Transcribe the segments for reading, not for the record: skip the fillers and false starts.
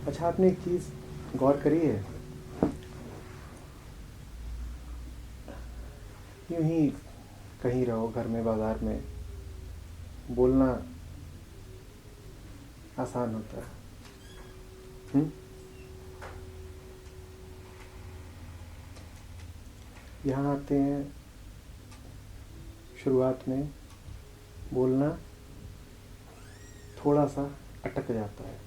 अच्छा, आपने एक चीज़ गौर करी है, यूं ही कहीं रहो, घर में, बाजार में, बोलना आसान होता है। यहाँ आते हैं, शुरुआत में बोलना थोड़ा सा अटक जाता है,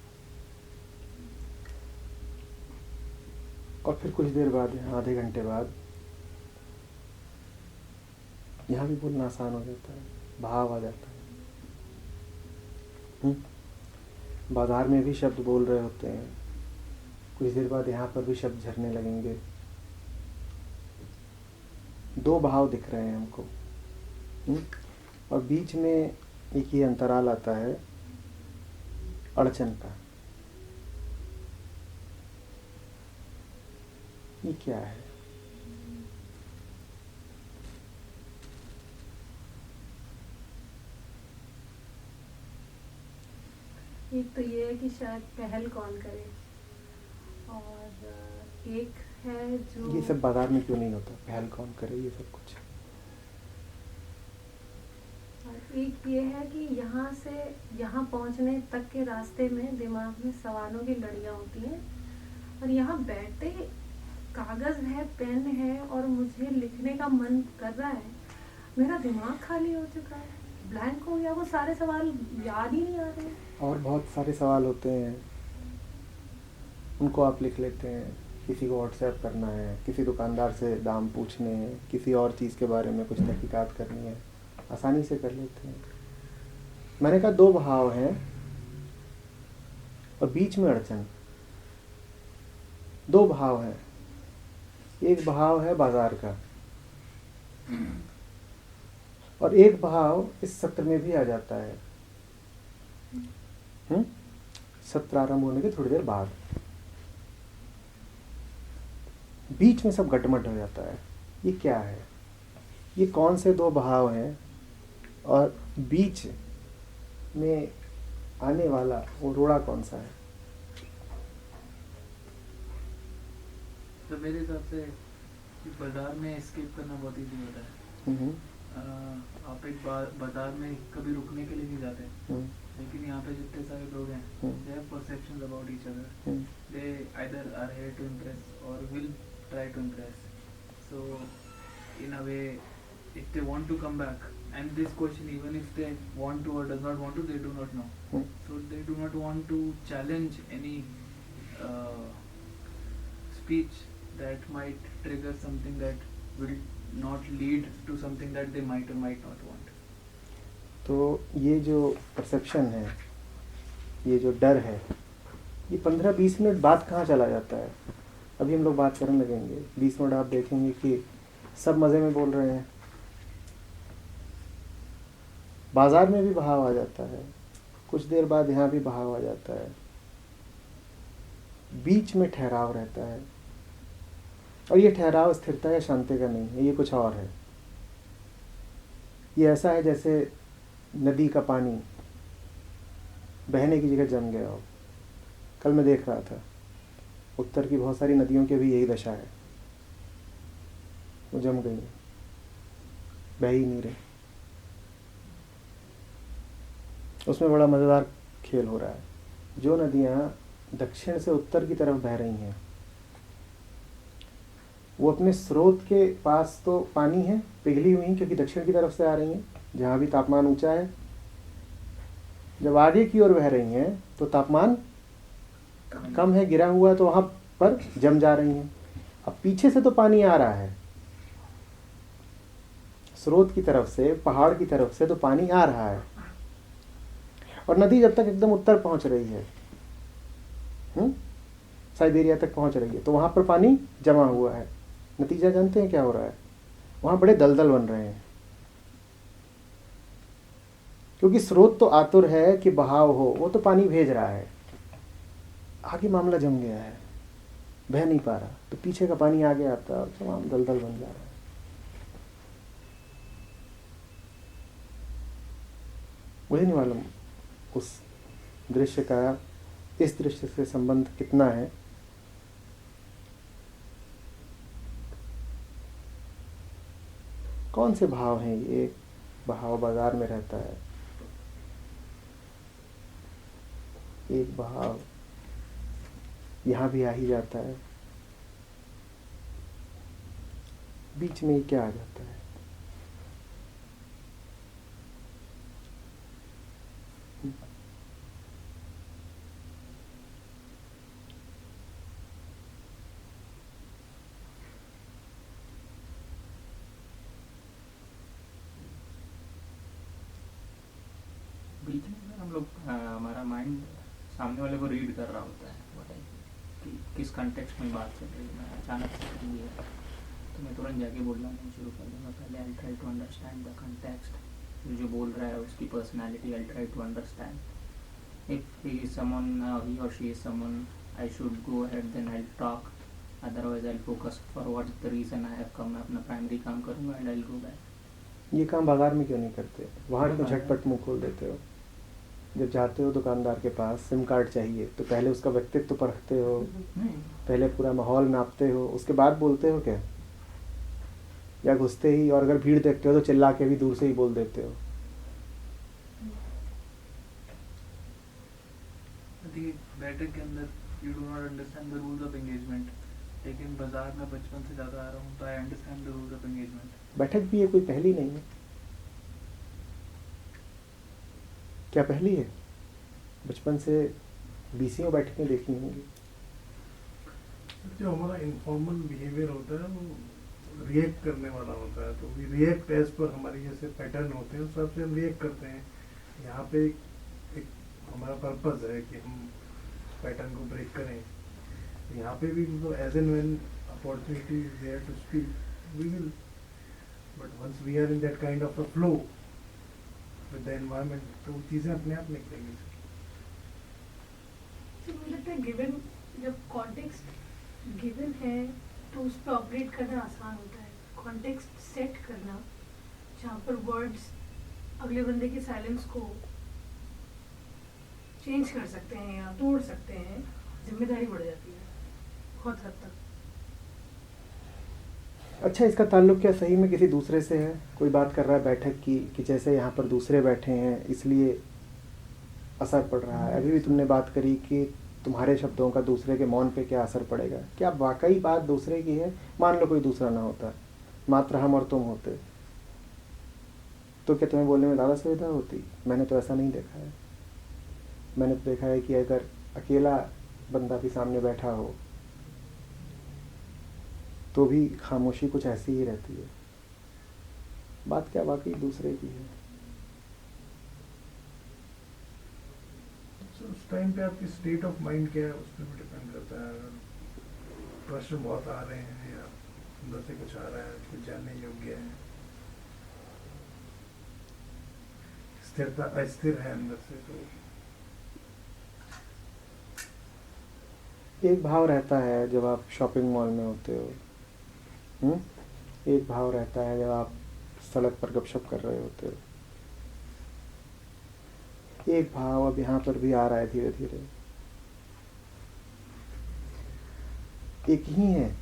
और फिर कुछ देर बाद, यहाँ आधे घंटे बाद, यहाँ भी बोलना आसान हो जाता है, भाव आ जाता है। बाजार में भी शब्द बोल रहे होते हैं, कुछ देर बाद यहाँ पर भी शब्द झरने लगेंगे। दो भाव दिख रहे हैं हमको, और बीच में एक ही अंतराल आता है अड़चन का। ये क्या है? एक तो ये है कि शायद पहल कौन करे, और एक है जो ये सब बाजार में क्यों नहीं होता? पहल कौन करे, ये सब कुछ। और एक ये है कि यहाँ से यहाँ पहुँचने तक के रास्ते में दिमाग में सवालों की लड़ियाँ होती हैं, और यहाँ बैठते कागज़ है, पेन है, और मुझे लिखने का मन कर रहा है, मेरा दिमाग खाली हो चुका है, ब्लैंक हो गया, वो सारे सवाल याद ही नहीं आ रहे। और बहुत सारे सवाल होते हैं, उनको आप लिख लेते हैं। किसी को व्हाट्सएप करना है, किसी दुकानदार से दाम पूछने हैं, किसी और चीज़ के बारे में कुछ तहकीकात करनी है, आसानी से कर लेते हैं। मैंने कहा दो भाव हैं और बीच में अड़चन। दो भाव हैं, एक भाव है बाजार का, और एक भाव इस सत्र में भी आ जाता है, सत्र आरंभ होने के थोड़ी देर बाद। बीच में सब गटमट हो जाता है। ये क्या है? ये कौन से दो भाव हैं, और बीच में आने वाला वो रोड़ा कौन सा है? तो मेरे हिसाब से बाजार में एस्केप करना बहुत ईजी होता है। आप एक बाजार में कभी रुकने के लिए नहीं जाते, लेकिन यहाँ पे जितने सारे लोग हैं, they have perceptions about each other. They either are here to impress or will try to impress. So in a way, if they want to come back, and this question, even if they want to or does not want to, they do not know. So they do not want to challenge any speech that might trigger something that will not lead to something that they might or might not want. तो ये जो perception है, ये जो डर है, ये 15-20 minute बाद कहाँ चला जाता है? अभी हम लोग बात करने लगेंगे, 20 मिनट आप देखेंगे कि सब मज़े में बोल रहे हैं। बाजार में भी बहाव आ जाता है, कुछ देर बाद यहाँ भी बहाव आ जाता है, बीच में ठहराव रहता है, और ये ठहराव स्थिरता या शांति का नहीं है, ये कुछ और है। ये ऐसा है जैसे नदी का पानी बहने की जगह जम गया हो। कल मैं देख रहा था, उत्तर की बहुत सारी नदियों की भी यही दशा है, वो जम गई, बह ही नहीं रही। उसमें बड़ा मज़ेदार खेल हो रहा है। जो नदियाँ दक्षिण से उत्तर की तरफ बह रही हैं, वो अपने स्रोत के पास तो पानी है, पिघली हुई, क्योंकि दक्षिण की तरफ से आ रही हैं, जहाँ भी तापमान ऊंचा है। जब आगे की ओर बह रही हैं तो तापमान कम है, गिरा हुआ, तो वहाँ पर जम जा रही हैं। अब पीछे से तो पानी आ रहा है, स्रोत की तरफ से, पहाड़ की तरफ से तो पानी आ रहा है, और नदी जब तक एकदम उत्तर पहुँच रही है, साइबेरिया तक पहुँच रही है, तो वहाँ पर पानी जमा हुआ है। नतीजा जानते हैं क्या हो रहा है? वहाँ बड़े दलदल बन रहे हैं, क्योंकि स्रोत तो आतुर है कि बहाव हो, वो तो पानी भेज रहा है, आगे मामला जम गया है, बह नहीं पा रहा, तो पीछे का पानी आगे आता है और तमाम दलदल बन जा रहा है। मुझे नहीं मालूम उस दृश्य का इस दृष्टि से संबंध कितना है? कौन से भाव हैं ये? एक भाव बाजार में रहता है, एक भाव यहाँ भी आ ही जाता है, बीच में ये क्या आ जाता है? बीच में हम लोग हमारा माइंड सामने वाले को रीड कर रहा होता है कि किस कंटेक्स्ट में बात चल रही है। मैं अचानक से कर लिया तो मैं तुरंत जाके बोलना नहीं शुरू कर दूँगा। पहले I try to understand the context, जो बोल रहा है उसकी personality I try to understand. If he is someone, he or she is someone, I should go ahead, then I talk, otherwise I focus for what the reason I have come. मैं अपना primary काम करूँगा and I go back. ये काम बाजार में क्यों नहीं करते? वहाँ तो झटपट मुंह खोल देते हो। जब जाते हो दुकानदार के पास, सिम कार्ड चाहिए तो पहले उसका व्यक्तित्व परखते हो, पहले पूरा माहौल नापते हो, उसके बाद बोलते हो क्या? या घुसते ही, और अगर भीड़ देखते हो तो चिल्ला के भी दूर से ही बोल देते हो? बैठक के अंदर you do not understand the rules of engagement, लेकिन बाजार में बचपन से ज़्यादा आ रहा हूँ तो I understand the rules of engagement. बैठक भी ये कोई पहली नहीं है। क्या पहली है? बचपन से बीसियों बैठकें देखी होंगी। जो हमारा इनफॉर्मल बिहेवियर होता है वो रिएक्ट करने वाला होता है, तो वी रिएक्ट एज पर हमारी जैसे पैटर्न होते हैं उस हिसाब से हम रिएक्ट करते हैं। यहाँ पे एक हमारा पर्पस है कि हम पैटर्न को ब्रेक करें। यहाँ पे भी मतलब as and when opportunity is there to speak we will, but once we are in that kind of a flow with the environment तो चीज़ें अपने आप निकलेंगी। मुझे लगता है गिवन, जब कॉन्टेक्स्ट गिवन है तो उस पर ऑपरेट करना आसान होता है। कॉन्टेक्स्ट सेट करना जहाँ पर वर्ड्स अगले बंदे के साइलेंस को चेंज कर सकते हैं या तोड़ सकते हैं, जिम्मेदारी बढ़ जाती है बहुत हद तक। अच्छा, इसका ताल्लुक क्या सही में किसी दूसरे से है? कोई बात कर रहा है बैठक की कि जैसे यहाँ पर दूसरे बैठे हैं इसलिए असर पड़ रहा है। अभी भी तुमने बात करी कि तुम्हारे शब्दों का दूसरे के मौन पे क्या असर पड़ेगा। क्या वाकई बात दूसरे की है? मान लो कोई दूसरा ना होता, मात्र हम और तुम होते, तो क्या तुम्हें बोलने में ज़्यादा सुविधा होती? मैंने तो ऐसा नहीं देखा है। मैंने तो देखा है कि अगर अकेला बंदा भी सामने बैठा हो तो भी खामोशी कुछ ऐसी ही रहती है। बात क्या वाकई दूसरे की है? उस टाइम पे आपकी स्टेट ऑफ माइंड क्या है उस पर भी डिपेंड करता है। अगर प्रश्न बहुत आ रहे हैं या अंदर से कुछ आ रहा है कुछ जानने योग्य है, स्थिरता अस्थिर है अंदर से, तो एक भाव रहता है जब आप शॉपिंग मॉल में होते हो, एक भाव रहता है जब आप सड़क पर गपशप कर रहे होते हो, एक भाव अब यहाँ पर भी आ रहा है धीरे धीरे। एक ही है।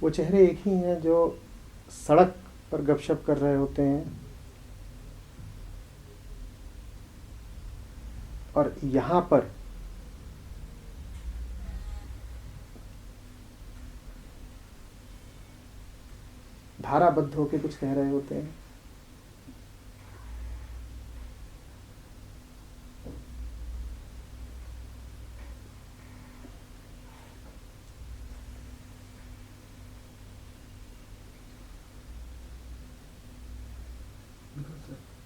वो चेहरे एक ही हैं जो सड़क पर गपशप कर रहे होते हैं और यहाँ पर धाराबद्ध होके कुछ कह रहे होते हैं।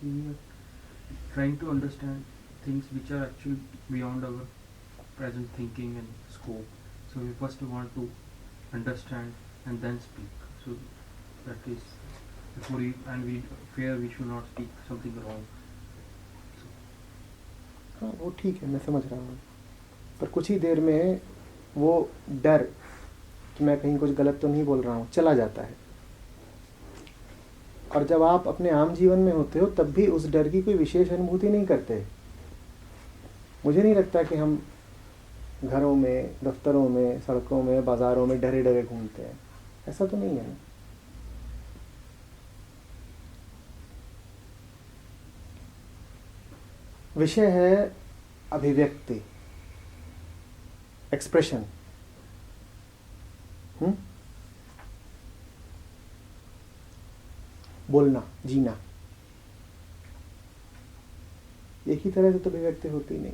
We are trying to understand things which are actually beyond our present thinking and scope. So we first want to understand and then speak. So that is before we, and we fear we should not speak something wrong. हाँ, वो ठीक है, मैं समझ रहा हूँ, पर कुछ ही देर में वो डर कि मैं कहीं कुछ गलत तो नहीं बोल रहा हूँ चला जाता है। और जब आप अपने आम जीवन में होते हो तब भी उस डर की कोई विशेष अनुभूति नहीं करते। मुझे नहीं लगता कि हम घरों में, दफ्तरों में, सड़कों में, बाजारों में डरे डरे घूमते हैं, ऐसा तो नहीं है ना। विषय है अभिव्यक्ति, एक्सप्रेशन। बोलना, जीना, एक ही तरह से तो अभिव्यक्ति होती नहीं।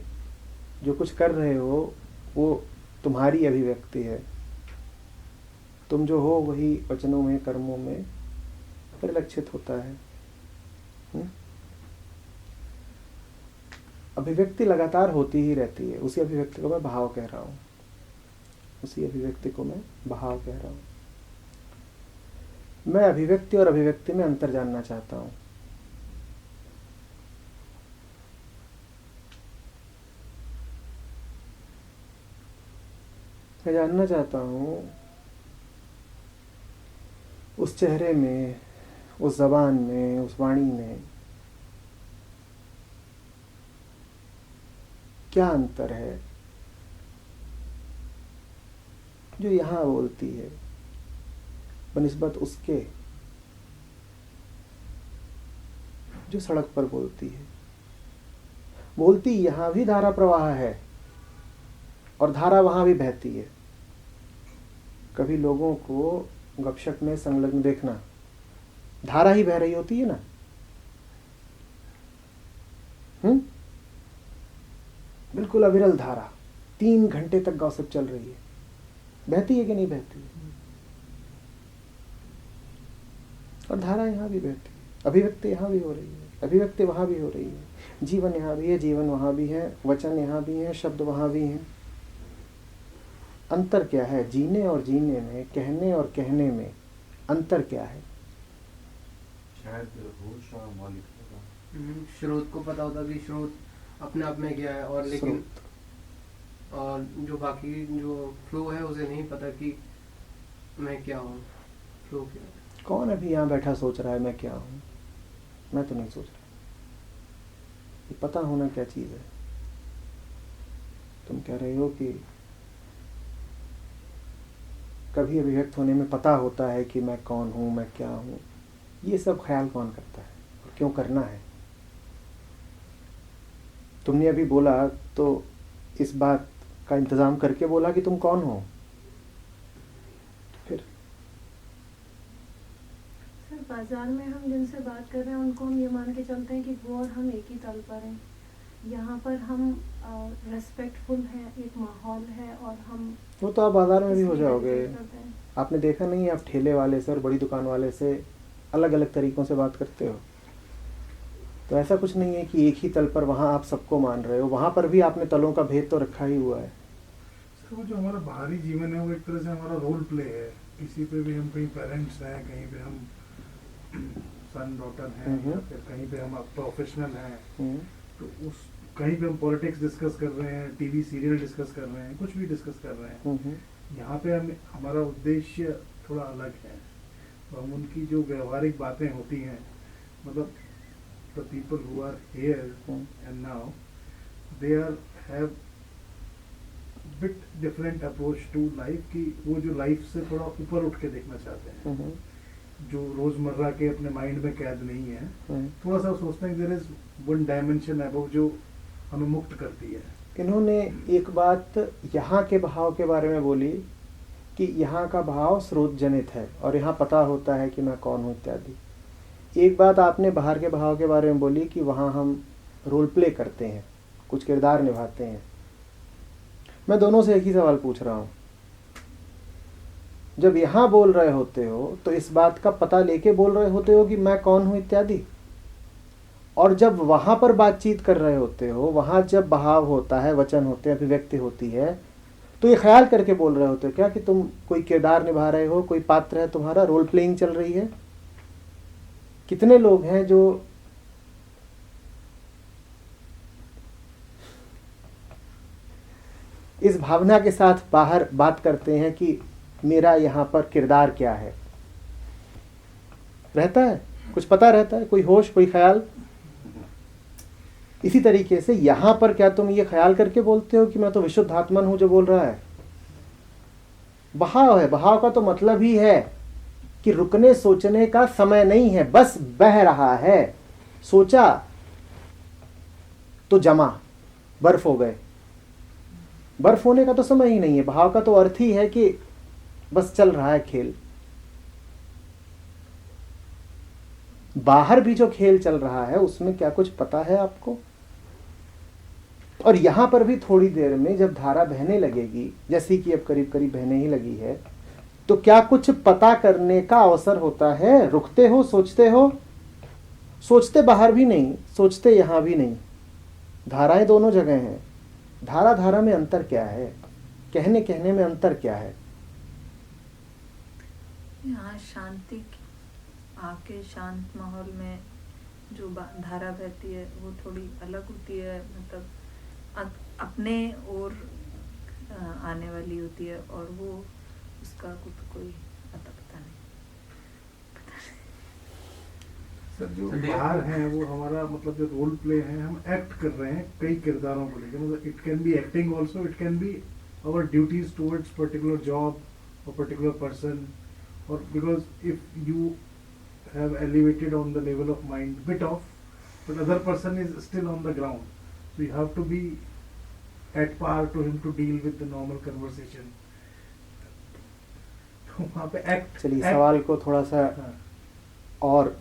जो कुछ कर रहे हो वो तुम्हारी अभिव्यक्ति है। तुम जो हो वही वचनों में, कर्मों में परिलक्षित होता है। अभिव्यक्ति लगातार होती ही रहती है। उसी अभिव्यक्ति को मैं भाव कह रहा हूँ, उसी अभिव्यक्ति को मैं भाव कह रहा हूँ। मैं अभिव्यक्ति और अभिव्यक्ति में अंतर जानना चाहता हूँ। मैं जानना चाहता हूँ उस चेहरे में, उस जबान में, उस वाणी में क्या अंतर है जो यहाँ बोलती है बनिस्बत उसके जो सड़क पर बोलती है। बोलती यहाँ भी धारा प्रवाह है और धारा वहाँ भी बहती है। कभी लोगों को गपशप में संलग्न देखना, धारा ही बह रही होती है ना। बिल्कुल अविरल धारा, 3 घंटे तक गॉसिप चल रही है। बहती है कि नहीं बहती है? और धारा यहाँ भी बहती है, अभिव्यक्ति यहाँ भी हो रही है, अभिव्यक्ति वहाँ भी हो रही है, जीवन यहाँ भी है, जीवन वहाँ भी है, वचन यहाँ भी है, शब्द वहाँ भी हैं। अंतर क्या है जीने और जीने में, कहने और कहने में अंतर क्या है? शायद होश और मौलिक होगा। स्रोत को पता होता कि स्रोत अपने आप में क्या है, और लेकिन और जो बाकी जो फ्लो है उसे नहीं पता कि मैं क्या हूँ, फ्लो क्या है। कौन अभी यहाँ बैठा सोच रहा है मैं क्या हूँ? मैं तो नहीं सोच रहा। ये पता होना क्या चीज़ है? तुम कह रहे हो कि कभी अभिव्यक्त होने में पता होता है कि मैं कौन हूँ, मैं क्या हूँ। ये सब ख्याल कौन करता है और क्यों करना है? तुमने अभी बोला तो इस बात का इंतजाम करके बोला कि तुम कौन हो। फिर सर, बाजार में हम जिनसे बात कर रहे हैं उनको हम ये मान के चलते हैं कि वो और हम एक ही तल पर हैं। यहाँ पर हम रेस्पेक्टफुल हैं, एक माहौल है, और हम वो तो आप बाजार में भी हो जाओगे। करते हैं। आपने देखा नहीं, आप ठेले वाले से और बड़ी दुकान वाले से अलग अलग तरीकों से बात करते हो। तो ऐसा कुछ नहीं है कि एक ही तल पर वहाँ आप सबको मान रहे हो। वहाँ पर भी आपने तलों का भेद तो रखा ही हुआ है। तो जो हमारा बाहरी जीवन है वो एक तरह से हमारा रोल प्ले है। किसी पे भी हम कहीं पेरेंट्स हैं, कहीं पे हम सन डॉटर हैं, या फिर कहीं पे हम प्रोफेशनल हैं, तो उस कहीं पे हम पॉलिटिक्स डिस्कस कर रहे हैं, टीवी सीरियल डिस्कस कर रहे हैं, कुछ भी डिस्कस कर रहे हैं। यहाँ पे हम हमारा उद्देश्य थोड़ा अलग है। तो हम उनकी जो व्यवहारिक बातें होती हैं, मतलब the people who are here and now, they are have bit different approach to life, कि वो जो लाइफ से थोड़ा ऊपर उठ के देखना चाहते हैं, जो रोजमर्रा के अपने माइंड में कैद नहीं है। थोड़ा सा सोचते हैं there is one dimension above जो हमें मुक्त करती है। इन्होंने एक बात यहाँ के भाव के बारे में बोली कि यहाँ का भाव स्रोत जनित है और यहाँ पता होता है कि मैं कौन हूँ इत्यादि। एक बात आपने बाहर के भाव के बारे में बोली कि वहाँ हम रोल प्ले करते हैं, कुछ किरदार निभाते हैं। मैं दोनों से एक ही सवाल पूछ रहा हूँ। जब यहाँ बोल रहे होते हो तो इस बात का पता लेके बोल रहे होते हो कि मैं कौन हूँ इत्यादि, और जब वहाँ पर बातचीत कर रहे होते हो, वहाँ जब भाव होता है, वचन होते हैं, अभिव्यक्ति होती है, तो ये ख्याल करके बोल रहे होते हो क्या कि तुम कोई किरदार निभा रहे हो, कोई पात्र है, तुम्हारा रोल प्लेइंग चल रही है? कितने लोग हैं जो इस भावना के साथ बाहर बात करते हैं कि मेरा यहाँ पर किरदार क्या है? रहता है? कुछ पता रहता है, कोई होश, कोई ख्याल। इसी तरीके से यहां पर क्या तुम ये ख्याल करके बोलते हो कि मैं तो विशुद्ध आत्मन हूं जो बोल रहा है? बहाव है। बहाव का तो मतलब ही है कि रुकने सोचने का समय नहीं है, बस बह रहा है। सोचा तो जमा, बर्फ हो गए। बर्फ होने का तो समय ही नहीं है। बहाव का तो अर्थ ही है कि बस चल रहा है खेल। बाहर भी जो खेल चल रहा है उसमें क्या कुछ पता है आपको? और यहां पर भी थोड़ी देर में जब धारा बहने लगेगी, जैसी कि अब करीब करीब बहने ही लगी है, तो क्या कुछ पता करने का अवसर होता है? रुकते हो, सोचते हो। सोचते बाहर भी नहीं, सोचते यहां भी नहीं। धाराएं दोनों जगह हैं। धारा धारा में अंतर क्या है? कहने कहने में अंतर क्या है? यहाँ शांति आके शांत माहौल में जो धारा बहती है वो थोड़ी अलग होती है, मतलब अपने ओर आने वाली होती है, और वो उसका कुछ कोई अता पता नहीं। सर जो बाहर है वो हमारा मतलब जो रोल प्ले है, हम एक्ट कर रहे हैं कई किरदारों को लेकर। मतलब it can be acting also, it can be our duties towards particular job और पर्टिकुलर पर्सन, और because if you have elevated on the level of mind bit off, but other person is still on the ground, so you have to be at par to him to deal with the normal conversation. तो वहाँ पे act, चलिए सवाल को थोड़ा सा और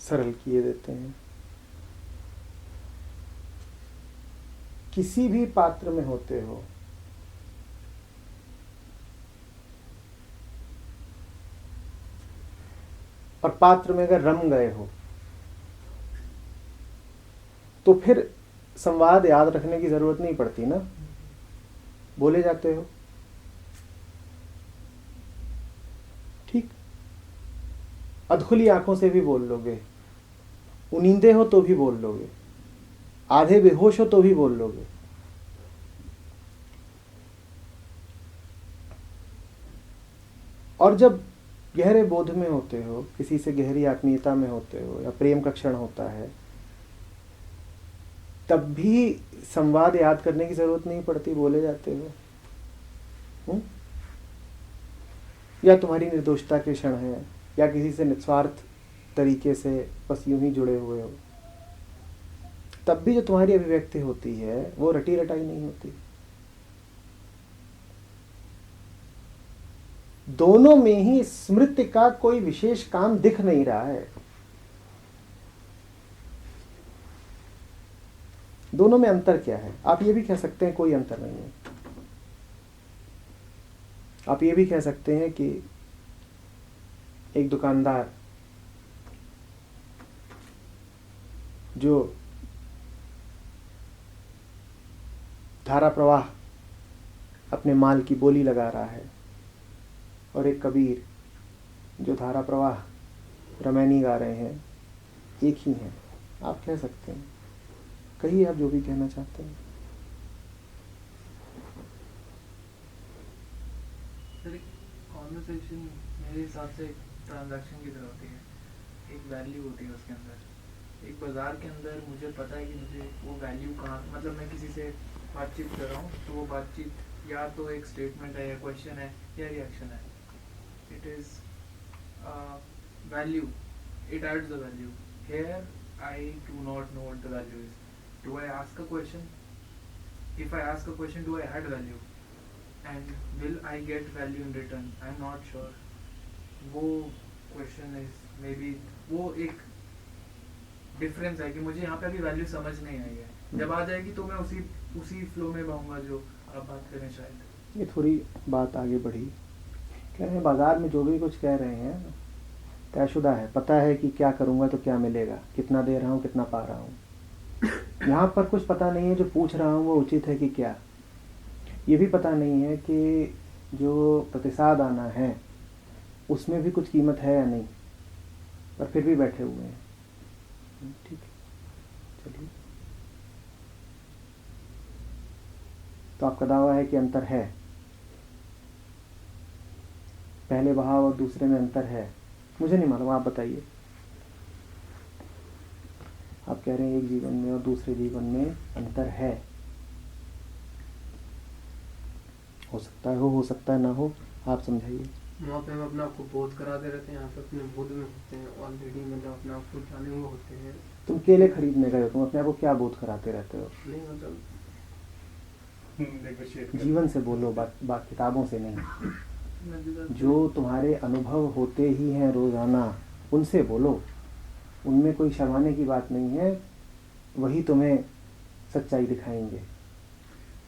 सरल किए देते हैं। किसी भी पात्र में होते हो, और पात्र में अगर रम गए हो, तो फिर संवाद याद रखने की जरूरत नहीं पड़ती ना, बोले जाते हो। ठीक, अधखुली आंखों से भी बोल लोगे, उनींदे हो तो भी बोल लोगे, आधे बेहोश हो तो भी बोल लोगे। और जब गहरे बोध में होते हो, किसी से गहरी आत्मीयता में होते हो, या प्रेम का क्षण होता है, तब भी संवाद याद करने की जरूरत नहीं पड़ती, बोले जाते हो। या तुम्हारी निर्दोषता के क्षण है, या किसी से निस्वार्थ तरीके से बस यूं ही जुड़े हुए हो, तब भी जो तुम्हारी अभिव्यक्ति होती है वो रटी रटाई नहीं होती। दोनों में ही स्मृति का कोई विशेष काम दिख नहीं रहा है। दोनों में अंतर क्या है? आप ये भी कह सकते हैं कोई अंतर नहीं है। आप ये भी कह सकते हैं कि एक दुकानदार जो धारा प्रवाह अपने माल की बोली लगा रहा है, और एक कबीर जो धारा प्रवाह रमैनी गा रहे हैं, एक ही हैं। आप कह सकते हैं, कहिए आप जो भी कहना चाहते हैं। कॉन्वर्सेशन मेरे हिसाब से एक ट्रांजैक्शन की तरह होती है, एक वैल्यू होती है उसके अंदर। एक बाजार के अंदर मुझे पता है कि मुझे वो वैल्यू कहाँ, मतलब मैं किसी से बातचीत कर रहा हूँ तो वो बातचीत या तो एक स्टेटमेंट है, या क्वेश्चन है, या रिएक्शन है। It is value, it adds the value. Here I do not know what the value is. Do I ask a question? If I ask a question, do I add value? and will I get value in return? I'm not sure. वो question is maybe वो एक difference है कि मुझे यहाँ पे अभी value समझ नहीं आई है। जब आ जाएगी तो मैं उसी flow में बहूँगा जो आप बात करें शायद। ये थोड़ी बात आगे बढ़ी। कह रहे हैं बाजार में जो भी कुछ कह रहे हैं तयशुदा है, पता है कि क्या करूँगा तो क्या मिलेगा, कितना दे रहा हूँ, कितना पा रहा हूँ। यहाँ पर कुछ पता नहीं है, जो पूछ रहा हूँ वो उचित है कि क्या। ये भी पता नहीं है कि जो प्रतिसाद आना है उसमें भी कुछ कीमत है या नहीं, पर फिर भी बैठे हुए हैं। ठीक है, चलिए। तो आपका दावा है कि अंतर है। पहले भाव और दूसरे में अंतर है? मुझे नहीं मालूम, आप बताइए। आप कह रहे हैं एक जीवन में और दूसरे जीवन में अंतर है। हो सकता है हो सकता है ना हो, आप समझाइए। वहाँ पे हम अपने आप को बोध कराते रहते हैं, यहाँ पे अपने बोध में होते हैं ऑलरेडी, मतलब अपने आप को जाने हुए होते हैं। तुम केले खरीदने गए हो, तुम अपने आप को क्या बोध कराते रहते हो? नहीं मतलब negotiate जीवन से बोलो, बात किताबों से नहीं। जो तुम्हारे अनुभव होते ही हैं रोजाना, उनसे बोलो। उनमें कोई शर्माने की बात नहीं है, वही तुम्हें सच्चाई दिखाएंगे।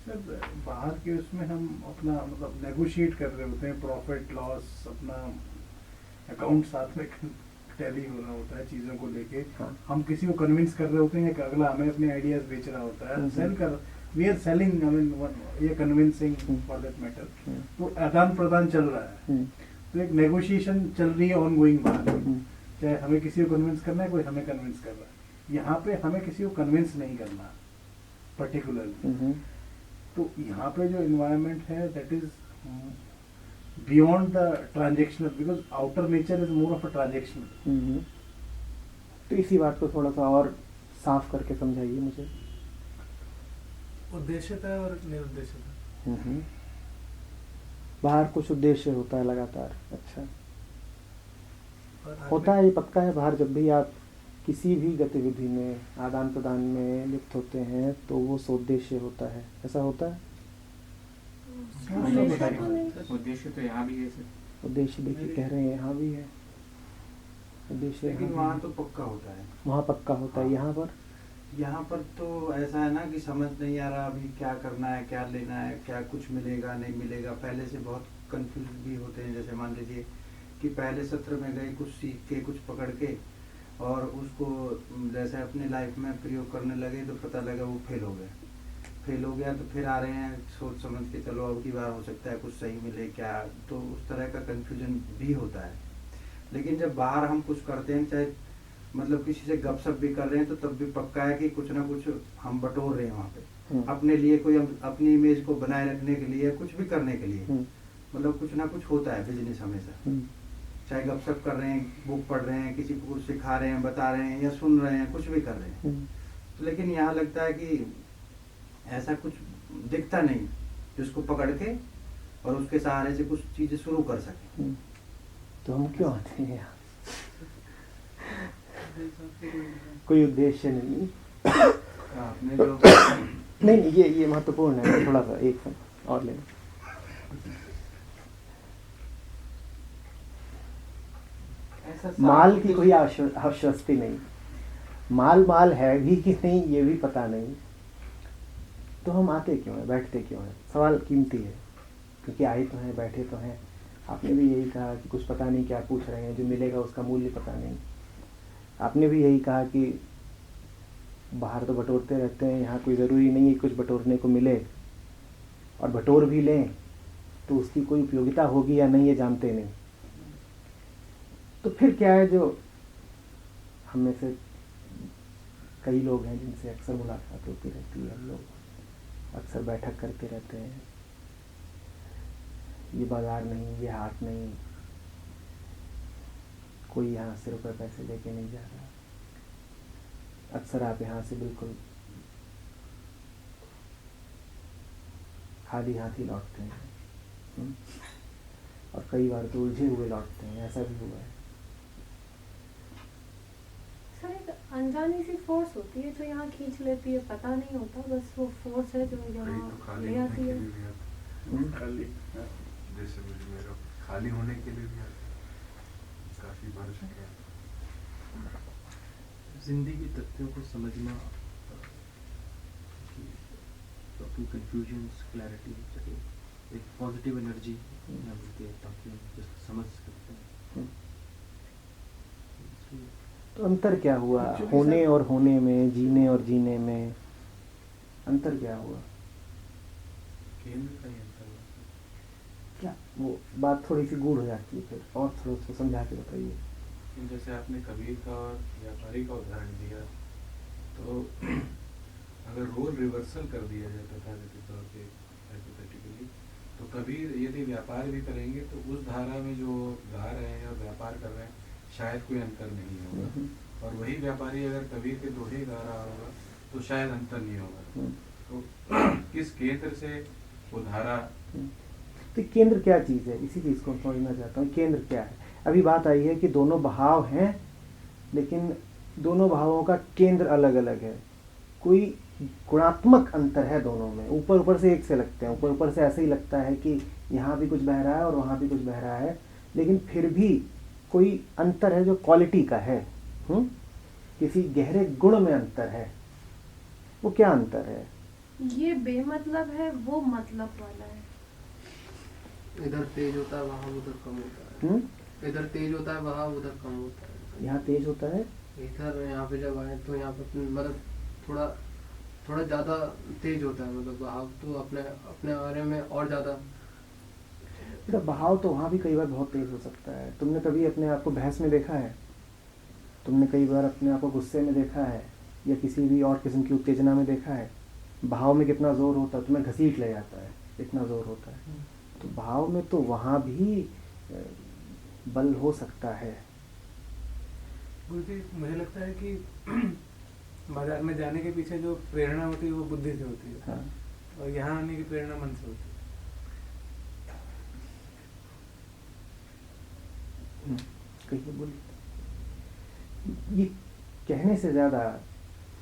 सर बाहर के उसमें हम अपना मतलब नेगोशिएट कर रहे होते हैं, प्रॉफिट लॉस, अपना अकाउंट साथ में टैली हो रहा होता है चीज़ों को लेके। हाँ। हम किसी को कन्विंस कर रहे होते हैं कि अगला हमें अपने आइडियाज बेच रहा होता है, सेल कर, we are selling, I mean ये कन्विंसिंग फॉर दैट मैटर। तो आदान प्रदान चल रहा है, तो एक नेगोशिएशन चल रही है ऑनगोइंग बाहर। चाहे हमें किसी को कन्विंस करना है, कोई हमें कन्विंस कर रहा है। यहाँ पे हमें किसी को कन्विंस नहीं करना पर्टिकुलरली। तो यहाँ पे जो इन्वायरमेंट है that is beyond the transactional, because outer nature is more of a transactional. तो इसी बात को थोड़ा सा और साफ करके समझाइए मुझे। उद्देश्यता और निरुद्देश्यता। बाहर कुछ उद्देश्य होता है लगातार। अच्छा, और होता है, ये पक्का है। बाहर जब भी आप किसी भी गतिविधि में, आदान प्रदान में लिप्त होते हैं तो वो सोद्देश्य होता है। ऐसा होता है? हमेशा तो नहीं। उद्देश्य तो यहाँ भी है सर। उद्देश्य देखिए कह रहे हैं यहाँ भी है उद्देश्य, लेकिन यहाँ वहाँ भी तो है। पक्का होता है। वहाँ पक्का होता है, यहाँ पर यहाँ पर तो ऐसा है ना कि समझ नहीं आ रहा अभी क्या करना है, क्या लेना है, क्या कुछ मिलेगा नहीं मिलेगा। पहले से बहुत कंफ्यूज भी होते हैं। जैसे मान लीजिए कि पहले सत्र में गए, कुछ सीख के, कुछ पकड़ के, और उसको जैसे अपने लाइफ में प्रयोग करने लगे तो पता लगा वो फेल हो गया। तो फिर आ रहे हैं सोच समझ के, चलो अब की बार हो सकता है कुछ सही मिले क्या। तो उस तरह का कंफ्यूजन भी होता है। लेकिन जब बाहर हम कुछ करते हैं, चाहे मतलब किसी से गपशप भी कर रहे हैं, तो तब भी पक्का है कि कुछ ना कुछ हम बटोर रहे हैं वहाँ पे अपने लिए, कोई अपनी इमेज को बनाए रखने के लिए, कुछ भी करने के लिए। मतलब कुछ ना कुछ होता है बिजनेस हमेशा। चाहे गपशप कर रहे हैं, बुक पढ़ रहे हैं, किसी को कुछ सिखा रहे हैं, बता रहे हैं, या सुन रहे हैं, कुछ भी कर रहे हैं। तो लेकिन यहाँ लगता है कि ऐसा कुछ दिखता नहीं जिसको पकड़ के और उसके सहारे से कुछ चीजें शुरू कर सके। तो हम क्यों आते हैं यहाँ? कोई उद्देश्य नहीं। आपने जो नहीं, ये महत्वपूर्ण है। थोड़ा सा एक सेकंड और ले। माल की कोई आश्वस्ति नहीं। माल है भी कि नहीं ये भी पता नहीं। तो हम आते क्यों हैं, बैठते क्यों हैं? सवाल कीमती है, क्योंकि आए तो हैं, बैठे तो हैं। आपने भी यही कहा कि कुछ पता नहीं क्या पूछ रहे हैं, जो मिलेगा उसका मूल्य पता नहीं। आपने भी यही कहा कि बाहर तो बटोरते रहते हैं, यहाँ कोई ज़रूरी नहीं है कुछ बटोरने को मिले, और बटोर भी लें तो उसकी कोई उपयोगिता होगी या नहीं ये जानते नहीं। तो फिर क्या है, जो हम में से कई लोग हैं जिनसे अक्सर मुलाकात होती रहती है, हम लोग अक्सर बैठक करते रहते हैं। ये बाजार नहीं, ये हाट नहीं, कोई यहाँ से रुपए पैसे लेके नहीं जा रहा। अक्सर आप यहाँ से बिल्कुल खाली हाथ ही लौटते हैं, और कई बार तो उलझे हुए लौटते हैं। ऐसा भी हुआ है। सर, एक अनजानी सी फोर्स होती है जो यहाँ खींच लेती है, पता नहीं होता, बस वो फोर्स है जो यहाँ ले आती है। खाली जैसे मुझे मेरा खाली होने के लिए भी काफी बार चुके हैं। जिंदगी तथ्यों को समझना, अपनी कंफ्यूजन्स क्लैरिटी चाहिए, एक पॉजिटिव एनर्जी मिलती है ताकि हम just समझ सकते हैं। तो अंतर क्या हुआ होने और होने में, जीने और जीने में? अंतर क्या हुआ? केंद्र का ही अंतर हुआ। क्या वो बात थोड़ी सी गूढ़ हो जाती है, फिर और थोड़ा सा समझा के बताइए। जैसे आपने कबीर का और व्यापारी का उदाहरण दिया, तो अगर रोल रिवर्सल कर दिया जाए तथाकथित तौर पे हाइपोथेटिकली, तो कबीर यदि व्यापार भी करेंगे तो उस धारा में जो गा रहे हैं और व्यापार कर रहे हैं शायद कोई अंतर नहीं होगा, और वही व्यापारी अगर कबीर के दोहे गा रहा होगा तो शायद अंतर नहीं होगा। तो किस केंद्र से वो धारा, तो केंद्र क्या चीज़ है, इसी चीज़ को समझना चाहता हूँ। केंद्र क्या है? अभी बात आई है कि दोनों भाव हैं, लेकिन दोनों भावों का केंद्र अलग अलग है। कोई गुणात्मक अंतर है दोनों में, ऊपर ऊपर से एक से लगते हैं, ऊपर ऊपर से ऐसे ही लगता है कि यहाँ भी कुछ बह रहा है और वहाँ भी कुछ बह रहा है, लेकिन फिर भी कोई अंतर है जो क्वालिटी का है। किसी गहरे गुण में अंतर है। वो क्या अंतर है? ये बेमतलब है, वो मतलब वाला है। इधर तेज होता है वहाँ उधर कम होता है। इधर तेज होता है वहाँ उधर कम होता है। यहाँ तेज होता है, इधर यहाँ पे जब आए तो यहाँ पे मतलब थोड़ा ज़्यादा तेज होता है, मतलब बहाव तो अपने बारे में और ज़्यादा। बहाव तो वहाँ भी कई बार बहुत तेज हो सकता है। तुमने कभी अपने आप को बहस में देखा है? तुमने कई बार अपने आप को गुस्से में देखा है या किसी भी और किस्म की उत्तेजना में देखा है? भाव में कितना जोर होता है, तुम्हें घसीट ले जाता है, इतना जोर होता है। तो भाव में तो वहाँ भी बल हो सकता है। गुरुजी, मुझे लगता है कि बाजार में जाने के पीछे जो प्रेरणा होती है वो बुद्धि से होती है। हाँ। और यहाँ आने की प्रेरणा मन से होती है। कहिए, बोलिए। ये कहने से ज़्यादा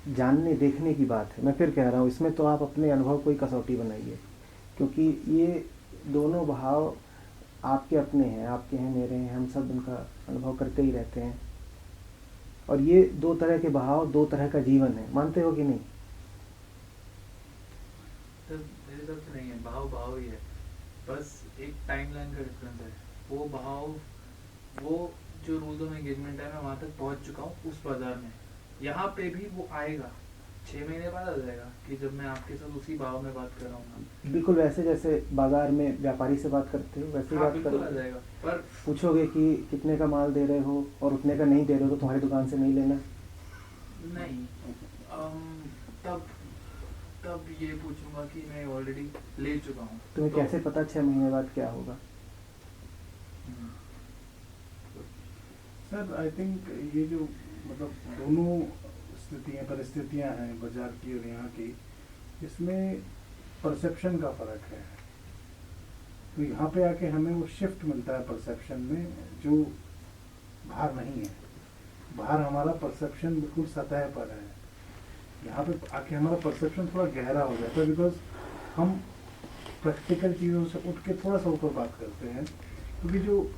जानने देखने की बात है। मैं फिर कह रहा हूँ, इसमें तो आप अपने अनुभव को ही कसौटी बनाइए, क्योंकि ये दोनों भाव आपके अपने हैं, आपके हैं, मेरे हैं, हम सब उनका अनुभव करते ही रहते हैं। और ये दो तरह के भाव, दो तरह का जीवन है। मानते हो कि नहीं? तो मेरे तरफ से नहीं है, भाव ही है, बस एक टाइमलाइन का डिफरेंस है। वो भाव, वो जो रूल्स ऑफ एंगेजमेंट है, मैं वहाँ तक पहुँच चुका हूँ उस बाजार में। यहाँ पे भी वो आएगा, 6 महीने बाद आ जाएगा कि जब मैं आपके साथ उसी भाव में बात कर रहा हूँ। बिल्कुल वैसे जैसे बाजार में व्यापारी से बात करते हो वैसे ही बात बिल्कुल आ करोगे। जाएगा, पर पूछोगे कि कितने का माल दे रहे हो और उतने का नहीं दे रहे हो तो तुम्हारी दुकान से नहीं लेना। नहीं, तब ये पूछूंगा कि मैं ऑलरेडी ले चुका हूँ। तुम्हें तो कैसे पता 6 महीने बाद क्या होगा? सर, आई थिंक ये जो मतलब दोनों परिस्थितियां हैं बाजार की और यहाँ की, इसमें परसेप्शन का फर्क है। तो यहाँ पे आके हमें वो शिफ्ट मिलता है परसेप्शन में, जो बाहर नहीं है। बाहर हमारा परसेप्शन बिल्कुल सतह पर है, यहाँ पे आके हमारा परसेप्शन थोड़ा गहरा हो जाता है, बिकॉज हम प्रैक्टिकल चीज़ों से उठ के थोड़ा सा ऊपर बात करते हैं। क्योंकि जो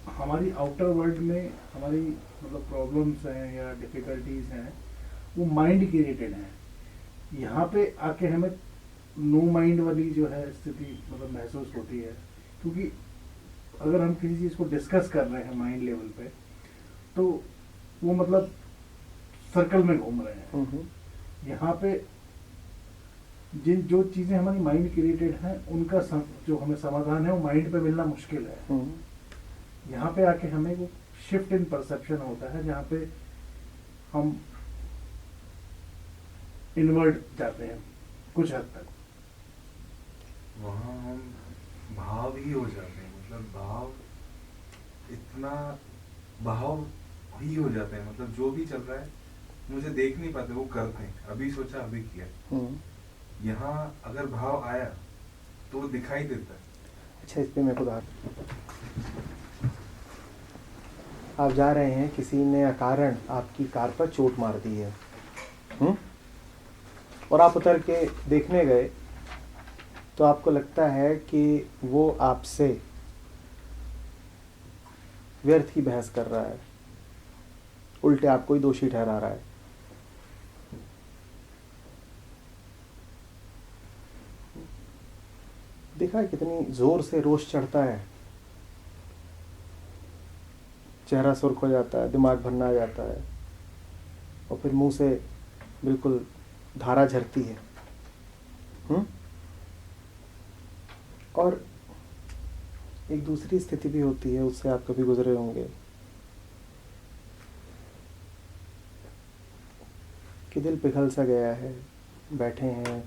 हमारी आउटर वर्ल्ड में हमारी मतलब प्रॉब्लम्स हैं या डिफ़िकल्टीज हैं, वो माइंड क्रिएटेड हैं। यहाँ पे आके हमें नो माइंड वाली जो है स्थिति मतलब महसूस होती है। क्योंकि अगर हम किसी चीज़ को डिस्कस कर रहे हैं माइंड लेवल पे, तो वो मतलब सर्कल में घूम रहे हैं। यहाँ पे जो चीज़ें हमारी माइंड क्रिएटेड हैं, उनका जो हमें समाधान है वो माइंड पे मिलना मुश्किल है। यहाँ पे आके हमें वो शिफ्ट इन परसेप्शन होता है, जहाँ पे हम इनवर्ट जाते हैं कुछ हद तक। वहाँ हम भाव ही हो जाते हैं, मतलब भाव ही हो जाते हैं। मतलब जो भी चल रहा है मुझे देख नहीं पाते, वो करते हैं, अभी सोचा अभी किया। यहाँ अगर भाव आया तो वो दिखाई देता है। अच्छा, इस पे मैं खुद आप जा रहे हैं, किसी ने अकारण आपकी कार पर चोट मार दी है, और आप उतर के देखने गए, तो आपको लगता है कि वो आपसे व्यर्थ की बहस कर रहा है, उल्टे आपको ही दोषी ठहरा रहा है। देखा है कितनी जोर से रोष चढ़ता है, चेहरा सुर्ख हो जाता है, दिमाग भरना आ जाता है, और फिर मुंह से बिल्कुल धारा झरती है। और एक दूसरी स्थिति भी होती है, उससे आप कभी गुजरे होंगे, कि दिल पिघल सा गया है, बैठे हैं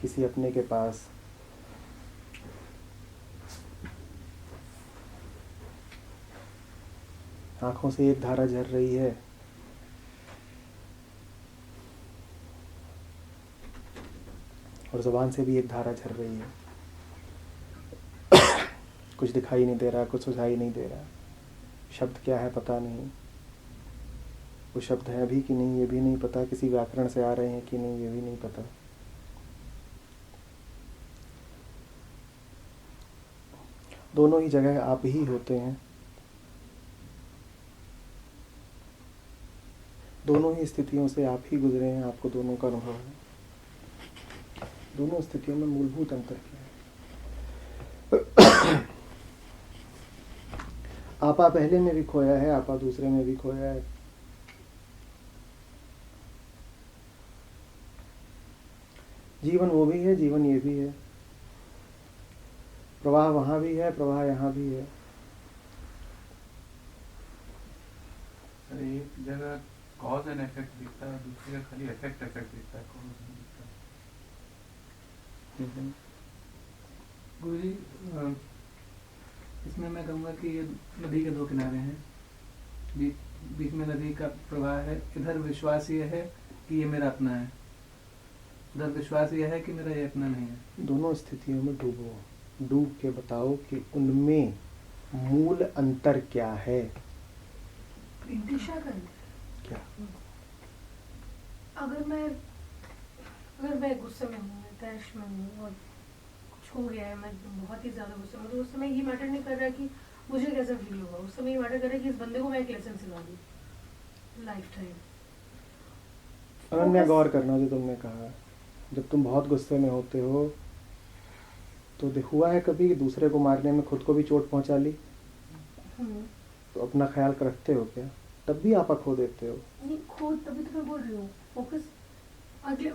किसी अपने के पास, आंखों से एक धारा झर रही है, और जुबान से भी एक धारा झर रही है। कुछ दिखाई नहीं दे रहा, कुछ सुझाई नहीं दे रहा। शब्द क्या है पता नहीं, वो शब्द हैं भी कि नहीं ये भी नहीं पता, किसी व्याकरण से आ रहे हैं कि नहीं ये भी नहीं पता। दोनों ही जगह आप ही होते हैं, दोनों ही स्थितियों से आप ही गुजरे हैं, आपको दोनों का अनुभव है। दोनों स्थितियों में मूलभूत अंतर क्या है? आपा पहले में भी खोया है, आपा दूसरे में भी खोया है। जीवन वो भी है, जीवन ये भी है। प्रवाह वहां भी है, प्रवाह यहाँ भी है। सर एक जगह कॉज एंड इफेक्ट दिखता है, दूसरी जगह खाली इफेक्ट दिखता है, कॉज नहीं दिखता। गुरुजी, इसमें मैं कहूँगा कि ये नदी के दो किनारे हैं, बीच में नदी का प्रवाह है। इधर विश्वास ये है कि ये मेरा अपना है, उधर विश्वास ये है कि मेरा ये अपना नहीं है। दोनों स्थितियों में डूबो, डूब के बताओ कि उनमें मूल अंतर क्या है। दिशा का क्या? अगर मैं गुस्से में हूँ, तैश में हूँ और कुछ हो गया है, मैं बहुत ही ज्यादा गुस्से में, तो उस समय ये मैटर नहीं कर रहा कि मुझे कैसा फील होगा। उस समय ये मैटर कर रहा है कि इस बंदे को मैं एक लेसन सिखा दूँ लाइफ टाइम। अनन्या, गौर करना जो तुमने कहा, जब तुम बहुत गुस्से में होते हो तो हुआ है कभी कि दूसरे को मारने में खुद को भी चोट पहुंचा ली? तो अपना ख्याल रखते हो क्या? तब भी आपा खो देते हो? नहीं खो, तभी तो मैं बोल रही हूँ फोकस। अगले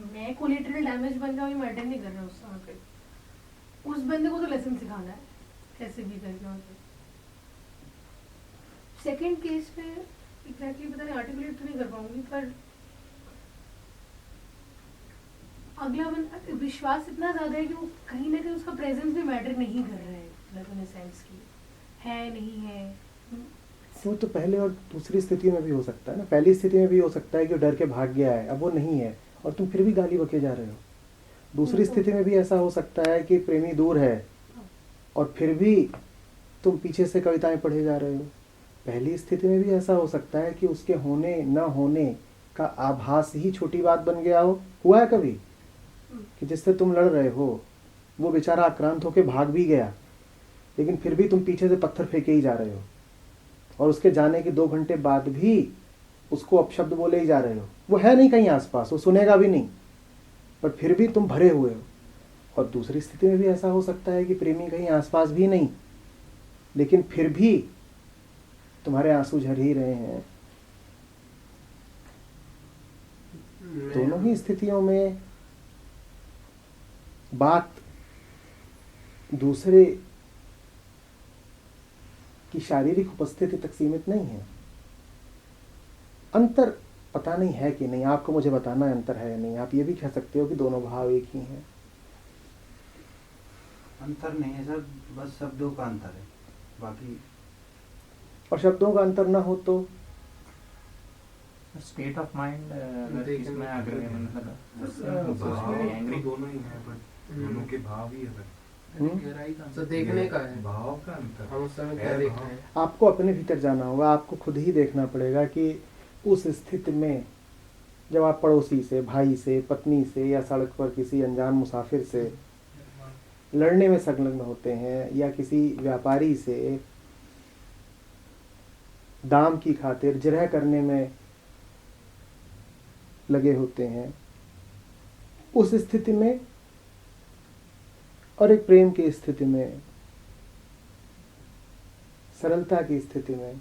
मैं कोलेटरल डैमेज बन रहा हूँ, ये मैटर नहीं कर रहा उस समय पे। उस बंदे को तो लेसन सिखाना है कैसे भी करके। सेकंड केस पे एग्जैक्टली पता नहीं, आर्टिकुलेट तो नहीं कर पाऊंगी, पर अगला बंदा विश्वास इतना ज्यादा है कि वो कहीं ना कहीं उसका प्रेजेंस भी मैटर नहीं कर रहा है, मतलब इन सेंस की है नहीं है। वो तो पहले और दूसरी स्थिति में भी हो सकता है ना। पहली स्थिति में भी हो सकता है कि वो डर के भाग गया है, अब वो नहीं है और तुम फिर भी गाली बके जा रहे हो। दूसरी स्थिति में भी ऐसा हो सकता है कि प्रेमी दूर है और फिर भी तुम पीछे से कविताएं पढ़े जा रहे हो। पहली स्थिति में भी ऐसा हो सकता है कि उसके होने न होने का आभास ही छोटी बात बन गया हो। हुआ है कभी कि जिससे तुम लड़ रहे हो वो बेचारा आक्रांत होकर भाग भी गया, लेकिन फिर भी तुम पीछे से पत्थर फेंके ही जा रहे हो और उसके जाने के 2 घंटे बाद भी उसको अपशब्द बोले ही जा रहे हो। वो है नहीं कहीं आसपास, वो सुनेगा भी नहीं, पर फिर भी तुम भरे हुए हो। और दूसरी स्थिति में भी ऐसा हो सकता है कि प्रेमी कहीं आसपास भी नहीं, लेकिन फिर भी तुम्हारे आंसू झर ही रहे हैं। दोनों ही स्थितियों में बात दूसरे की शारीरिक उपस्थिति तक सीमित नहीं है। अंतर पता नहीं है कि नहीं, आपको मुझे बताना है अंतर है या नहीं। आप ये भी कह सकते हो कि दोनों भाव एक ही हैं। अंतर नहीं है सर, बस शब्दों का अंतर है, बाकी। और शब्दों का अंतर ना हो तो स्टेट ऑफ माइंड इसमें एग्रीमेंट एंग्री दोनों ही है, बट दोनों के भाव ही अलग। गहराई का तो देखने का है, भाव का अंतर। हम उस समय क्या देख रहे हैं। आपको अपने भीतर जाना होगा, आपको खुद ही देखना पड़ेगा कि उस स्थिति में जब आप पड़ोसी से, भाई से, पत्नी से या सड़क पर किसी अनजान मुसाफिर से लड़ने में संलग्न होते हैं या किसी व्यापारी से दाम की खातिर जिरह करने में लगे होते हैं, उस स्थिति में और एक प्रेम की स्थिति में, सरलता की स्थिति में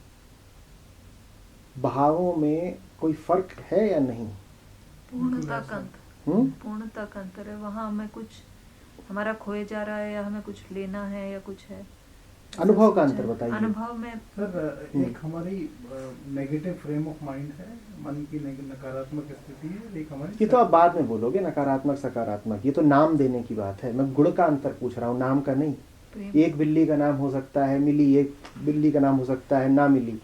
भावों में कोई फर्क है या नहीं? पूर्णता का अंतर, पूर्णता का अंतर है। वहाँ हमें कुछ हमारा खोए जा रहा है या हमें कुछ लेना है या कुछ है। अनुभव का अंतर बताइए। अनुभव में सर एक हमारी नेगेटिव फ्रेम ऑफ माइंड है, मन की नकारात्मक स्थिति है, एक हमारी। ये तो आप बाद में बोलोगे, नकारात्मक सकारात्मक, ये तो नाम देने की बात है। मैं गुण का अंतर पूछ रहा हूँ, नाम का नहीं। एक बिल्ली का नाम हो सकता है मिली, एक बिल्ली का नाम हो सकता है ना मिली।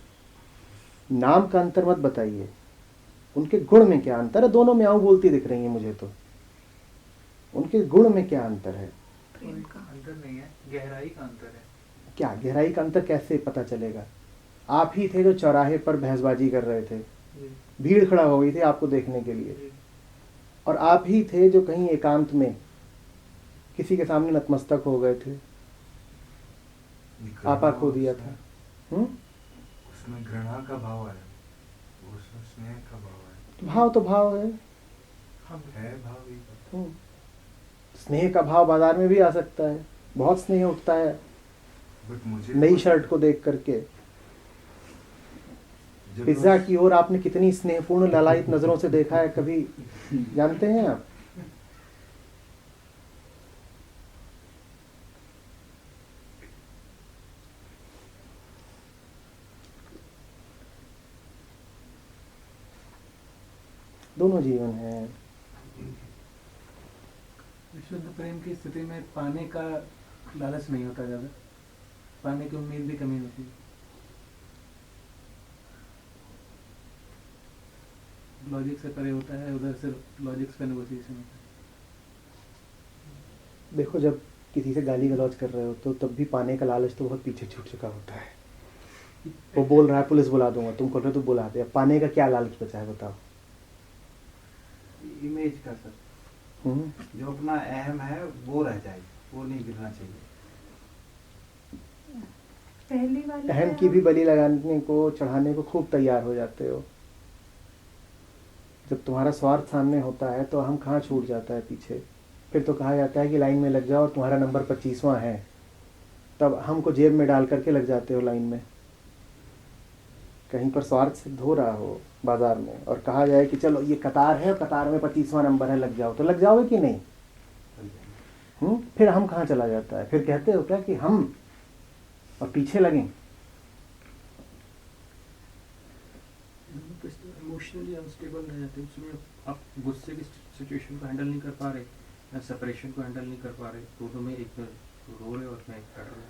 नाम का अंतर मत बताइए, उनके गुण में क्या अंतर है। दोनों म्याऊं बोलती दिख रही है मुझे, तो उनके गुण में क्या अंतर है? प्रेम का अंतर नहीं है, गहराई का अंतर है। क्या गहराई का अंतर कैसे पता चलेगा? आप ही थे जो चौराहे पर भैंसबाजी कर रहे थे, जी, भीड़ खड़ा हो गई थी आपको देखने के लिए, जी, और आप ही थे जो कहीं एकांत में किसी के सामने नतमस्तक हो गए थे, आपा खो दिया था। उसमें घृणा का भाव है, उसमें स्नेह का भाव है। भाव तो भाव है, हम है भाव ही। स्नेह का भाव बाजार में भी आ सकता है, बहुत स्नेह उठता है बट मुझे नई शर्ट को देख करके। पिज्जा की ओर आपने कितनी स्नेहपूर्ण ललायित नजरों से देखा है कभी जानते हैं आप? दोनों जीवन है। विशुद्ध प्रेम की स्थिति में पाने का लालच नहीं होता ज्यादा, पाने की उम्मीद भी कमी होती है। लॉजिक से परे होता है, उधर से लॉजिक पे नेगोशिएशन होता है। देखो, जब किसी से गाली गलौज कर रहे हो तो तब भी पाने का लालच तो बहुत पीछे छूट चुका होता है। वो बोल रहा है पुलिस बुला दूंगा, तुम कह रहे हो तो बुला दे, पाने का क्या लालच बचा है बताओ? इमेज का सर, जो अपना अहम है वो रह जाए, वो नहीं गिरना चाहिए। पहली वाली अहम में की भी हम- बलि लगाने को, चढ़ाने को खूब तैयार हो जाते हो। जब तुम्हारा स्वार्थ सामने होता है तो हम कहाँ छूट जाता है पीछे। फिर तो कहा जाता है कि लाइन में लग जाओ और तुम्हारा नंबर 25वां है, तब हमको जेब में डाल करके लग जाते हो लाइन में। कहीं पर स्वार्थ सिद्ध हो रहा हो बाजार में और कहा जाए कि चलो ये कतार है, कतार में 25वां नंबर है, लग जाओ, तो लग जाओगे कि नहीं? फिर हम कहाँ चला जाता है? फिर कहते हो क्या कि हम और पीछे लगें? इमोशनली अनस्टेबल रह जाते हैं, उसमें आप गुस्से की सिचुएशन को हैंडल नहीं कर पा रहे या सेपरेशन को हैंडल नहीं कर पा रहे, दोनों में एक रो रहे और मैं कर रहा हूँ।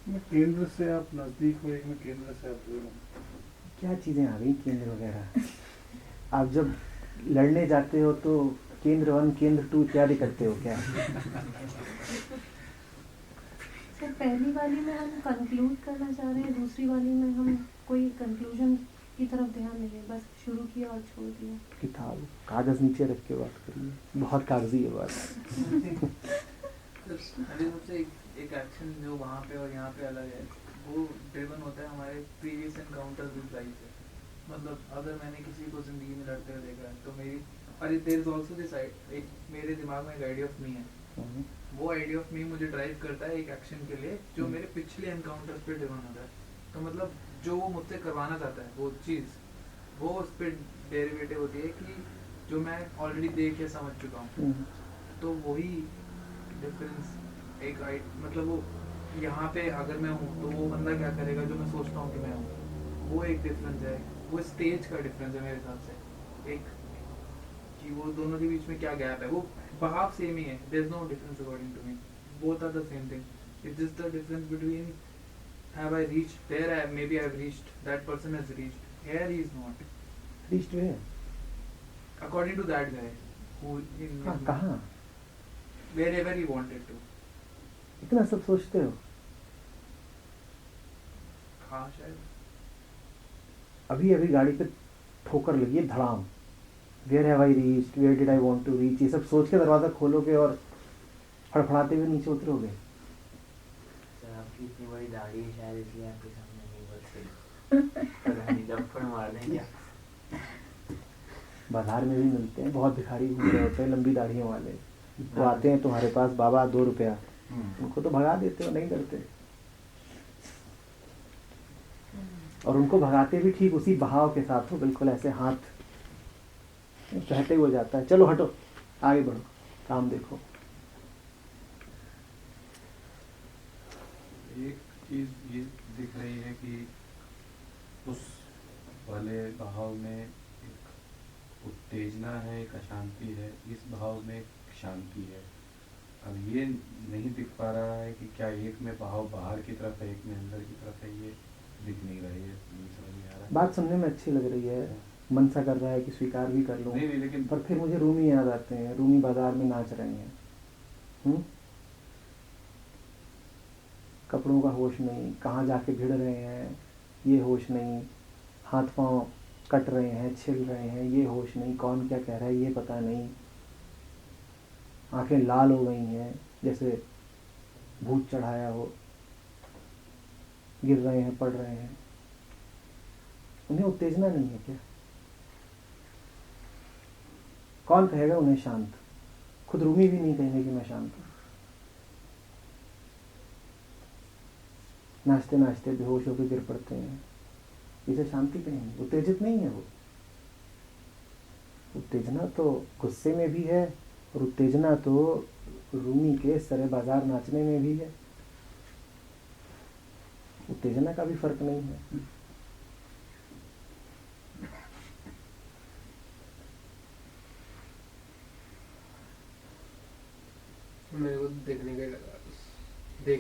में केंद्र से आप नजदीक हो, एक में केंद्र से आप दूर हो। क्या चीज़ें आ गई केंद्र वगैरह। आप जब लड़ने जाते हो तो केंद्र 1 केंद्र 2 इत्यादि करते हो क्या? सर पहली वाली में हम कंक्लूड करना चाह रहे हैं, दूसरी वाली में हम कोई कंक्लूजन की तरफ ध्यान नहीं है, बस शुरू किया और छोड़ दिया। किताब कागज नीचे रख के बात करिए, बहुत कागजी है बात। अभी मुझसे एक एक्शन जो वहाँ पे और यहाँ पे अलग है, वो ड्रिवन होता है हमारे प्रीवियस एनकाउंटर विद लाइफ से। मतलब अगर मैंने किसी को जिंदगी में लड़ते हुए देखा है तो मेरी, अरे देयर इज आल्सो दिस, एक मेरे दिमाग में एक आइडिया ऑफ मी है, वो आइडिया ऑफ मी मुझे ड्राइव करता है एक एक्शन के लिए जो मेरे पिछले एनकाउंटर्स पे ड्रिवन होता है। तो मतलब जो वो मुझसे करवाना चाहता है वो चीज़, वो उस पर डेरिवेटिव होती है कि जो मैं ऑलरेडी देख या समझ चुका हूँ। तो वही डिफरेंस एक मतलब वो यहाँ पे अगर मैं हूँ तो वो बंदा क्या करेगा जो मैं सोचता हूँ कि मैं हूँ, वो एक डिफरेंस है। वो स्टेज का डिफरेंस है मेरे हिसाब से, एक कि वो दोनों के बीच में क्या गैप है। वो बहाव सेम ही है, there is no difference according to me, both are the same thing. It's just the difference between have I reached there, maybe I've reached, that person has reached, here he is not reached where? according to that guy who in कहाँ? wherever he wanted to। इतना सब सोचते हो? हाँ शायद। अभी अभी गाड़ी पे ठोकर लगी है धड़ाम, where have I reached, where did I want to reach, ये सब सोच के दरवाजा खोलोगे और फड़फड़ाते हुए नीचे उतरोगे। सर आपकी इतनी बड़ी दाढ़ी है शायद इसलिए आपके सामने नहीं बोल सकते, पता नहीं लपड़ मार दें क्या। बाजार में भी मिलते हैं, बहुत भिखारी घूम रहे होते हैं लंबी दाढ़ियों वाले, वो आते हैं तुम्हारे पास, बाबा 2 रुपया, उनको तो भगा देते हो, नहीं डरते। और उनको भगाते भी ठीक उसी बहाव के साथ हो, बिल्कुल ऐसे हाथ बहते हुए जाता है, चलो हटो आगे बढ़ो काम देखो। एक चीज ये दिख रही है कि उस वाले भाव में एक उत्तेजना है, एक अशांति है, इस भाव में एक शांति है। अब ये नहीं दिख पा रहा है कि क्या एक में भाव बाहर की तरफ है, एक में अंदर की तरफ है, ये दिख नहीं रही है, नहीं समझ में आ रहा है। बात सुनने में अच्छी लग रही है, मन सा कर रहा है कि स्वीकार भी कर लूं, नहीं लेकिन पर फिर मुझे रूमी याद आते हैं। रूमी बाजार में नाच रहे हैं, कपड़ों का होश नहीं, कहाँ जाके भिड़ रहे हैं ये होश नहीं, हाथ पांव कट रहे हैं, छिल रहे हैं ये होश नहीं, कौन क्या कह रहा है ये पता नहीं, आंखें लाल हो गई हैं जैसे भूत चढ़ाया हो, गिर रहे हैं, पड़ रहे हैं। उन्हें उत्तेजना नहीं है क्या? कौन कहेगा उन्हें शांत? खुद रूमी भी नहीं कहेंगे कि मैं शांत हूं। नाचते नाचते बेहोश होकर गिर पड़ते हैं, इसे शांति कहेंगे? उत्तेजित नहीं है वो। उत्तेजना तो गुस्से में भी है और उत्तेजना तो रूमी के सरे बाजार नाचने में भी है। उत्तेजना का भी फर्क नहीं है। मेरे को देखने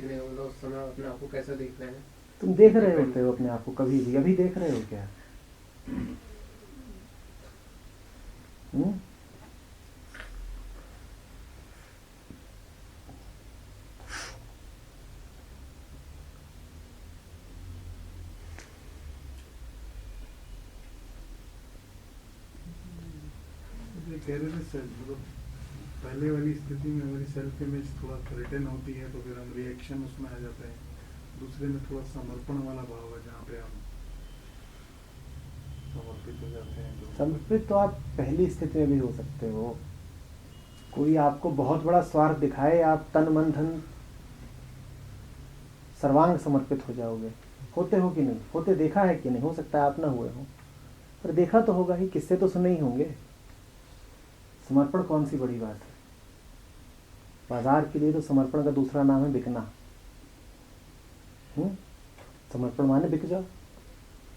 का मतलब उस समय अपने आप को कैसा देख रहे हैं? तुम देख रहे होते हो अपने आप को कभी भी? अभी देख रहे हो क्या? कह रहे थे सर, मतलब पहले वाली स्थिति में हमारी सेल्फ इमेज थोड़ा थ्रेटन होती है तो फिर हम रिएक्शन उसमें आ जाता है। दूसरे में थोड़ा समर्पण वाला भाव है जहाँ पे हम समर्पित हो जाते हैं। समर्पित तो आप पहली स्थिति में भी हो सकते हो। कोई आपको बहुत बड़ा स्वार्थ दिखाए, आप तन मन धन सर्वांग समर्पित हो जाओगे। होते हो कि नहीं होते? देखा है कि नहीं? हो सकता है आप ना हुए हो, पर देखा तो होगा ही, किससे तो सुने ही होंगे। समर्पण कौन सी बड़ी बात है? बाजार के लिए तो समर्पण का दूसरा नाम है बिकना। समर्पण माने बिक जाओ,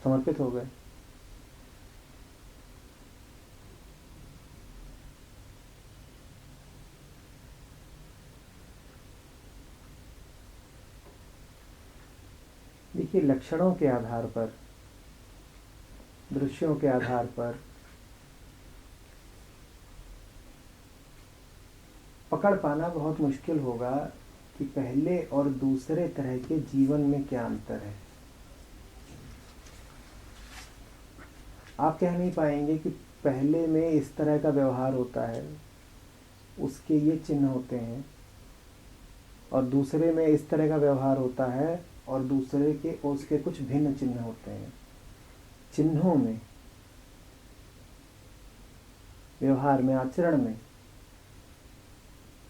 समर्पित हो गए। देखिए, लक्षणों के आधार पर, दृश्यों के आधार पर पकड़ पाना बहुत मुश्किल होगा कि पहले और दूसरे तरह के जीवन में क्या अंतर है। आप कह नहीं पाएंगे कि पहले में इस तरह का व्यवहार होता है, उसके ये चिन्ह होते हैं, और दूसरे में इस तरह का व्यवहार होता है और दूसरे के उसके कुछ भिन्न चिन्ह होते हैं। चिन्हों में, व्यवहार में, आचरण में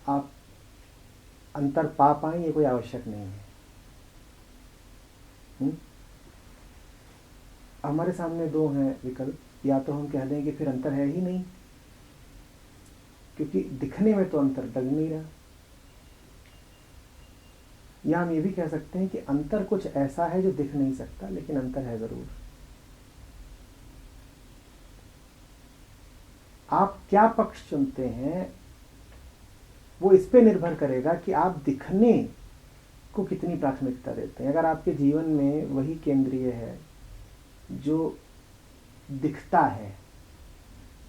आप अंतर पा पाएं ये कोई आवश्यक नहीं है। हमारे सामने दो हैं विकल्प, या तो हम कह दें कि फिर अंतर है ही नहीं, क्योंकि दिखने में तो अंतर लग नहीं रहा, या हम ये भी कह सकते हैं कि अंतर कुछ ऐसा है जो दिख नहीं सकता, लेकिन अंतर है जरूर। आप क्या पक्ष चुनते हैं वो इस पे निर्भर करेगा कि आप दिखने को कितनी प्राथमिकता देते हैं। अगर आपके जीवन में वही केंद्रीय है जो दिखता है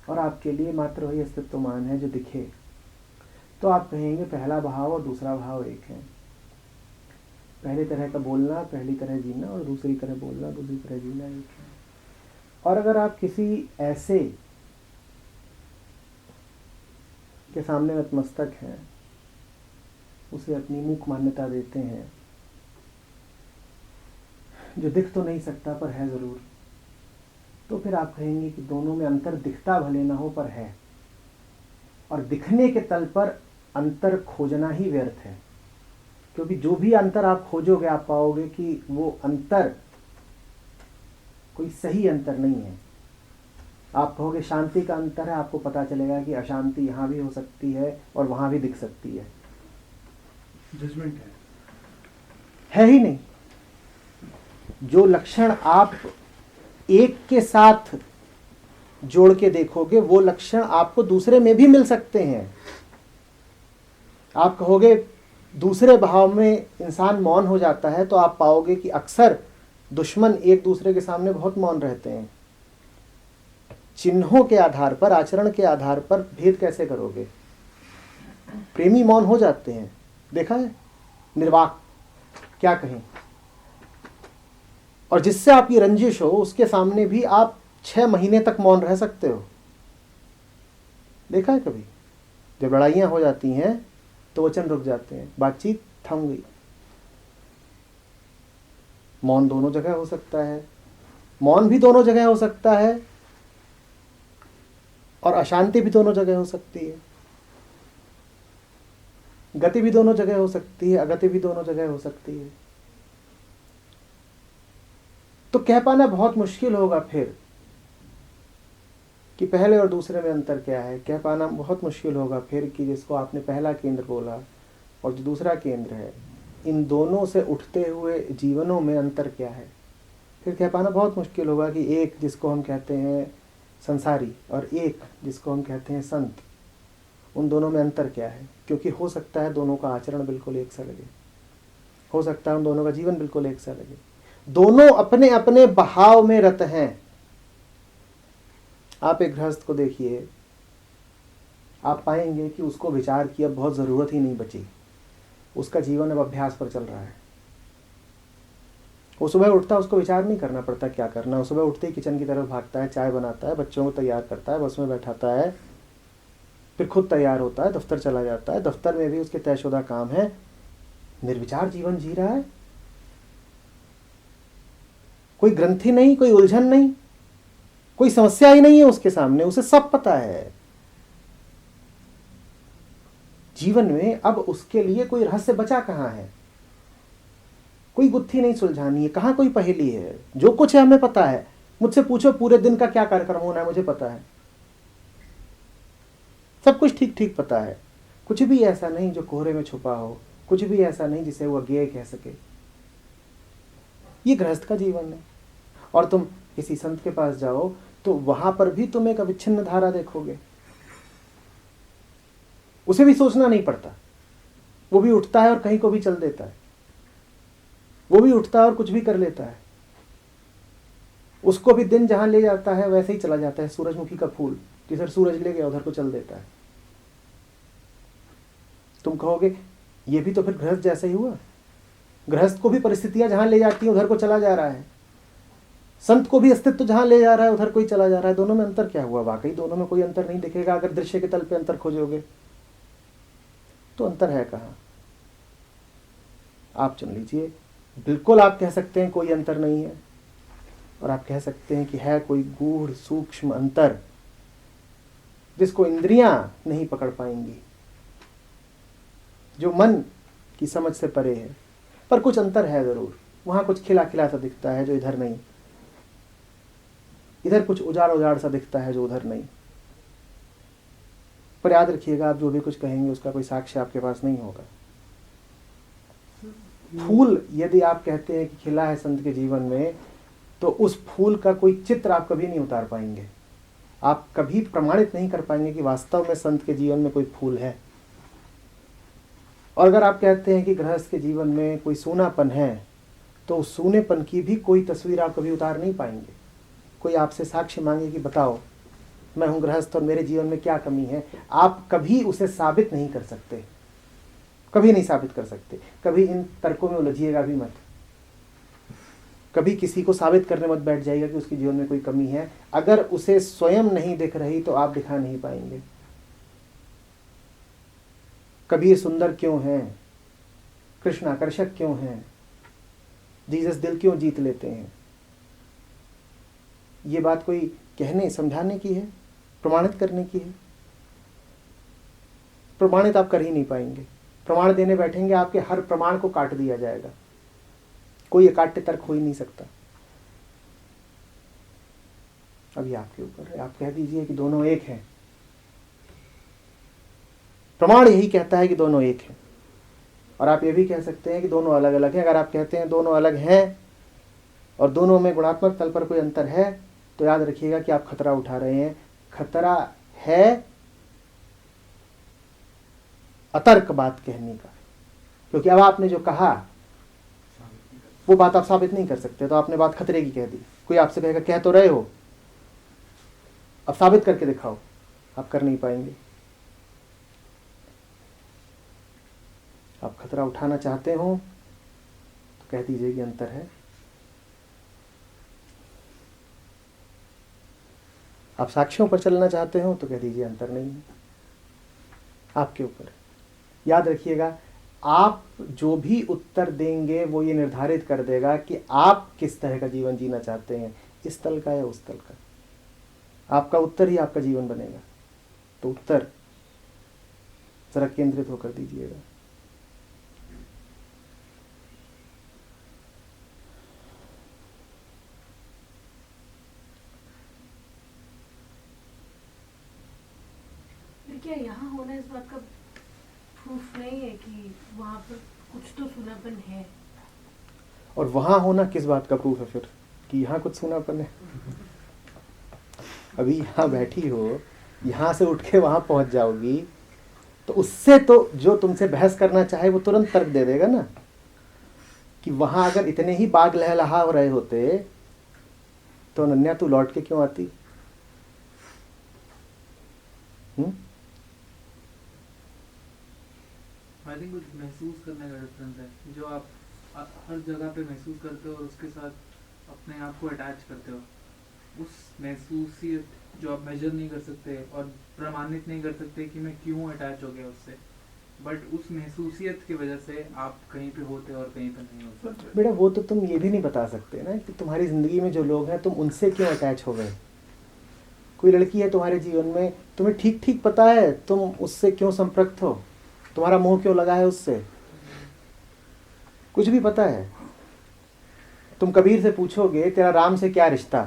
और आपके लिए मात्र वही अस्तित्वमान है जो दिखे, तो आप कहेंगे पहला भाव और दूसरा भाव एक है। पहली तरह का बोलना, पहली तरह जीना, और दूसरी तरह बोलना, दूसरी तरह जीना एक है। और अगर आप किसी ऐसे के सामने नतमस्तक हैं, उसे अपनी मूक मान्यता देते हैं, जो दिख तो नहीं सकता पर है जरूर, तो फिर आप कहेंगे कि दोनों में अंतर दिखता भले ना हो पर है, और दिखने के तल पर अंतर खोजना ही व्यर्थ है, क्योंकि जो भी अंतर आप खोजोगे आप पाओगे कि वो अंतर कोई सही अंतर नहीं है। आप कहोगे शांति का अंतर है, आपको पता चलेगा कि अशांति यहाँ भी हो सकती है और वहाँ भी दिख सकती है। जजमेंट है ही नहीं। जो लक्षण आप एक के साथ जोड़ के देखोगे वो लक्षण आपको दूसरे में भी मिल सकते हैं। आप कहोगे दूसरे भाव में इंसान मौन हो जाता है, तो आप पाओगे कि अक्सर दुश्मन एक दूसरे के सामने बहुत मौन रहते हैं। चिन्हों के आधार पर, आचरण के आधार पर भेद कैसे करोगे? प्रेमी मौन हो जाते हैं, देखा है, निर्वाक, क्या कहें। और जिससे आपकी रंजिश हो उसके सामने भी आप 6 महीने तक मौन रह सकते हो। देखा है कभी? जब लड़ाइयां हो जाती हैं तो वचन रुक जाते हैं, बातचीत थम गई। मौन दोनों जगह हो सकता है, मौन भी दोनों जगह हो सकता है और अशांति भी दोनों जगह हो सकती है। गति भी दोनों जगह हो सकती है, अगति भी दोनों जगह हो सकती है। तो कह पाना बहुत मुश्किल होगा फिर कि पहले और दूसरे में अंतर क्या है। कह पाना बहुत मुश्किल होगा फिर कि जिसको आपने पहला केंद्र बोला और जो दूसरा केंद्र है, इन दोनों से उठते हुए जीवनों में अंतर क्या है। फिर कह पाना बहुत मुश्किल होगा कि एक जिसको हम कहते हैं संसारी और एक जिसको हम कहते हैं संत, उन दोनों में अंतर क्या है। क्योंकि हो सकता है दोनों का आचरण बिल्कुल एक सा लगे, हो सकता है उन दोनों का जीवन बिल्कुल एक सा लगे, दोनों अपने अपने बहाव में रत हैं। आप एक गृहस्थ को देखिए, आप पाएंगे कि उसको विचार की अब बहुत ज़रूरत ही नहीं बची। उसका जीवन अब अभ्यास पर चल रहा है। वो सुबह उठता है, उसको विचार नहीं करना पड़ता क्या करना। वो सुबह उठते ही किचन की तरफ भागता है, चाय बनाता है, बच्चों को तैयार करता है, बस में बैठाता है, फिर खुद तैयार होता है, दफ्तर चला जाता है। दफ्तर में भी उसके तयशुदा काम है। निर्विचार जीवन जी रहा है, कोई ग्रंथि नहीं, कोई उलझन नहीं, कोई समस्या ही नहीं है उसके सामने, उसे सब पता है। जीवन में अब उसके लिए कोई रहस्य बचा कहाँ है, कोई गुत्थी नहीं सुलझानी है, कहाँ कोई पहेली है। जो कुछ है हमें पता है। मुझसे पूछो पूरे दिन का क्या कार्यक्रम होना है, मुझे पता है, सब कुछ ठीक ठीक पता है। कुछ भी ऐसा नहीं जो कोहरे में छुपा हो, कुछ भी ऐसा नहीं जिसे वो अज्ञेय कह सके। ये गृहस्थ का जीवन है। और तुम किसी संत के पास जाओ तो वहां पर भी तुम एक अविच्छिन्न धारा देखोगे। उसे भी सोचना नहीं पड़ता, वो भी उठता है और कहीं को भी चल देता है, वो भी उठता है और कुछ भी कर लेता है। उसको भी दिन जहां ले जाता है वैसे ही चला जाता है। सूरजमुखी का फूल जिधर सूरज ले गया उधर को चल देता है। तुम कहोगे ये भी तो फिर गृहस्थ जैसा ही हुआ। गृहस्थ को भी परिस्थितियां जहां ले जाती हैं उधर को चला जा रहा है, संत को भी अस्तित्व जहां ले जा रहा है उधर कोई चला जा रहा है। दोनों में अंतर क्या हुआ? वाकई दोनों में कोई अंतर नहीं दिखेगा। अगर दृश्य के तल पे अंतर खोजोगे तो अंतर है कहाँ? आप चुन लीजिए। बिल्कुल आप कह सकते हैं कोई अंतर नहीं है, और आप कह सकते हैं कि है कोई गूढ़ सूक्ष्म अंतर जिसको इंद्रियां नहीं पकड़ पाएंगी, जो मन की समझ से परे है। पर कुछ अंतर है जरूर, वहां कुछ खिला खिला सा दिखता है जो इधर नहीं, इधर कुछ उजाड़ उजाड़ सा दिखता है जो उधर नहीं। पर याद रखिएगा, आप जो भी कुछ कहेंगे उसका कोई साक्ष्य आपके पास नहीं होगा। फूल यदि आप कहते हैं कि खिला है संत के जीवन में, तो उस फूल का कोई चित्र आप कभी नहीं उतार पाएंगे। आप कभी प्रमाणित नहीं कर पाएंगे कि वास्तव में संत के जीवन में कोई फूल है। और अगर आप कहते हैं कि गृहस्थ के जीवन में कोई सूनापन है, तो उस सूनेपन की भी कोई तस्वीर आप कभी उतार नहीं पाएंगे। कोई आपसे साक्ष्य मांगे कि बताओ मैं हूं गृहस्थ और मेरे जीवन में क्या कमी है, आप कभी उसे साबित नहीं कर सकते, कभी नहीं साबित कर सकते। कभी इन तर्कों में उलझिएगा भी मत, कभी किसी को साबित करने मत बैठ जाइएगा कि उसके जीवन में कोई कमी है। अगर उसे स्वयं नहीं दिख रही तो आप दिखा नहीं पाएंगे। कबीर सुंदर क्यों है, कृष्ण आकर्षक क्यों है, जीसस दिल क्यों जीत लेते हैं, ये बात कोई कहने समझाने की है, प्रमाणित करने की है? प्रमाणित आप कर ही नहीं पाएंगे। प्रमाण देने बैठेंगे आपके हर प्रमाण को काट दिया जाएगा, कोई अकाट्य तर्क हो ही नहीं सकता। अभी आपके ऊपर है, आप कह दीजिए कि दोनों एक हैं। प्रमाण यही कहता है कि दोनों एक हैं, और आप ये भी कह सकते हैं कि दोनों अलग अलग हैं। अगर आप कहते हैं दोनों अलग हैं और दोनों में गुणात्मक तल पर कोई अंतर है, तो याद रखिएगा कि आप खतरा उठा रहे हैं। खतरा है अतर्क बात कहने का, क्योंकि अब आपने जो कहा वो बात आप साबित नहीं कर सकते, तो आपने बात खतरे की कह दी। कोई आपसे कहेगा कह तो रहे हो, अब साबित करके दिखाओ, आप कर नहीं पाएंगे। आप खतरा उठाना चाहते हो तो कह दीजिए कि अंतर है। आप साक्ष्यों पर चलना चाहते हो तो कह दीजिए अंतर नहीं है, आपके ऊपर है। याद रखिएगा, आप जो भी उत्तर देंगे वो ये निर्धारित कर देगा कि आप किस तरह का जीवन जीना चाहते हैं, इस तल का या उस तल का। आपका उत्तर ही आपका जीवन बनेगा। तो उत्तर जरा केंद्रित होकर दीजिएगा। क्या यहाँ होना इस बात का प्रूफ नहीं है कि वहाँ पर कुछ तो सुनापन है? और वहां होना किस बात का प्रूफ है फिर कि यहाँ कुछ सुनापन है? अभी यहाँ बैठी हो, यहाँ से उठ के वहां पहुंच जाओगी तो उससे तो जो तुमसे बहस करना चाहे वो तुरंत तर्क दे देगा ना कि वहां अगर इतने ही बाग लहलहा हो रहे होते तो अनन्या तू लौट के क्यों आती? आई थिंक कुछ महसूस करने का डिफरेंस है, जो आप हर जगह पे महसूस करते हो और उसके साथ अपने आप को अटैच करते हो। उस महसूसियत जो आप मेजर नहीं कर सकते और प्रमाणित नहीं कर सकते कि मैं क्यों अटैच हो गया उससे, बट उस महसूसियत की वजह से आप कहीं पे होते और कहीं पे नहीं होते। बेटा वो तो तुम ये भी नहीं बता सकते ना कि तुम्हारी जिंदगी में जो लोग हैं तुम उनसे क्यों अटैच हो गए। कोई लड़की है तुम्हारे जीवन में, तुम्हें ठीक ठीक पता है तुम उससे क्यों संपर्क हो, तुम्हारा मोह क्यों लगा है उससे, कुछ भी पता है। तुम कबीर से पूछोगे तेरा राम से क्या रिश्ता,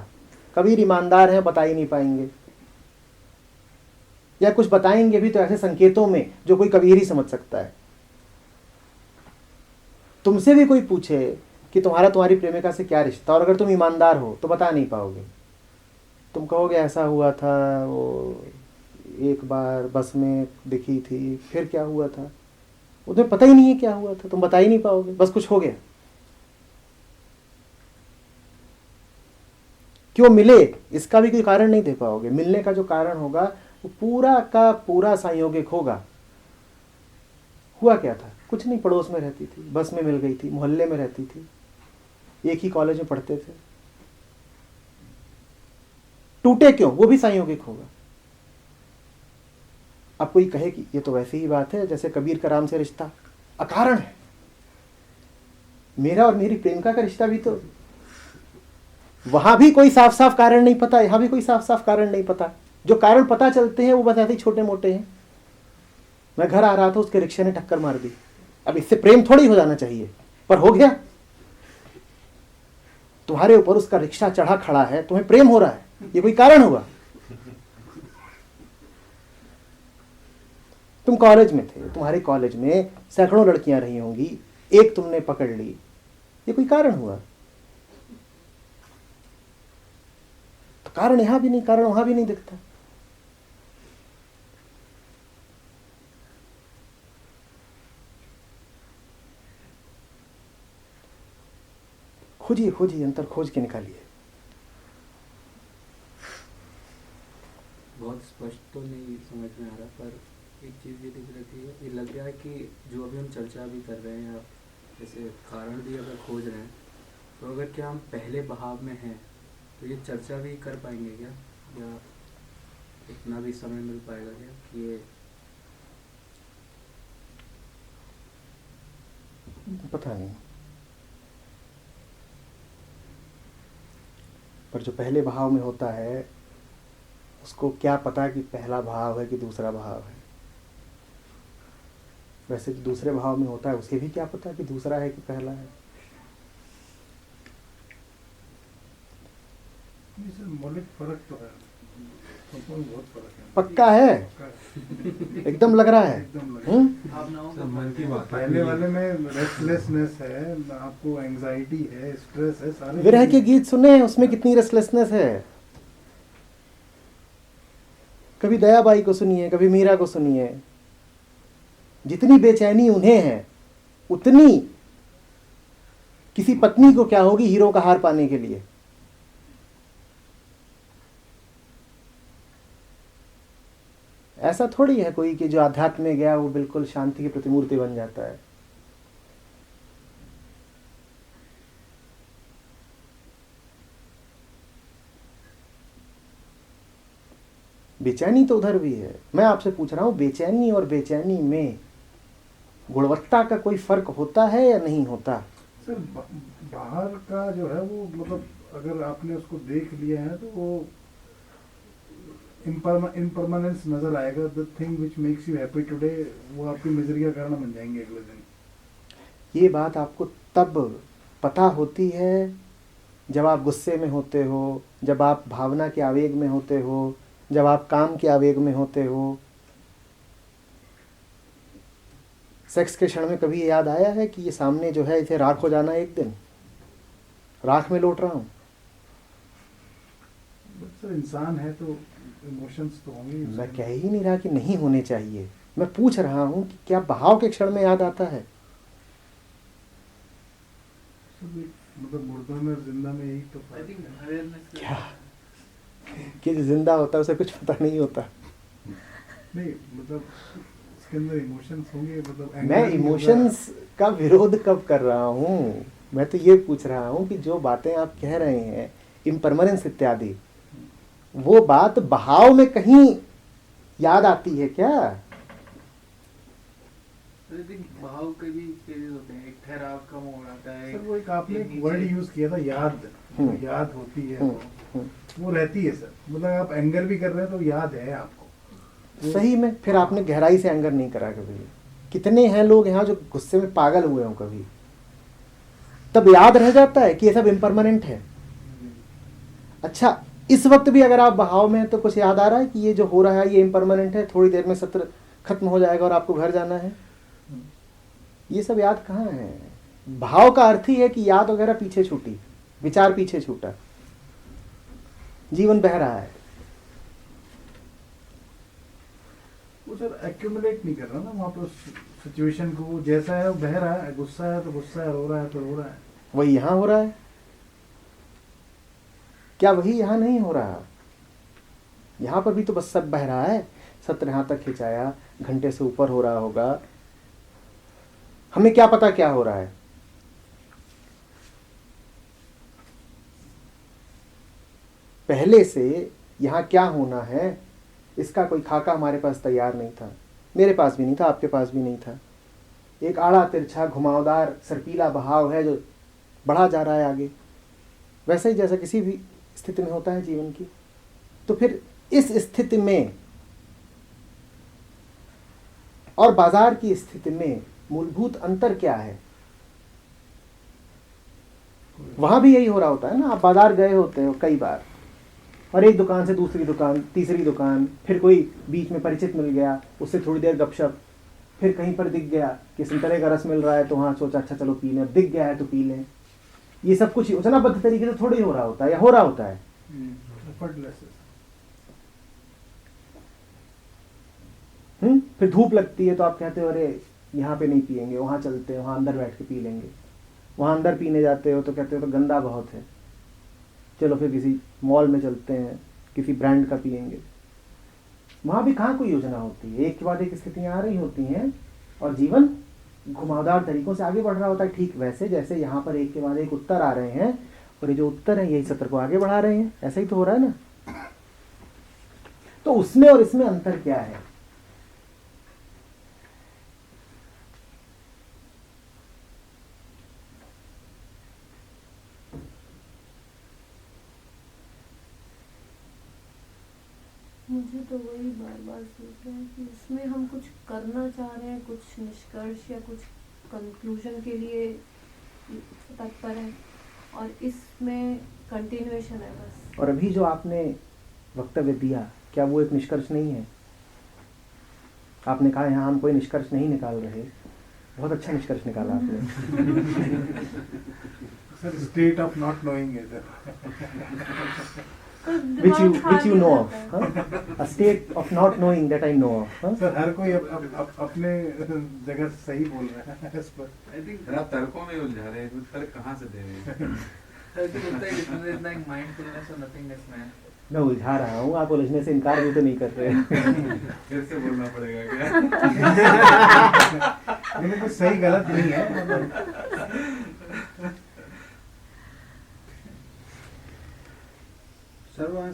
कबीर ईमानदार है, बता ही नहीं पाएंगे, या कुछ बताएंगे भी तो ऐसे संकेतों में जो कोई कबीर ही समझ सकता है। तुमसे भी कोई पूछे कि तुम्हारी प्रेमिका से क्या रिश्ता, और अगर तुम ईमानदार हो तो बता नहीं पाओगे। तुम कहोगे ऐसा हुआ था, वो एक बार बस में दिखी थी, फिर क्या हुआ था, उन्हें पता ही नहीं है क्या हुआ था, तुम बता ही नहीं पाओगे, बस कुछ हो गया। क्यों मिले इसका भी कोई कारण नहीं दे पाओगे। मिलने का जो कारण होगा वो पूरा का पूरा संयोगिक होगा। हुआ क्या था, कुछ नहीं, पड़ोस में रहती थी, बस में मिल गई थी, मोहल्ले में रहती थी, एक ही कॉलेज में पढ़ते थे। टूटे क्यों, वो भी संयोगिक होगा। अब कोई कहे कि ये तो वैसी ही बात है जैसे कबीर का राम से रिश्ता अकारण है, मेरा और मेरी प्रेमिका का रिश्ता भी तो, वहां भी कोई साफ साफ कारण नहीं पता, यहां भी कोई साफ साफ कारण नहीं पता। जो कारण पता चलते हैं वो बस ऐसे ही छोटे मोटे हैं। मैं घर आ रहा था, उसके रिक्शे ने टक्कर मार दी, अब इससे प्रेम थोड़ी हो जाना चाहिए, पर हो गया। तुम्हारे ऊपर उसका रिक्शा चढ़ा खड़ा है, तुम्हें प्रेम हो रहा है, ये कोई कारण होगा? तुम कॉलेज में थे, तुम्हारे कॉलेज में सैकड़ों लड़कियां रही होंगी, एक तुमने पकड़ ली, ये कोई कारण हुआ? तो कारण यहां भी नहीं, कारण वहां भी नहीं दिखता। खोजिए खोजिए, अंतर खोज के निकालिए। बहुत स्पष्ट तो नहीं समझ में आ रहा, पर एक चीज़ ये दिख रही है, ये लग रहा है कि जो अभी हम चर्चा भी कर रहे हैं, जैसे कारण भी अगर खोज रहे हैं, तो अगर क्या हम पहले बहाव में हैं तो ये चर्चा भी कर पाएंगे क्या, या इतना भी समय मिल पाएगा क्या कि ये? पता नहीं, पर जो पहले भाव में होता है उसको क्या पता कि पहला भाव है कि दूसरा भाव है। वैसे जो दूसरे भाव में होता है उसे भी क्या पता कि दूसरा है कि पहला है। मौलिक फर्क तो है, बहुत फर्क है। पक्का है, एकदम लग रहा है। पहले वाले में रेस्टलेसनेस है, आपको एंजाइटी है, स्ट्रेस है, सारे। विरह के गीत सुने हैं, उसमें कितनी रेस्टलेसनेस है। कभी दयाबाई को सुनिए, कभी मीरा को सुनिए, जितनी बेचैनी उन्हें है उतनी किसी पत्नी को क्या होगी हीरो का हार पाने के लिए? ऐसा थोड़ी है कोई कि जो आध्यात्म में गया वो बिल्कुल शांति की प्रतिमूर्ति बन जाता है। बेचैनी तो उधर भी है। मैं आपसे पूछ रहा हूं, बेचैनी और बेचैनी में गुणवत्ता का कोई फर्क होता है या नहीं होता? सर बाहर का जो है वो मतलब अगर आपने उसको देख लिया है तो वो इम्परमानेंस नजर आएगा। The thing which makes you happy today वो आपकी मिजरी का कारण बन जाएंगे अगले दिन। ये बात आपको तब पता होती है जब आप गुस्से में होते हो, जब आप भावना के आवेग में होते हो, जब आप काम के आवेग में होते हो। सेक्स के क्षण में कभी याद आया है कि ये सामने जो है इसे राख हो जाना है, एक दिन राख में लौट रहा हूं? सर इंसान है तो इमोशंस तो होंगे। मैं कह ही नहीं रहा कि नहीं होने चाहिए, मैं पूछ रहा हूं कि क्या बहाव के क्षण में याद आता है? मतलब मुर्दा में और जिंदा में यही तो आई थिंक अवेयरनेस क्या कि जो जिंदा होता है उसे कुछ पता नहीं होता। नहीं मतलब इसके अंदर इमोशंस होंगे। मतलब मैं इमोशंस का विरोध कब कर रहा हूँ? मैं तो ये पूछ रहा हूँ कि जो बातें आप कह रहे हैं इम्परमानेंस इत्यादि, वो बात बहाव में कहीं याद आती है क्या? आई थिंक भाव के भी स्टेजेस होते हैं। एक ठहराव कम हो जाता है। सर वो एक आपने एक वर्ड यूज किया था याद, जो याद होती है वो रहती है सर। मतलब आप एंगर भी कर रहे हैं तो याद है आपको। सही में फिर आपने गहराई से एंगर नहीं करा कभी। कितने हैं लोग यहाँ जो गुस्से में पागल हुए हों कभी, तब याद रह जाता है कि ये सब इम्परमानेंट है। अच्छा, इस वक्त भी अगर आप बहाव में हैं तो कुछ याद आ रहा है कि ये जो हो रहा है ये इम्परमानेंट है, थोड़ी देर में सत्र खत्म हो जाएगा और आपको घर जाना है? ये सब याद कहाँ है? भाव का अर्थ ही है कि याद वगैरह पीछे छूटी, विचार पीछे छूटा, जीवन बह रहा है। वो सर एक्यूमुलेट नहीं कर रहा ना वहाँ पर सिचुएशन को, जैसा है वो बह रहा है। गुस्सा है तो गुस्सा है, रो रहा है तो रो रहा है। वही यहाँ हो रहा है क्या? वही यहाँ नहीं हो रहा? यहाँ पर भी तो बस सब बह रहा है। सत्र यहाँ तक खिंचाया, घंटे से ऊपर हो रहा होगा, हमें क्या पता क्या हो रहा है। पहले से यहाँ क्या होना है इसका कोई खाका हमारे पास तैयार नहीं था। मेरे पास भी नहीं था, आपके पास भी नहीं था। एक आड़ा तिरछा घुमावदार सर्पीला बहाव है जो बढ़ा जा रहा है आगे, वैसे ही जैसा किसी भी स्थिति में होता है जीवन की। तो फिर इस स्थिति में और बाजार की स्थिति में मूलभूत अंतर क्या है? वहां भी यही हो रहा होता है ना। आप बाजार गए होते हो कई बार और एक दुकान से दूसरी दुकान, तीसरी दुकान, फिर कोई बीच में परिचित मिल गया, उससे थोड़ी देर गपशप, फिर कहीं पर दिख गया कि संतरे का रस मिल रहा है तो हाँ सोचा अच्छा चलो पी लें, दिख गया है तो पी लें। ये सब कुछ योजनाबद्ध तरीके से थोड़ी हो रहा होता है, या हो रहा होता है? फिर धूप लगती है तो आप कहते हो अरे यहाँ पे नहीं पियेंगे, वहाँ चलते हैं, वहाँ अंदर बैठ के पी लेंगे। वहाँ अंदर पीने जाते हो तो कहते हो तो गंदा बहुत है, चलो फिर किसी मॉल में चलते हैं, किसी ब्रांड का पियेंगे। वहाँ भी कहाँ कोई योजना होती है, एक के बाद एक स्थितियाँ आ रही होती हैं और जीवन घुमावदार तरीकों से आगे बढ़ रहा होता है। ठीक वैसे जैसे यहाँ पर एक के बाद एक उत्तर आ रहे हैं और ये जो उत्तर है यही सत्र को आगे बढ़ा रहे हैं, ऐसा ही तो हो रहा है ना। तो उसमें और इसमें अंतर क्या है? मुझे तो वही बार बार सोच रहा है कि इसमें हम कुछ करना चाह रहे हैं, कुछ निष्कर्ष या कुछ कंक्लूजन के लिए तत्पर है, और इसमें कंटिन्यूएशन है बस। और अभी जो आपने वक्तव्य दिया, क्या वो एक निष्कर्ष नहीं है? आपने कहा यहाँ हम कोई निष्कर्ष नहीं निकाल रहे, बहुत अच्छा निष्कर्ष निकाला आपने। Sir state of not knowing है sir. which you know of, a state of not knowing that I know of. Sir हर कोई अपने जगह सही बोल रहा है इस पर। आई थिंक आप तर्कों में उलझा रहे हैं, तर्क कहाँ से दे रहे हैं? mindfulness or nothingness में मैं उलझा रहा हूँ, आप उलझने से इनकार भी तो नहीं कर रहे। फिर से बोलना पड़ेगा क्या? लेकिन कुछ सही गलत नहीं है।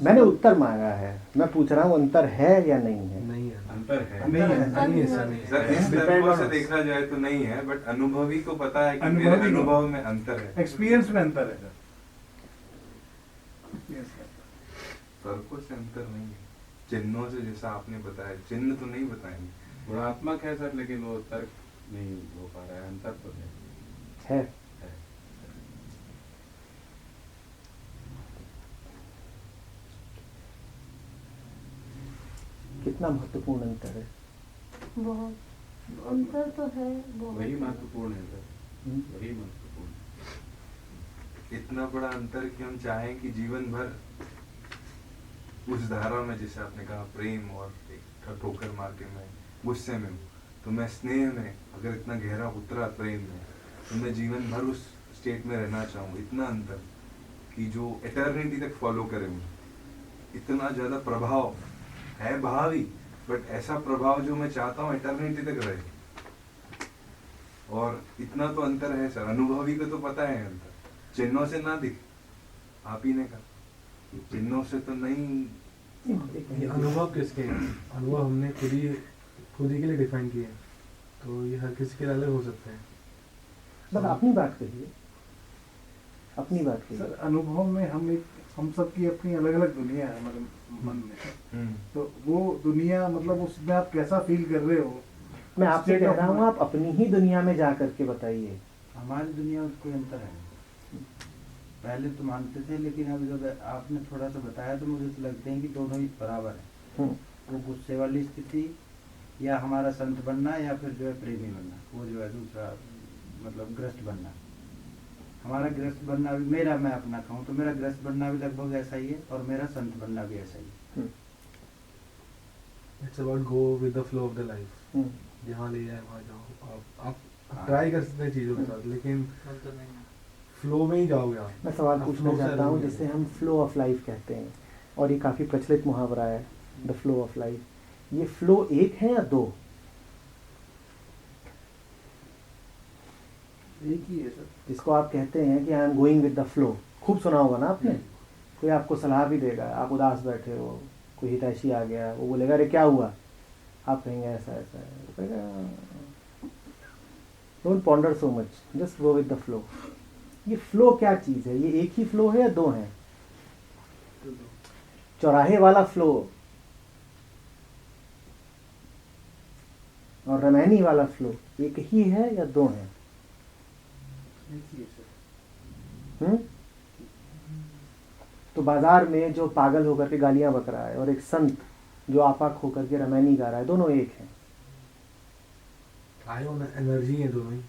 मैंने उत्तर मांगा है, मैं पूछ रहा हूँ अंतर है या नहीं है? नहीं है, अंतर है। नहीं है, नहीं है सर, नहीं है। सर इस तरीके से देखा जाए तो नहीं है, बट अनुभवी को पता है कि मेरे अनुभव में अंतर है, एक्सपीरियंस में अंतर है सर। तर्कों से अंतर नहीं है, चिन्हों से, जैसा आपने बताया, चिन्ह तो नहीं बताएंगे, गुणात्मक है सर, लेकिन वो तर्क नहीं हो पा रहा है, अंतर तो है। कितना महत्वपूर्ण अंतर है? बहुत अंतर तो है, बहुत वही महत्वपूर्ण है सर, वही महत्वपूर्ण। इतना बड़ा अंतर कि हम चाहें कि जीवन भर उस धारा में, जैसे आपने कहा प्रेम, और एक ठोकर मार के मैं गुस्से में हूँ, तो मैं स्नेह में अगर इतना गहरा उतरा प्रेम में, तो मैं जीवन भर उस स्टेट में रहना चाहूँ। इतना अंतर कि जो एटर्निटी तक फॉलो करे मुझे, इतना ज़्यादा प्रभाव है, भावी, बट ऐसा प्रभाव जो मैं चाहता हूँ एटर्निटी तक रहे। और इतना तो अंतर है सर, अनुभवी को तो पता है अंतर, चिन्हों से ना दिख, आप ही ने कहा चिन्हों से तो नहीं। ये अनुभव किसके हैं? अनुभव हमने खुद ही के लिए डिफाइन किए हैं, तो ये हर किसी के अलग हो सकते हैं। बस अपनी बात कहिए, अपनी बात कहिए। सर अनुभव में हम सबकी अपनी अलग अलग दुनिया है हमारे मन में, तो वो दुनिया मतलब उसमें आप कैसा फील कर रहे हो? मैं आपसे कह रहा हूँ, आप अपनी ही दुनिया में जा करके बताइए। हमारी दुनिया में कोई अंतर है? पहले तो मानते थे, लेकिन अब जब आपने थोड़ा सा बताया तो मुझे तो लगते हैं कि दोनों ही बराबर है। वो गुस्से वाली स्थिति, या हमारा संत बनना, या फिर जो है प्रेमी बनना, वो जो है दूसरा मतलब ग्रस्त बनना। हमारा ग्रस्त बनना भी, मेरा मैं अपना कहूँ तो मेरा ग्रस्त बनना भी लगभग ऐसा ही है, और मेरा संत बनना भी ऐसा ही है। It's about go with the flow of the life. जहाँ ले जाए वहाँ जाओ। आप ट्राई कर सकते हैं चीज़ों के साथ, लेकिन फ्लो में ही जाओगे आप। मैं सवाल पूछना चाहता हूँ, जिसे हम फ्लो ऑफ लाइफ कहते हैं, और ये काफ़ी प्रचलित मुहावरा है, द फ्लो ऑफ लाइफ। ये फ्लो एक है या दो? एक ही है सर। जिसको आप कहते हैं कि I am going with the flow, खूब सुना होगा ना आपने। कोई आपको सलाह भी देगा, आप उदास बैठे हो, कोई हितैषी आ गया, वो बोलेगा अरे क्या हुआ, आप कहेंगे ऐसा ऐसा है, don't ponder so much, just go with the flow. ये फ्लो क्या चीज़ है? ये एक ही फ्लो है या दो हैं? चौराहे वाला फ्लो और रमैनी वाला फ्लो एक ही है या दो हैं? तो बाजार में जो पागल होकर के गालियां बक रहा है और एक संत जो आपाक होकर के रमैनी गा रहा है, दोनों एक हैं। एनर्जी है दोनों ही,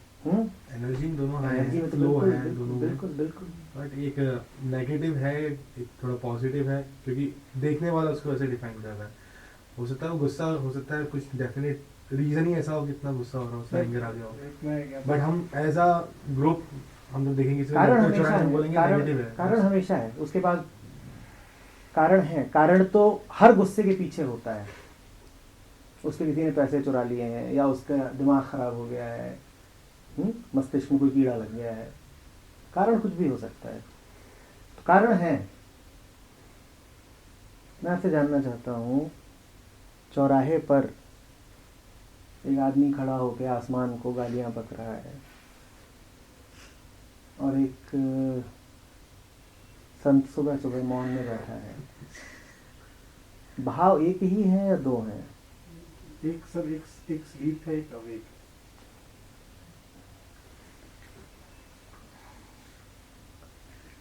एनर्जी दोनों है, फ्लो है दोनों, बिल्कुल बिल्कुल। बट एक नेगेटिव है, एक थोड़ा पॉजिटिव है, क्योंकि देखने वाला उसको ऐसे डिफाइन कर रहा है। हो सकता है वो गुस्सा, हो सकता है कुछ डेफिनेट रीजन ही ऐसा हो कितना गुस्सा हो रहा हो, एंगर आ गया हो, बट हम एज अ ग्रुप हम लोग देखेंगे कारण हमेशा है, कारण हमेशा है, उसके बाद कारण है। कारण तो हर गुस्से के पीछे होता है, उसके किसी ने पैसे चुरा लिए हैं, या उसका दिमाग खराब हो गया है, मस्तिष्क में कोई कीड़ा लग गया है, कारण कुछ भी हो सकता है, तो कारण है। मैं आपसे जानना चाहता हूँ, चौराहे पर एक आदमी खड़ा होकर आसमान को गालियां बक रहा है, और एक संत सुबह सुबह मौन में बैठा है, भाव एक ही है या दो हैं? एक सर, एक स्लीप है, एक अवेक।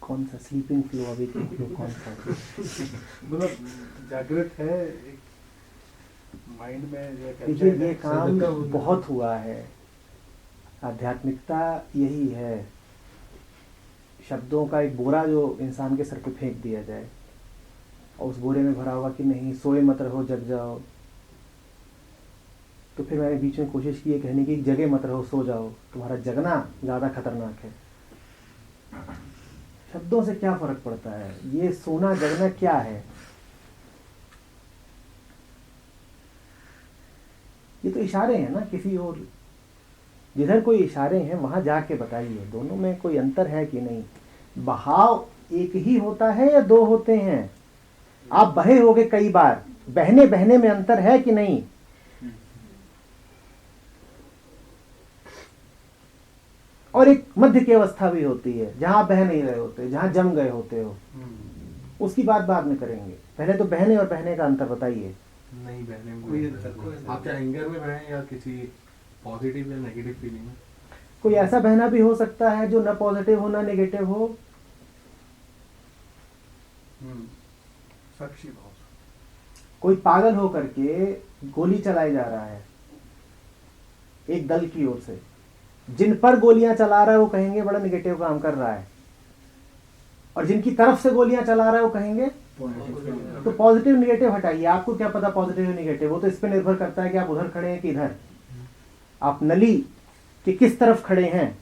कौन सा स्लीपिंग फ्लो, अवेकिंग फ्लो कौन सा? मतलब जागृत है, एक माइंड में। देखिए ये काम बहुत हुआ है, आध्यात्मिकता यही है, शब्दों का एक बोरा जो इंसान के सर पे फेंक दिया जाए, और उस बोरे में भरा होगा कि नहीं सोए मत रहो जग जाओ। तो फिर मैंने बीच में कोशिश की है कहने की जगे मत रहो सो जाओ, तुम्हारा जगना ज़्यादा खतरनाक है। शब्दों से क्या फर्क पड़ता है, ये सोना जगना क्या है? ये तो इशारे हैं ना किसी और, जिधर कोई इशारे हैं वहां जाके बताइए दोनों में कोई अंतर है कि नहीं। बहाव एक ही होता है या दो होते हैं? आप बहे होगे कई बार, बहने बहने में अंतर है कि नहीं? और एक मध्य की अवस्था भी होती है जहां आप बह नहीं रहे होते, जहां जम गए होते हो। उसकी बात बाद में करेंगे, पहले तो बहने और बहने का अंतर बताइए। नहीं बहने कोई में आप चाहे एंगर में बहें या किसी पॉजिटिव या नेगेटिव फीलिंग में। कोई ऐसा बहना भी हो सकता है जो न पॉजिटिव हो न नेगेटिव हो। साक्षी भाव। कोई पागल हो करके गोली चलाई जा रहा है एक दल की ओर से, जिन पर गोलियां चला रहा है वो कहेंगे बड़ा नेगेटिव काम कर रहा है, और जिनकी तरफ से गोलियां चला रहा है वो कहेंगे। तो पॉजिटिव नेगेटिव हटाइए, आपको क्या पता पॉजिटिव है नेगेटिव, वो तो इस पे निर्भर करता है कि आप उधर खड़े हैं कि इधर, आप नली के किस तरफ खड़े हैं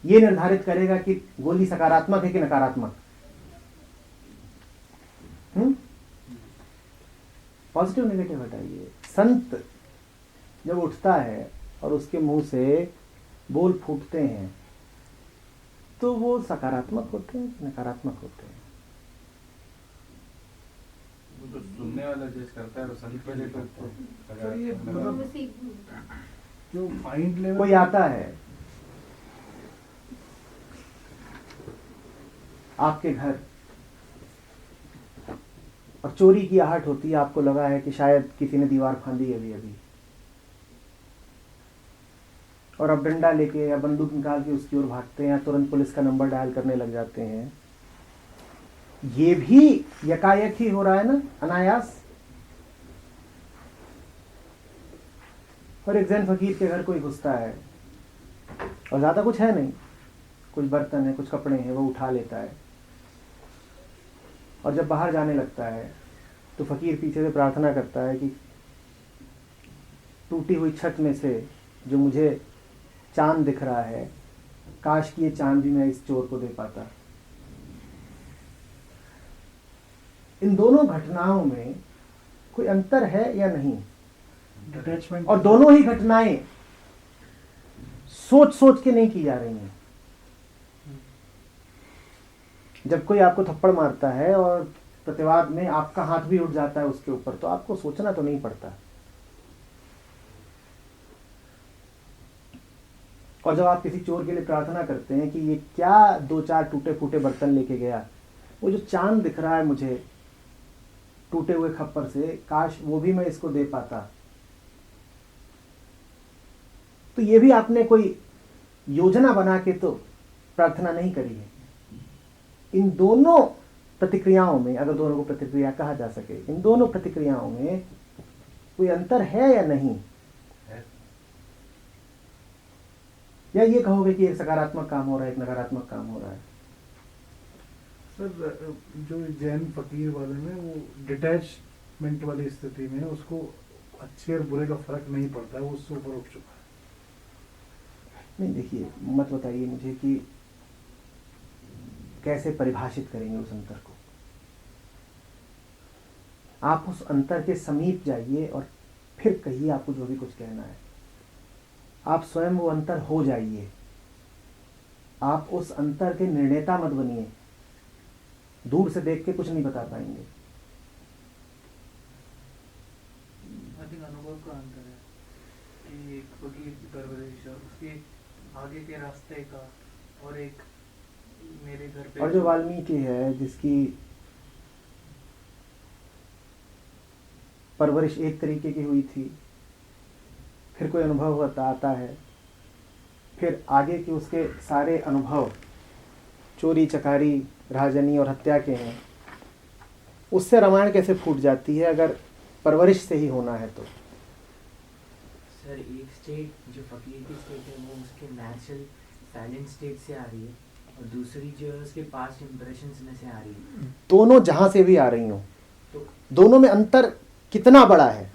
ये निर्धारित करेगा कि गोली सकारात्मक है कि नकारात्मक। पॉजिटिव नेगेटिव हटाइए। संत जब उठता है और उसके मुंह से बोल फूटते हैं तो वो सकारात्मक होते हैं कि नकारात्मक होते हैं? वो तो सुनने वाला जज करता है, संत पहले करते सर ये हैं। मतलब जो माइंड लेवल कोई आता है आपके घर और चोरी की आहट होती है, आपको लगा है कि शायद किसी ने दीवार फांदी अभी अभी, और अब डंडा लेके या बंदूक निकाल के उसकी ओर भागते हैं या तुरंत पुलिस का नंबर डायल करने लग जाते हैं। ये भी यकायक ही हो रहा है ना, अनायास। और एक जैन फकीर के घर कोई घुसता है और ज्यादा कुछ है नहीं, कुछ बर्तन है कुछ कपड़े हैं, वो उठा लेता है और जब बाहर जाने लगता है तो फकीर पीछे से प्रार्थना करता है कि टूटी हुई छत में से जो मुझे चांद दिख रहा है, काश कि ये चांद भी मैं इस चोर को दे पाता। इन दोनों घटनाओं में कोई अंतर है या नहीं? डिटैचमेंट, और दोनों ही घटनाएं सोच सोच के नहीं की जा रही हैं। जब कोई आपको थप्पड़ मारता है और प्रतिवाद में आपका हाथ भी उठ जाता है उसके ऊपर, तो आपको सोचना तो नहीं पड़ता। और जब आप किसी चोर के लिए प्रार्थना करते हैं कि ये क्या दो चार टूटे फूटे बर्तन लेके गया, वो जो चांद दिख रहा है मुझे टूटे हुए खप्पर से, काश वो भी मैं इसको दे पाता। तो ये भी आपने कोई योजना बना के तो प्रार्थना नहीं करी है। इन दोनों प्रतिक्रियाओं में, अगर दोनों को प्रतिक्रिया कहा जा सके, इन दोनों प्रतिक्रियाओं में कोई अंतर है या नहीं? या ये कहोगे कि एक सकारात्मक काम हो रहा है एक नकारात्मक काम हो रहा है? सर जो जैन फकीर वाले में वो डिटैचमेंट वाली स्थिति में उसको अच्छे और बुरे का फर्क नहीं पड़ता है, वो उससे ऊपर उठ चुका है। नहीं देखिए, मत बताइए मुझे कि कैसे परिभाषित करेंगे उस अंतर को। आप उस अंतर के समीप जाइए और फिर कहिए आपको जो भी कुछ कहना है। आप स्वयं वो अंतर हो जाइए, आप उस अंतर के निर्णेता मत बनिए। दूर से देख के कुछ नहीं बता पाएंगे। अधिक अनुभव का अंतर है कि एक फकीर की परवरिश और उसके आगे के रास्ते का, और एक मेरे घर पे, और जो वाल्मीकि है जिसकी परवरिश एक तरीके की हुई थी, फिर कोई अनुभव होता आता है, फिर आगे के उसके सारे अनुभव चोरी चकारी राजनी और हत्या के हैं, उससे रामायण कैसे फूट जाती है अगर परवरिश से ही होना है तो? सर एक स्टेट जो फकीर की स्टेट है वो उसके नेचुरल साइलेंट स्टेट से आ रही है, और दूसरी जो है उसके पास्ट इम्प्रेशंस में से आ रही है। दोनों जहां से भी आ रही हो, तो दोनों में अंतर कितना बड़ा है?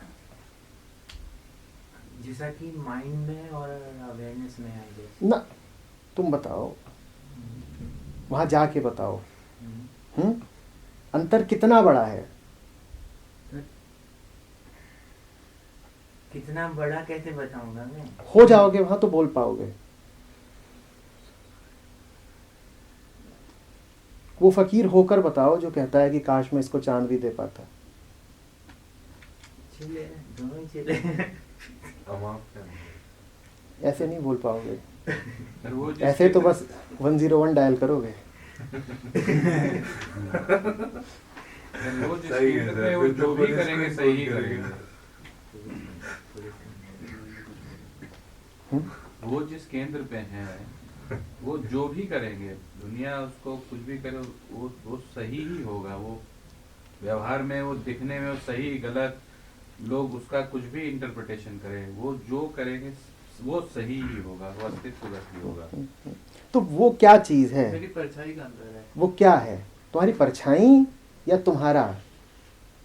जैसा कि माइंड में और अवेयरनेस में आई गेस। ना तुम बताओ, वहां जाके बताओ। अंतर कितना बड़ा है? कितना बड़ा कैसे बताऊंगा मैं? हो जाओगे वहां तो बोल पाओगे। वो फकीर होकर बताओ जो कहता है कि काश मैं इसको चांद भी दे पाता। चिल्ले दोनों ही चिल्ले। ऐसे नहीं बोल पाओगे, वो जिस ऐसे तो बस 101 डायल करोगे। वो जिस केंद्र पे वो जो भी करेंगे सही ही करेंगे। वो जिस केंद्र पे हैं, वो जो भी करेंगे, दुनिया उसको कुछ भी करे, वो सही ही होगा। वो व्यवहार में, वो दिखने में, वो सही गलत, लोग उसका कुछ भी इंटरप्रिटेशन करें, वो जो करेंगे वो सही ही होगा, वो अस्तित्वगत ही होगा। तो वो क्या चीज है? मेरी परछाई का अंदर है। वो क्या है? तुम्हारी परछाई या तुम्हारा?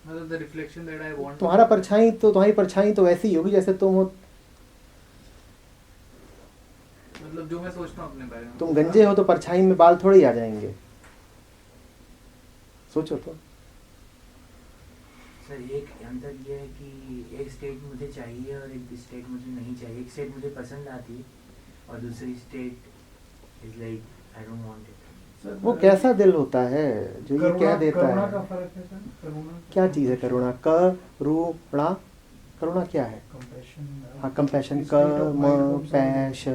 मतलब the reflection that I want. तुम्हारा परछाई तो, तुम्हारी परछाई तो वैसी ही होगी जैसे तुम हो। मतलब जो मैं सोचता हूँ अपने बारे में। तुम गंजे हो तो परछाई में बाल थोड़े ही आ जाएंगे। सोचो तो। सर एक अंतर ये है कि एक स्टेट मुझे चाहिए और एक स्टेट मुझे नहीं चाहिए। एक स्टेट मुझे पसंद आती है और दूसरी state is like I don't want it. वो कैसा दिल होता है जो ये कह देता करुणा है? का फर्क है सर। करुणा क्या चीज है करुणा? करुणा, करुणा क्या है? कंपैशन। हाँ, कंपैशन, कंपैशन,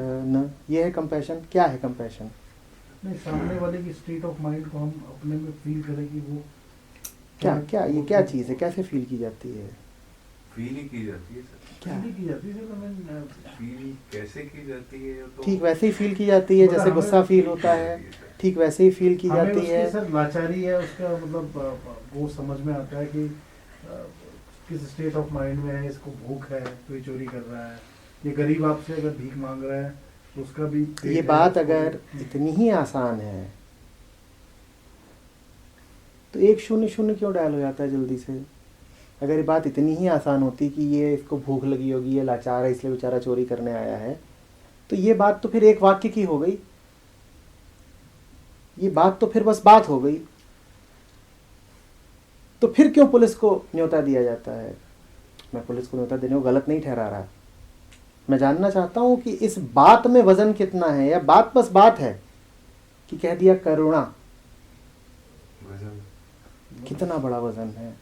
ये है कंपैशन। क्या है कंपैशन? नहीं, सामने वाले की स्टेट ऑफ माइंड को हम अपने में फील करें कि वो क्या क्या ये क्या चीज है? कैसे फील की जाती है? फील ही की जाती है सर। क्या फील की जाती है सर। हमें फील कैसे की जाती है? तो ठीक वैसे ही फील की जाती है जैसे गुस्सा फील होता है, ठीक वैसे ही फील की हमें जाती उसकी है। सर लाचारी है उसका, मतलब वो समझ में आता है कि किस स्टेट ऑफ माइंड में है, इसको भूख है तो ये चोरी कर रहा है। ये गरीब आपसे अगर भीख मांग रहा है तो उसका भी ये बात अगर इतनी ही आसान है तो 100 क्यों डायल हो जाता है जल्दी से? अगर ये बात इतनी ही आसान होती कि ये इसको भूख लगी होगी, ये लाचार है इसलिए बेचारा चोरी करने आया है, तो ये बात तो फिर एक वाक्य की हो गई। ये बात तो फिर बस बात हो गई। तो फिर क्यों पुलिस को न्योता दिया जाता है? मैं पुलिस को न्योता देने को गलत नहीं ठहरा रहा। मैं जानना चाहता हूं कि इस बात में वजन कितना है, या बात बस बात है कि कह दिया करुणा, कितना बड़ा वजन है?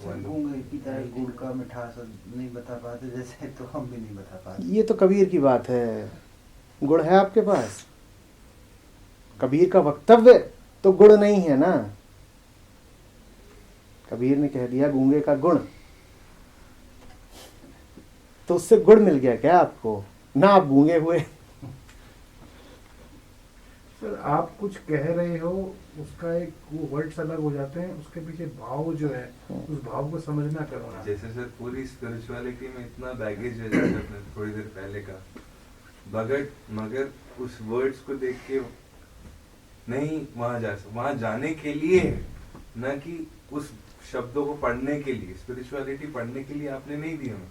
गूंगे की तरह गुड़ का मिठास नहीं बता पाते जैसे, तो हम भी नहीं बता पाते। ये तो कबीर की बात है। गुड़ है आपके पास? कबीर का वक्तव्य तो गुड़ नहीं है ना। कबीर ने कह दिया गूंगे का गुण, तो उससे गुड़ मिल गया क्या आपको? ना आप गूंगे हुए। सर आप कुछ कह रहे हो, उसका एक वो वर्ड्स अलग हो जाते हैं, उसके पीछे भाव जो है उस भाव को समझना करना। जैसे सर पूरी स्पिरिचुअलिटी में इतना बैगेज है, जैसे अपने थोड़ी देर पहले का, मगर उस वर्ड्स को देख के नहीं वहां जाने के लिए, न कि उस शब्दों को पढ़ने के लिए। स्पिरिचुअलिटी पढ़ने के लिए आपने नहीं दी हमें,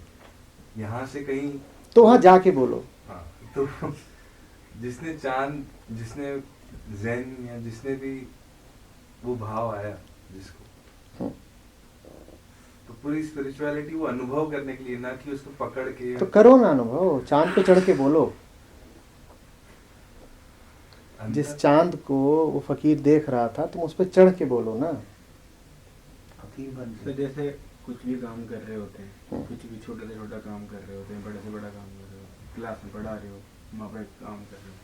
यहाँ से कहीं तो वहां जाके बोलो। हाँ, तो जिसने चांद, जिसने ज़ेन, या जिसने भी वो भाव आया जिसको, तो पूरी स्पिरिचुअलिटी वो अनुभव करने के लिए, ना कि उसको पकड़ के। तो करो ना अनुभव, चांद पे चढ़ के बोलो। जिस चांद को वो फकीर देख रहा था तुम उस पर चढ़ के बोलो ना। फकीर बन तो जैसे कुछ भी काम कर रहे होते हैं, कुछ भी छोटा से छोटा काम कर रहे होते हैं, बड़े से बड़ा काम कर रहे हो, क्लास में पढ़ा रहे हो, वहाँ पर काम कर रहे हो,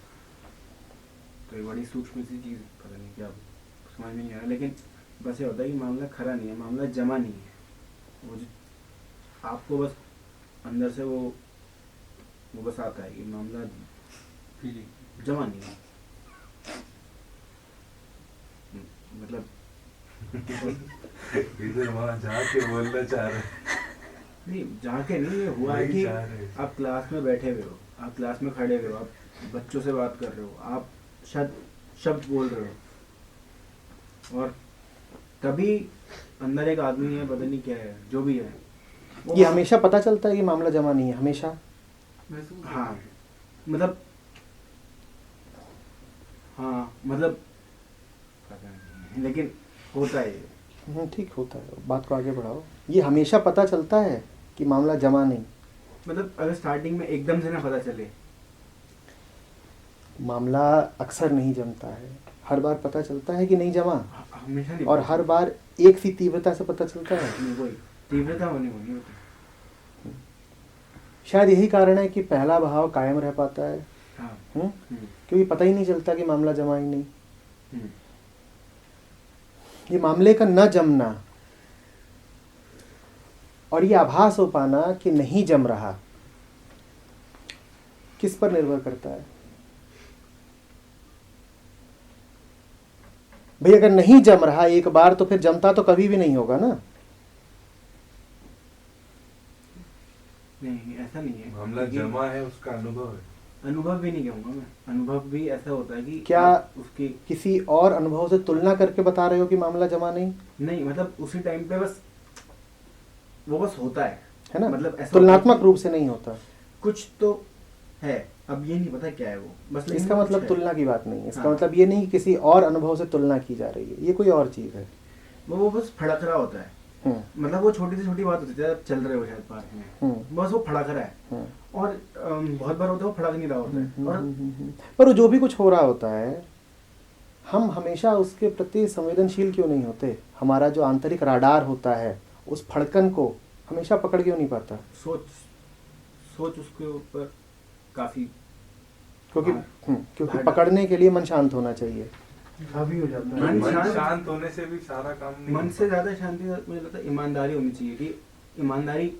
तो ये बड़ी सूक्ष्म सी चीज़, पता नहीं क्या समझ में नहीं आ रहा, लेकिन बस ये होता है कि मामला खरा नहीं है, मामला जमा नहीं है। वो जो आपको बस अंदर से वो बस आता है कि मामला जमा नहीं है। मतलब इधर वहाँ जाके बोलना चाह रहे, नहीं जाके नहीं, ये हुआ है कि आप क्लास में बैठे हुए हो, आप क्लास में खड़े हुए हो, आप बच्चों से बात कर रहे हो, आप शायद शब्द बोल रहे हो और तभी अंदर एक आदमी है, पता नहीं क्या है, जो भी है ये हमेशा पता चलता है कि मामला जमा नहीं है, हमेशा? हाँ मतलब पता नहीं, लेकिन होता है ये। ठीक होता है, बात को आगे बढ़ाओ। ये हमेशा पता चलता है कि मामला जमा नहीं? मतलब अगर स्टार्टिंग में एकदम से ना पता चले, मामला अक्सर नहीं जमता है, हर बार पता चलता है कि नहीं जमा, हमेशा नहीं, और हर बार एक सी तीव्रता से पता चलता है। नहीं, वही तीव्रता होनी होती। शायद यही कारण है कि पहला भाव कायम रह पाता है। हाँ। क्योंकि पता ही नहीं चलता कि मामला जमा ही नहीं। ये मामले का न जमना और ये आभास हो पाना कि नहीं जम रहा, किस पर निर्भर करता है? भाई अगर नहीं जम रहा एक बार तो फिर जमता तो कभी भी नहीं होगा ना। नहीं, ऐसा नहीं है। मामला जमा है, उसका अनुभव है। अनुभव भी नहीं कहूंगा मैं, अनुभव भी ऐसा होता है कि क्या उसकी किसी और अनुभव से तुलना करके बता रहे हो कि मामला जमा नहीं? नहीं, मतलब उसी टाइम पे बस वो बस होता है ना, मतलब ऐसा तुलनात्मक रूप से नहीं होता। कुछ तो है, अब ये नहीं पता क्या है वो, बस इसका मतलब तुलना की बात नहीं है, इसका हाँ। मतलब ये नहीं कि किसी और अनुभव से तुलना की जा रही है, ये कोई और चीज है। वो बस फड़क रहा होता है। मतलब वो छोटी से छोटी बात होती है, चल रहे हो शायद पार्क में, बस वो फड़क रहा है, और बहुत बार होता है वो फड़क नहीं रहा होता है। और पर जो भी कुछ हो रहा होता है, हम हमेशा उसके प्रति संवेदनशील क्यों नहीं होते? हमारा जो आंतरिक राडार होता है उस फड़कन को हमेशा पकड़ क्यों नहीं पाता? सोच उसके ऊपर काफी, क्योंकि पकड़ने के लिए मन शांत होना चाहिए। हावी हो जाता है। मन शांत होने से भी सारा काम नहीं मन से ज्यादा शांति मुझे लगता है ईमानदारी होनी चाहिए। कि ईमानदारी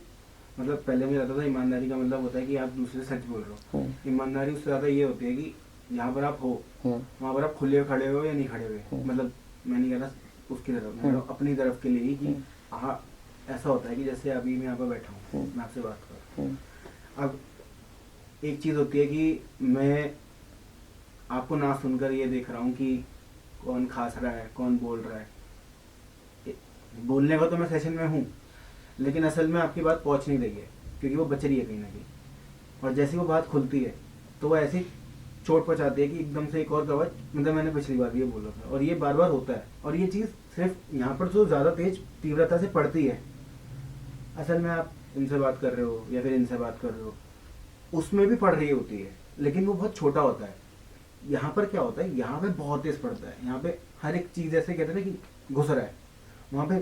मतलब पहले मुझे लगता था ईमानदारी का मतलब होता है कि आप दूसरे सच बोल रहे हो। ईमानदारी उससे ज्यादा ये होती है कि जहाँ पर आप हो वहाँ पर आप खुले खड़े हो या नहीं खड़े हुए। मतलब मैं नहीं कह रहा उसकी तरफ, मैं अपनी तरफ के लिए ही कि हाँ ऐसा होता है कि जैसे अभी मैं यहाँ पर बैठा हूँ, मैं आपसे बात कर रहा हूँ। अब एक चीज होती है कि मैं आपको ना सुनकर ये देख रहा हूँ कि कौन खास रहा है, कौन बोल रहा है। बोलने का तो मैं सेशन में हूँ, लेकिन असल में आपकी बात पहुँच नहीं रही है क्योंकि वो बच रही है कहीं ना कहीं। और जैसे वो बात खुलती है तो वो ऐसी चोट पहुँचाती है कि एकदम से एक और कवच, मतलब मैंने पिछली बार भी ये बोला था, और ये बार बार होता है। और ये चीज़ सिर्फ यहाँ पर जो ज़्यादा तेज तीव्रता से पड़ती है, असल में आप इनसे बात कर रहे हो या फिर इनसे बात कर रहे हो, उसमें भी पड़ रही होती है, लेकिन वो बहुत छोटा होता है। यहाँ पर क्या होता है, यहाँ पे बहुत तेज पड़ता है। यहाँ पे हर एक चीज ऐसे कहते हैं कि घुस रहा है, वहाँ पे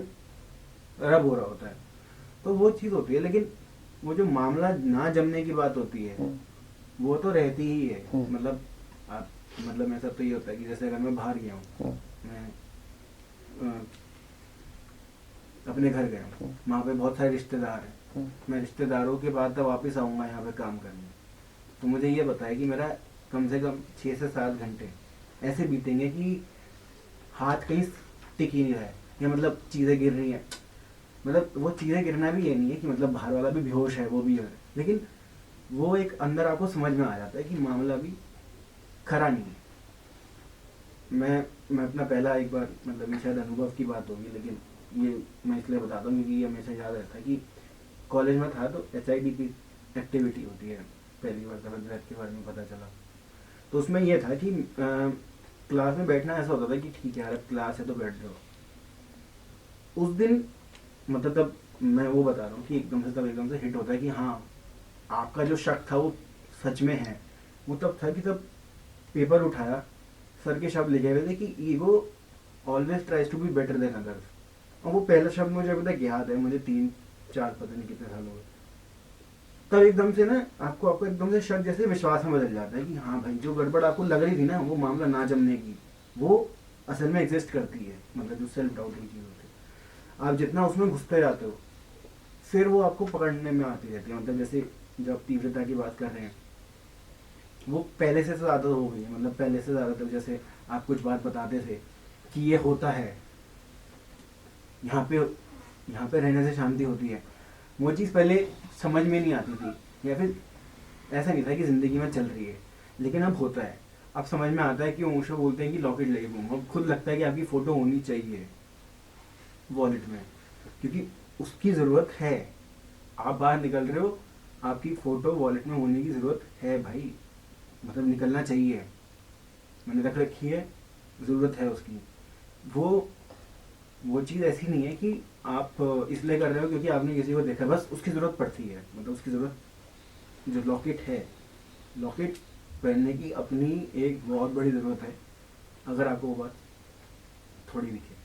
रब हो रहा होता है, तो वो चीज होती है। लेकिन वो जो मामला ना जमने की बात होती है वो तो रहती ही है। मतलब आप मतलब ऐसा तो ये होता है कि जैसे अगर मैं बाहर गया हूँ, मैं अपने घर गया हूँ, वहाँ पे बहुत सारे रिश्तेदार हैं, मैं रिश्तेदारों के बाद तब वापस आऊँगा यहाँ पे काम करने, तो मुझे ये बताया कि मेरा कम से कम 6 से 7 घंटे ऐसे बीतेंगे कि हाथ कहीं टिक ही नहीं रहा है, या मतलब चीज़ें गिर रही हैं। मतलब वो चीज़ें गिरना भी ये नहीं है कि मतलब बाहर वाला भी बेहोश है, वो भी है, लेकिन वो एक अंदर आपको समझ में आ जाता है कि मामला भी खरा नहीं है। मैं अपना पहला एक बार, मतलब ये शायद अनुभव की बात होगी, लेकिन ये मैं इसलिए बताता हूँ क्योंकि ये हमेशा याद रहता है कि कॉलेज में था तो HIDP एक्टिविटी होती है, पहली बार ड्रग के बारे में पता चला। तो उसमें यह था कि क्लास में बैठना ऐसा होता था कि ठीक है यार क्लास है तो बैठ जाओ। उस दिन मतलब तब मैं वो बता रहा हूँ कि एकदम से हिट होता है कि हाँ आपका जो शक था वो सच में है। वो तब था कि तब पेपर उठाया, सर के शब्द लिखे हुए थे कि ego always tries to be better than others, और वो पहला शब्द मुझे अभी तक याद है, मुझे 3-4 पता नहीं कितने साल हुए। तब एकदम से ना आपको एकदम से शक जैसे विश्वास में बदल जाता है कि हाँ भाई जो गड़बड़ आपको लग रही थी ना, वो मामला ना जमने की, वो असल में एग्जिस्ट करती है। मतलब जो सेल्फ डाउट की चीज़ होती है, आप जितना उसमें घुसते जाते हो फिर वो आपको पकड़ने में आती रहती है। मतलब जैसे जब आप तीव्रता की बात कर रहे हैं, वो पहले से ज़्यादा हो गई है। मतलब पहले से ज़्यादा, तब जैसे आप कुछ बात बताते थे कि ये होता है, यहाँ पे रहने से शांति होती है, वो चीज़ पहले समझ में नहीं आती थी, या फिर ऐसा नहीं था कि ज़िंदगी में चल रही है, लेकिन अब होता है। अब समझ में आता है कि ओशो बोलते हैं कि लॉकेट लगे घूमो, खुद लगता है कि आपकी फोटो होनी चाहिए वॉलेट में, क्योंकि उसकी ज़रूरत है। आप बाहर निकल रहे हो, आपकी फ़ोटो वॉलेट में होने की ज़रूरत है भाई, मतलब निकलना चाहिए। मैंने रख रखी है, ज़रूरत है उसकी। वो चीज़ ऐसी नहीं है कि आप इसलिए कर रहे हो क्योंकि आपने किसी को देखा, बस उसकी ज़रूरत पड़ती है। मतलब उसकी ज़रूरत, जो लॉकेट है, लॉकेट पहनने की अपनी एक बहुत बड़ी ज़रूरत है, अगर आपको वो बात थोड़ी दिखे।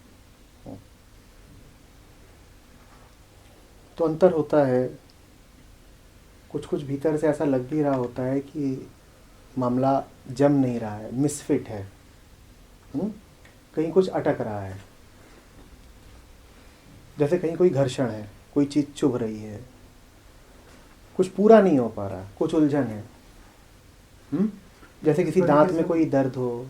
तो अंतर होता है, कुछ कुछ भीतर से ऐसा लग भी रहा होता है कि मामला जम नहीं रहा है, मिसफिट है, कहीं कुछ अटक रहा है। जैसे कहीं कोई घर्षण है, कोई चीज़ चुभ रही है, कुछ पूरा नहीं हो पा रहा, कुछ उलझन है। जैसे किसी दांत में कोई दर्द हो,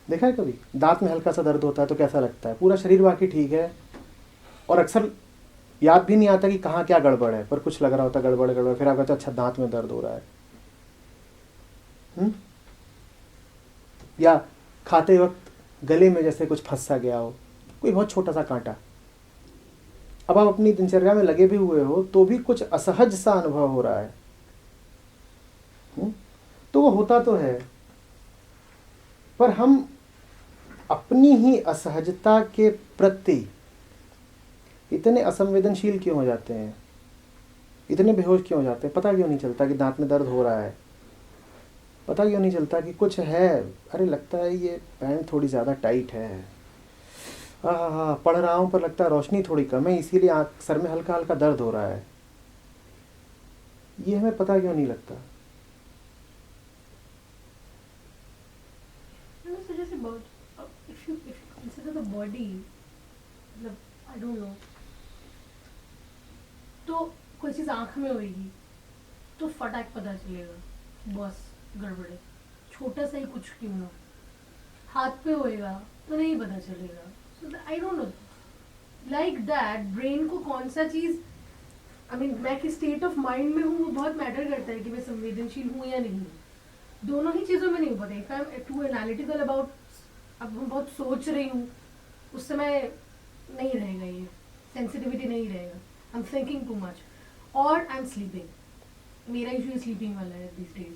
देखा है कभी दांत में हल्का सा दर्द होता है तो कैसा लगता है? पूरा शरीर बाकी ठीक है और अक्सर याद भी नहीं आता कि कहाँ क्या गड़बड़ है, पर कुछ लग रहा होता है गड़बड़, फिर आप कहते अच्छा दांत में दर्द हो रहा है। या खाते वक्त गले में जैसे कुछ फंस सा गया हो, कोई बहुत छोटा सा कांटा। अब आप अपनी दिनचर्या में लगे भी हुए हो तो भी कुछ असहज सा अनुभव हो रहा है। तो वो होता तो है, पर हम अपनी ही असहजता के प्रति इतने असंवेदनशील क्यों हो जाते हैं, इतने बेहोश क्यों हो जाते हैं? पता क्यों नहीं चलता कि दांत में दर्द हो रहा है? पता क्यों नहीं चलता कि कुछ है? अरे लगता है ये पैंट थोड़ी ज़्यादा टाइट है, पढ़ रहा हूँ पर लगता है रोशनी थोड़ी कम है, इसीलिए सर में हल्का हल्का दर्द हो रहा है। ये हमें पता क्यों नहीं लगता? तो कोई चीज आंख में होगी तो फटाक पता चलेगा, बस गड़बड़ है, छोटा सा ही कुछ क्यों ना। हाथ पे होएगा तो नहीं पता चलेगा। So I don't know, like that brain को कौन सा चीज, आई मीन मैं किस स्टेट ऑफ माइंड में हूँ वो बहुत मैटर करता है कि मैं संवेदनशील हूँ या नहीं। दोनों ही चीजों में नहीं पता। If I am too analytical about, अब मैं बहुत सोच रही हूँ, उस समय नहीं रहेगा, ये सेंसिटिविटी नहीं रहेगा। I am thinking too much और आई एम स्लीपिंग। मेरा इशू स्लीपिंग वाला है this days.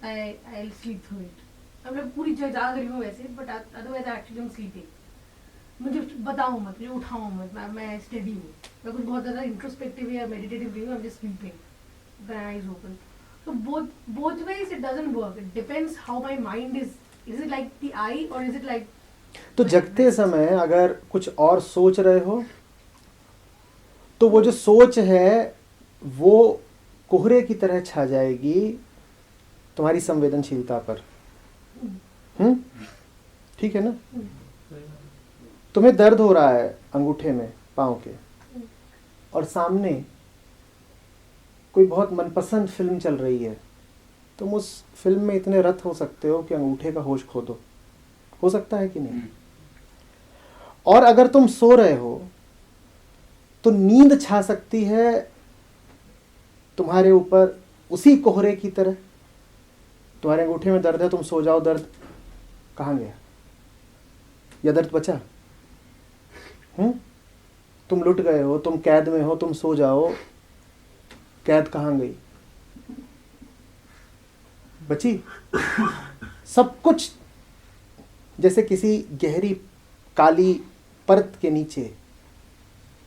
I sleep through it. अब मैं पूरी जाग रही हूँ वैसे, but otherwise actually I am sleeping. मुझे बताओ मत, मुझे उठाओ मत, मैं स्टडी हूँ, मैं कुछ बहुत ज़्यादा इंट्रोस्पेक्टिव या मेडिटेटिव नहीं हूँ। I am just sleeping, then eyes open. So both ways it doesn't work. It depends how my mind is. Is it like the eye or is it like? तो जगते समय अगर कुछ और सोच रहे हो तो वो जो सोच है वो कोहरे की तरह छा जाएगी तुम्हारी संवेदनशीलता पर। ठीक है ना? तुम्हें दर्द हो रहा है अंगूठे में पाँव के, और सामने कोई बहुत मनपसंद फिल्म चल रही है, तुम उस फिल्म में इतने रत हो सकते हो कि अंगूठे का होश खो दो। हो सकता है कि नहीं? और अगर तुम सो रहे हो तो नींद छा सकती है तुम्हारे ऊपर उसी कोहरे की तरह। तुम्हारे अंगूठे में दर्द है, तुम सो जाओ, दर्द कहाँ गया? या दर्द बचा? तुम लुट गए हो, तुम कैद में हो, तुम सो जाओ, कैद कहाँ गई? बची? सब कुछ जैसे किसी गहरी काली परत के नीचे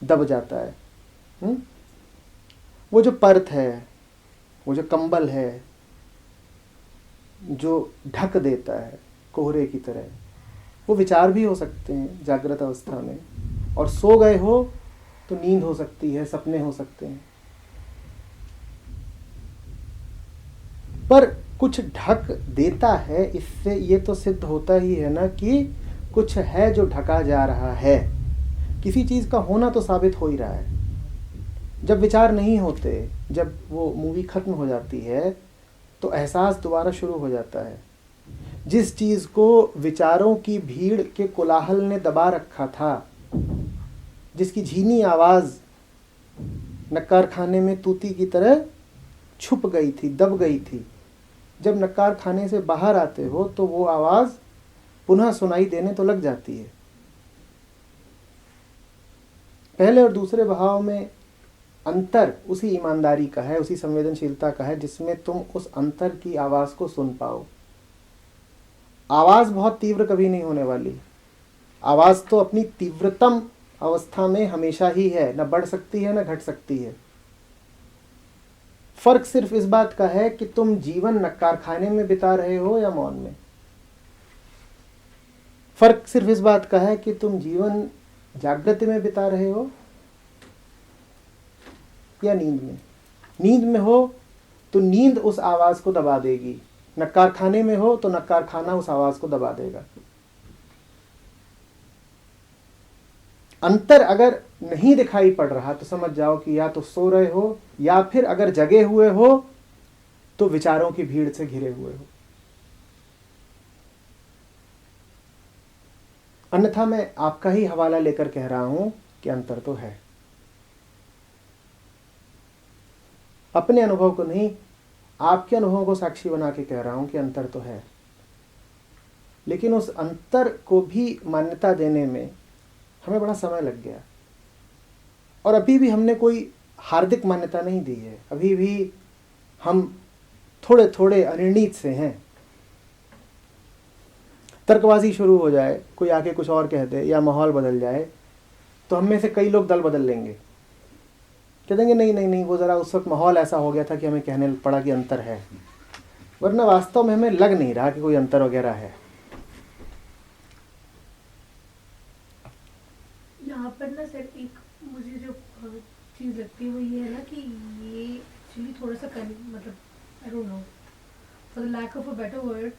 दब जाता है। वो जो परत है, वो जो कंबल है जो ढक देता है कोहरे की तरह, वो विचार भी हो सकते हैं जागृत अवस्था में, और सो गए हो तो नींद हो सकती है, सपने हो सकते हैं। पर कुछ ढक देता है, इससे ये तो सिद्ध होता ही है ना कि कुछ है जो ढका जा रहा है। किसी चीज़ का होना तो साबित हो ही रहा है। जब विचार नहीं होते, जब वो मूवी खत्म हो जाती है तो एहसास दोबारा शुरू हो जाता है। जिस चीज़ को विचारों की भीड़ के कोलाहल ने दबा रखा था, जिसकी झीनी आवाज़ नक्कारखाने में तूती की तरह छुप गई थी, दब गई थी, जब नक्कार खाने से बाहर आते हो तो वो आवाज पुनः सुनाई देने तो लग जाती है। पहले और दूसरे बहाव में अंतर उसी ईमानदारी का है, उसी संवेदनशीलता का है जिसमें तुम उस अंतर की आवाज को सुन पाओ। आवाज बहुत तीव्र कभी नहीं होने वाली। आवाज तो अपनी तीव्रतम अवस्था में हमेशा ही है, न बढ़ सकती है न घट सकती है। फर्क सिर्फ इस बात का है कि तुम जीवन नक्कार खाने में बिता रहे हो या मौन में। फर्क सिर्फ इस बात का है कि तुम जीवन जागृति में बिता रहे हो या नींद में। नींद में हो तो नींद उस आवाज को दबा देगी, नक्कार खाने में हो तो नक्कार खाना उस आवाज को दबा देगा। अंतर अगर नहीं दिखाई पड़ रहा तो समझ जाओ कि या तो सो रहे हो या फिर अगर जगे हुए हो तो विचारों की भीड़ से घिरे हुए हो। अन्यथा मैं आपका ही हवाला लेकर कह रहा हूं कि अंतर तो है। अपने अनुभव को नहीं, आपके अनुभव को साक्षी बना के कह रहा हूं कि अंतर तो है। लेकिन उस अंतर को भी मान्यता देने में हमें बड़ा समय लग गया और अभी भी हमने कोई हार्दिक मान्यता नहीं दी है। अभी भी हम थोड़े थोड़े अनिर्णित से हैं। तर्कबाजी शुरू हो जाए, कोई आके कुछ और कह दे या माहौल बदल जाए तो हम में से कई लोग दल बदल लेंगे, कह देंगे नहीं नहीं नहीं वो ज़रा उस वक्त माहौल ऐसा हो गया था कि हमें कहने पड़ा कि अंतर है, वरना वास्तव में हमें लग नहीं रहा कि कोई अंतर वगैरह है। यहाँ पर ना सर एक मुझे जो चीज़ लगती है वो ये है ना कि ये एक्चुअली थोड़ा सा मतलब I don't know for the lack of a better word,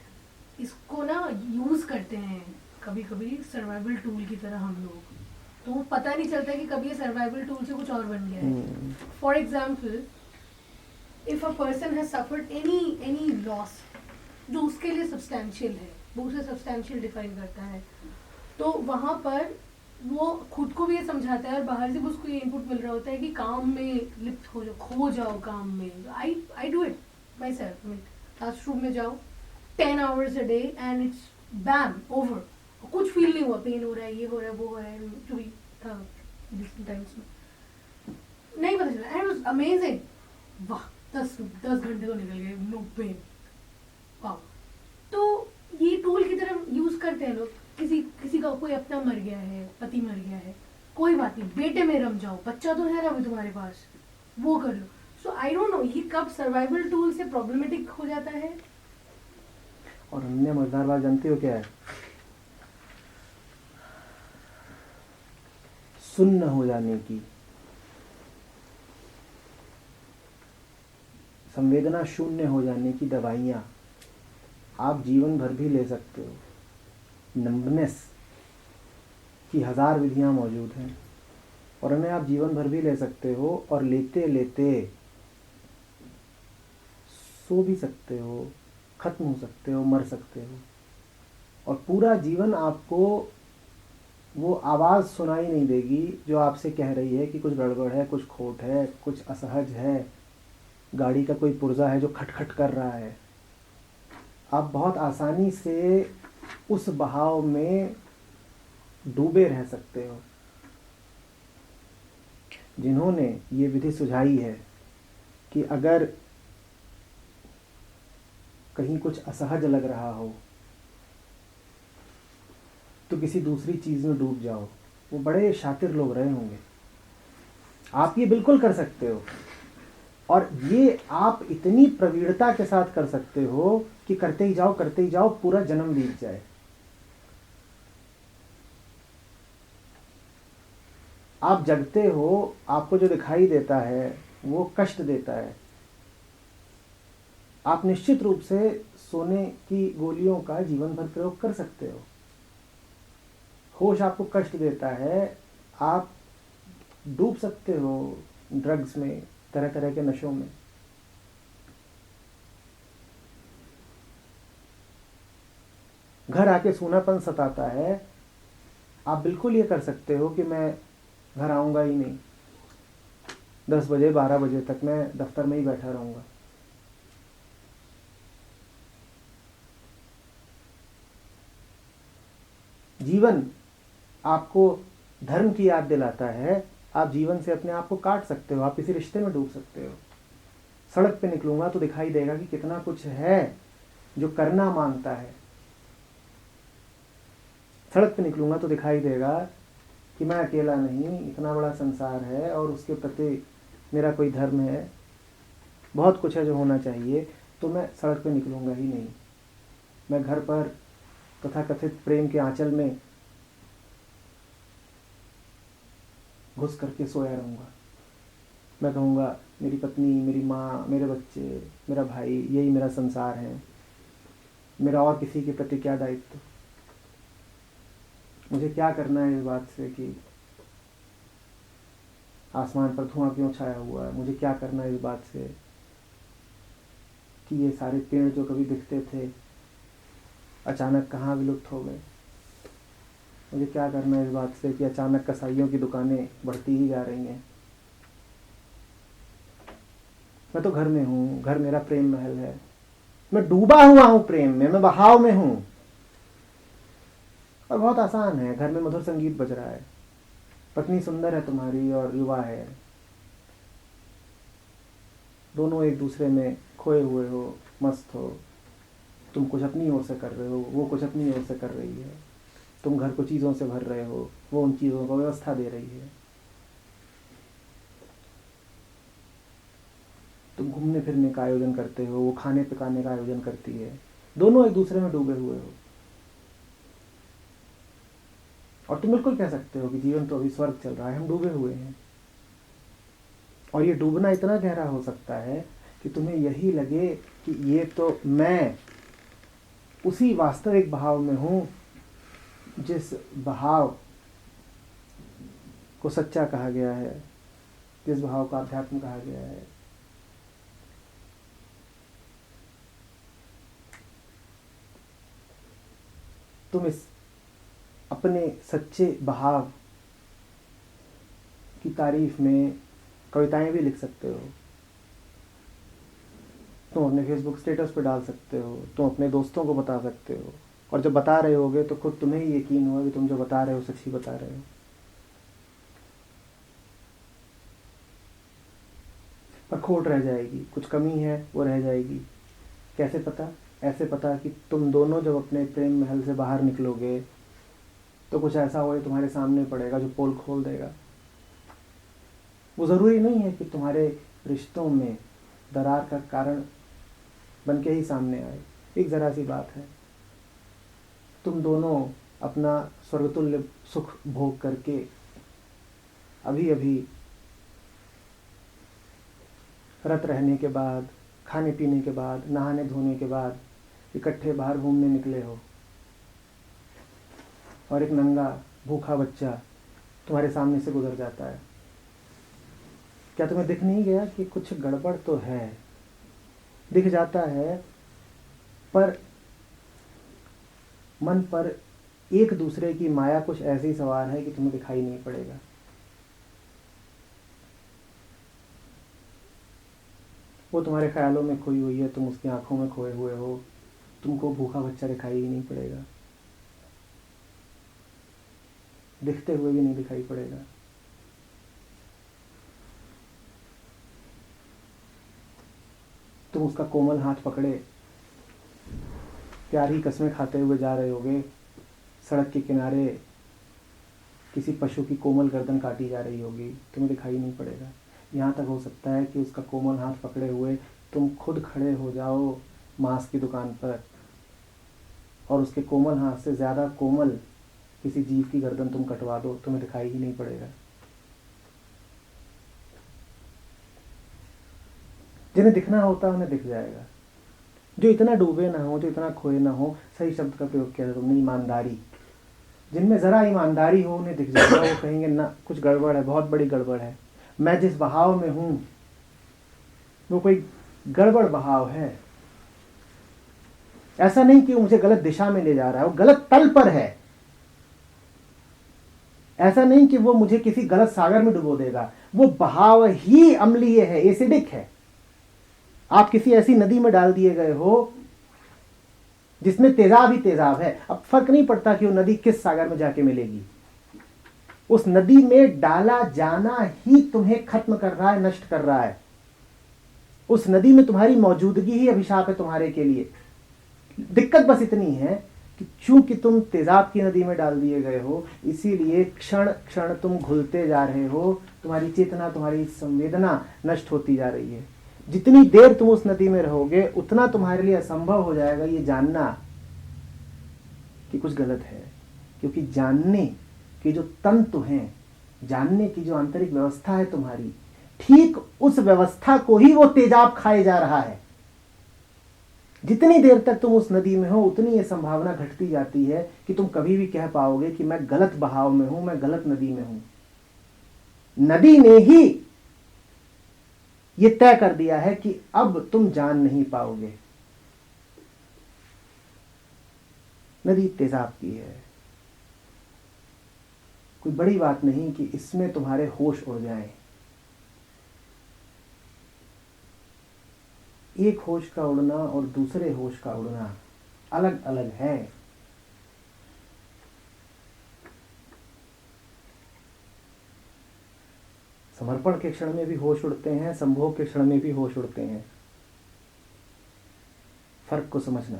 इसको ना यूज़ करते हैं कभी कभी सर्वाइवल टूल की तरह हम लोग, तो वो पता नहीं चलता कि कभी ये सर्वाइवल टूल से कुछ और बन गया है। For example, if a person has suffered any loss जो उसके लिए सब्सटैंशियल है, वो उसे सब्सटैंशियल डिफाइन करता है, तो वहाँ पर वो खुद को भी ये समझाता है और बाहर से भी उसको ये इनपुट मिल रहा होता है कि काम में लिप्त हो जाओ, खो जाओ काम में। I do it my self. Classroom में जाओ 10 hours a day and it's bam over, कुछ फील नहीं हुआ, पेन हो रहा है, ये हो रहा है, वो हो रहा है, जो भी था रिसेंट टाइम्स में नहीं पता चला, एंड इट वाज अमेजिंग। वाह 10 घंटे तो निकल गए, नो पेन, वाह। तो ये टूल की तरह यूज करते हैं लोग। किसी का कोई अपना मर गया है, पति मर गया है, कोई बात नहीं, बेटे में रम जाओ, बच्चा तो है ना अभी तुम्हारे पास, वो कर लो। सो आई डोंट नो ये कब सर्वाइवल टूल से प्रॉब्लमेटिक हो जाता है। और अन्य मजेदार बात जानती हो क्या है? सुन्न हो जाने की, संवेदना शून्य हो जाने की दवाइयाँ आप जीवन भर भी ले सकते हो। नंबनेस की 1000 विधियाँ मौजूद हैं और उन्हें आप जीवन भर भी ले सकते हो और लेते लेते सो भी सकते हो, खत्म हो सकते हो, मर सकते हो, और पूरा जीवन आपको वो आवाज़ सुनाई नहीं देगी जो आपसे कह रही है कि कुछ गड़बड़ है, कुछ खोट है, कुछ असहज है, गाड़ी का कोई पुर्जा है जो खटखट कर रहा है। आप बहुत आसानी से उस बहाव में डूबे रह सकते हो। जिन्होंने ये विधि सुझाई है कि अगर कहीं कुछ असहज लग रहा हो तो किसी दूसरी चीज में डूब जाओ, वो बड़े शातिर लोग रहे होंगे। आप ये बिल्कुल कर सकते हो, और ये आप इतनी प्रवीणता के साथ कर सकते हो कि करते ही जाओ, पूरा जन्म बीत जाए। आप जगते हो, आपको जो दिखाई देता है वो कष्ट देता है। आप निश्चित रूप से सोने की गोलियों का जीवन भर प्रयोग कर सकते हो। होश आपको कष्ट देता है, आप डूब सकते हो ड्रग्स में, तरह तरह के नशों में। घर आके सूनापन सताता है, आप बिल्कुल ये कर सकते हो कि मैं घर आऊंगा ही नहीं, 10 बजे 12 बजे तक मैं दफ्तर में ही बैठा रहूंगा। जीवन आपको धर्म की याद दिलाता है, आप जीवन से अपने आप को काट सकते हो, आप किसी रिश्ते में डूब सकते हो। सड़क पे निकलूंगा तो दिखाई देगा कि कितना कुछ है जो करना मांगता है। सड़क पे निकलूंगा तो दिखाई देगा कि मैं अकेला नहीं, इतना बड़ा संसार है और उसके प्रति मेरा कोई धर्म है, बहुत कुछ है जो होना चाहिए। तो मैं सड़क पे निकलूंगा ही नहीं, मैं घर पर तथाकथित प्रेम के आंचल में घुस करके सोया रहूंगा। मैं कहूँगा मेरी पत्नी, मेरी माँ, मेरे बच्चे, मेरा भाई, यही मेरा संसार है, मेरा और किसी के प्रति क्या दायित्व, मुझे क्या करना है इस बात से कि आसमान पर धुआं क्यों छाया हुआ है, मुझे क्या करना है इस बात से कि ये सारे पेड़ जो कभी दिखते थे अचानक कहाँ विलुप्त हो गए, मुझे क्या करना है इस बात से कि अचानक कसाईयों की दुकानें बढ़ती ही जा रही हैं। मैं तो घर में हूँ, घर मेरा प्रेम महल है, मैं डूबा हुआ हूँ प्रेम में, मैं बहाव में हूँ। और बहुत आसान है, घर में मधुर संगीत बज रहा है, पत्नी सुंदर है तुम्हारी और युवा है, दोनों एक दूसरे में खोए हुए हो, मस्त हो, तुम कुछ अपनी ओर से कर रहे हो, वो कुछ अपनी ओर से कर रही है, तुम घर को चीज़ों से भर रहे हो, वो उन चीज़ों को व्यवस्था दे रही है, तुम घूमने फिरने का आयोजन करते हो, वो खाने पकाने का आयोजन करती है, दोनों एक दूसरे में डूबे हुए हो। और तुम बिल्कुल कह सकते हो कि जीवन तो अभी स्वर्ग चल रहा है, हम डूबे हुए हैं। और ये डूबना इतना गहरा हो सकता है कि तुम्हें यही लगे कि ये तो मैं उसी वास्तविक भाव में हूँ जिस भाव को सच्चा कहा गया है, जिस भाव का अध्यात्म कहा गया है। तुम इस अपने सच्चे बहाव की तारीफ में कविताएं भी लिख सकते हो, तुम अपने फेसबुक स्टेटस पे डाल सकते हो, तुम अपने दोस्तों को बता सकते हो, और जब बता रहे होगे तो खुद तुम्हें ही यकीन होगा कि तुम जो बता रहे हो सच ही बता रहे हो। पर खोट रह जाएगी, कुछ कमी है वो रह जाएगी। कैसे पता? ऐसे पता कि तुम दोनों जब अपने प्रेम महल से बाहर निकलोगे तो कुछ ऐसा हो तुम्हारे सामने पड़ेगा जो पोल खोल देगा। वो ज़रूरी नहीं है कि तुम्हारे रिश्तों में दरार का कारण बन के ही सामने आए। एक ज़रा सी बात है, तुम दोनों अपना स्वर्गतुल्य सुख भोग करके अभी अभी रत रहने के बाद, खाने पीने के बाद, नहाने धोने के बाद इकट्ठे बाहर घूमने निकले हो, और एक नंगा भूखा बच्चा तुम्हारे सामने से गुजर जाता है। क्या तुम्हें दिख नहीं गया कि कुछ गड़बड़ तो है? दिख जाता है, पर मन पर एक दूसरे की माया कुछ ऐसी सवार है कि तुम्हें दिखाई नहीं पड़ेगा। वो तुम्हारे ख्यालों में खोई हुई है, तुम उसकी आंखों में खोए हुए हो, तुमको भूखा बच्चा दिखाई ही नहीं पड़ेगा, दिखते हुए भी नहीं दिखाई पड़ेगा। तुम उसका कोमल हाथ पकड़े प्यार ही कसमें खाते हुए जा रहे होगे, सड़क के किनारे किसी पशु की कोमल गर्दन काटी जा रही होगी, तुम्हें दिखाई नहीं पड़ेगा। यहाँ तक हो सकता है कि उसका कोमल हाथ पकड़े हुए तुम खुद खड़े हो जाओ मांस की दुकान पर, और उसके कोमल हाथ से ज़्यादा कोमल किसी जीव की गर्दन तुम कटवा दो, तुम्हें दिखाई ही नहीं पड़ेगा। जिन्हें दिखना होता है उन्हें दिख जाएगा। जो इतना डूबे ना हो, जो इतना खोए ना हो, सही शब्द का प्रयोग किया तुमने, ईमानदारी। जिनमें ज़रा ईमानदारी हो उन्हें दिख जाएगा। वो कहेंगे ना कुछ गड़बड़ है, बहुत बड़ी गड़बड़ है, मैं जिस बहाव में हूँ वो कोई गड़बड़ बहाव है। ऐसा नहीं कि वो मुझे गलत दिशा में ले जा रहा है, वो गलत तल पर है। ऐसा नहीं कि वो मुझे किसी गलत सागर में डुबो देगा, वो बहाव ही अम्लीय है, एसिडिक है। आप किसी ऐसी नदी में डाल दिए गए हो जिसमें तेजाब ही तेजाब है। अब फर्क नहीं पड़ता कि वो नदी किस सागर में जाके मिलेगी, उस नदी में डाला जाना ही तुम्हें खत्म कर रहा है, नष्ट कर रहा है। उस नदी में तुम्हारी मौजूदगी ही अभिशाप है तुम्हारे के लिए। दिक्कत बस इतनी है कि चूंकि तुम तेजाब की नदी में डाल दिए गए हो, इसीलिए क्षण क्षण तुम घुलते जा रहे हो, तुम्हारी चेतना, तुम्हारी संवेदना नष्ट होती जा रही है। जितनी देर तुम उस नदी में रहोगे उतना तुम्हारे लिए असंभव हो जाएगा ये जानना कि कुछ गलत है, क्योंकि जानने के जो तंतु हैं, जानने की जो आंतरिक व्यवस्था है तुम्हारी, ठीक उस व्यवस्था को ही वो तेजाब खाए जा रहा है। जितनी देर तक तुम उस नदी में हो उतनी ये संभावना घटती जाती है कि तुम कभी भी कह पाओगे कि मैं गलत बहाव में हूं, मैं गलत नदी में हूं। नदी ने ही ये तय कर दिया है कि अब तुम जान नहीं पाओगे। नदी तेजाब की है, कोई बड़ी बात नहीं कि इसमें तुम्हारे होश उड़ जाएं। एक होश का उड़ना और दूसरे होश का उड़ना अलग अलग है। समर्पण के क्षण में भी होश उड़ते हैं, संभोग के क्षण में भी होश उड़ते हैं। फर्क को समझना।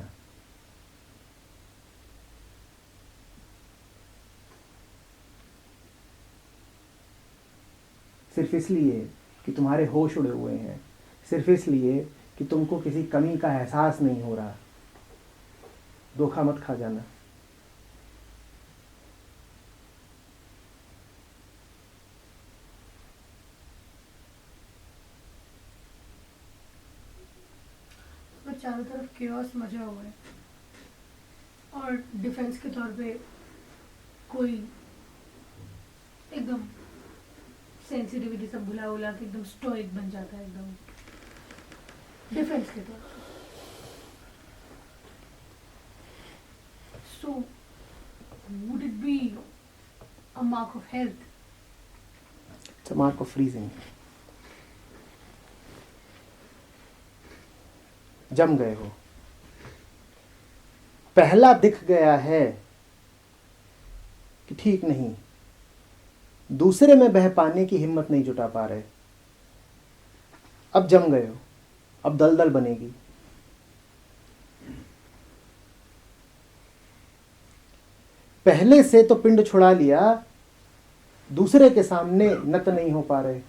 सिर्फ इसलिए कि तुम्हारे होश उड़े हुए हैं, सिर्फ इसलिए कि तुमको किसी कमी का एहसास नहीं हो रहा, धोखा मत खा जाना। चारों तरफ केओस मचा हुआ है और डिफेंस के तौर पे कोई एकदम सेंसिटिविटी सब भुला उला के एकदम स्टोइक बन जाता है, एकदम डिफेंस के तौर पे। So would it be a mark of health? It's a mark of freezing. जम गए हो, पहला दिख गया है कि ठीक नहीं, दूसरे में बह पाने की हिम्मत नहीं जुटा पा रहे, अब जम गए हो, अब दलदल बनेगी। पहले से तो पिंड छुड़ा लिया, दूसरे के सामने नत नहीं हो पा रहे।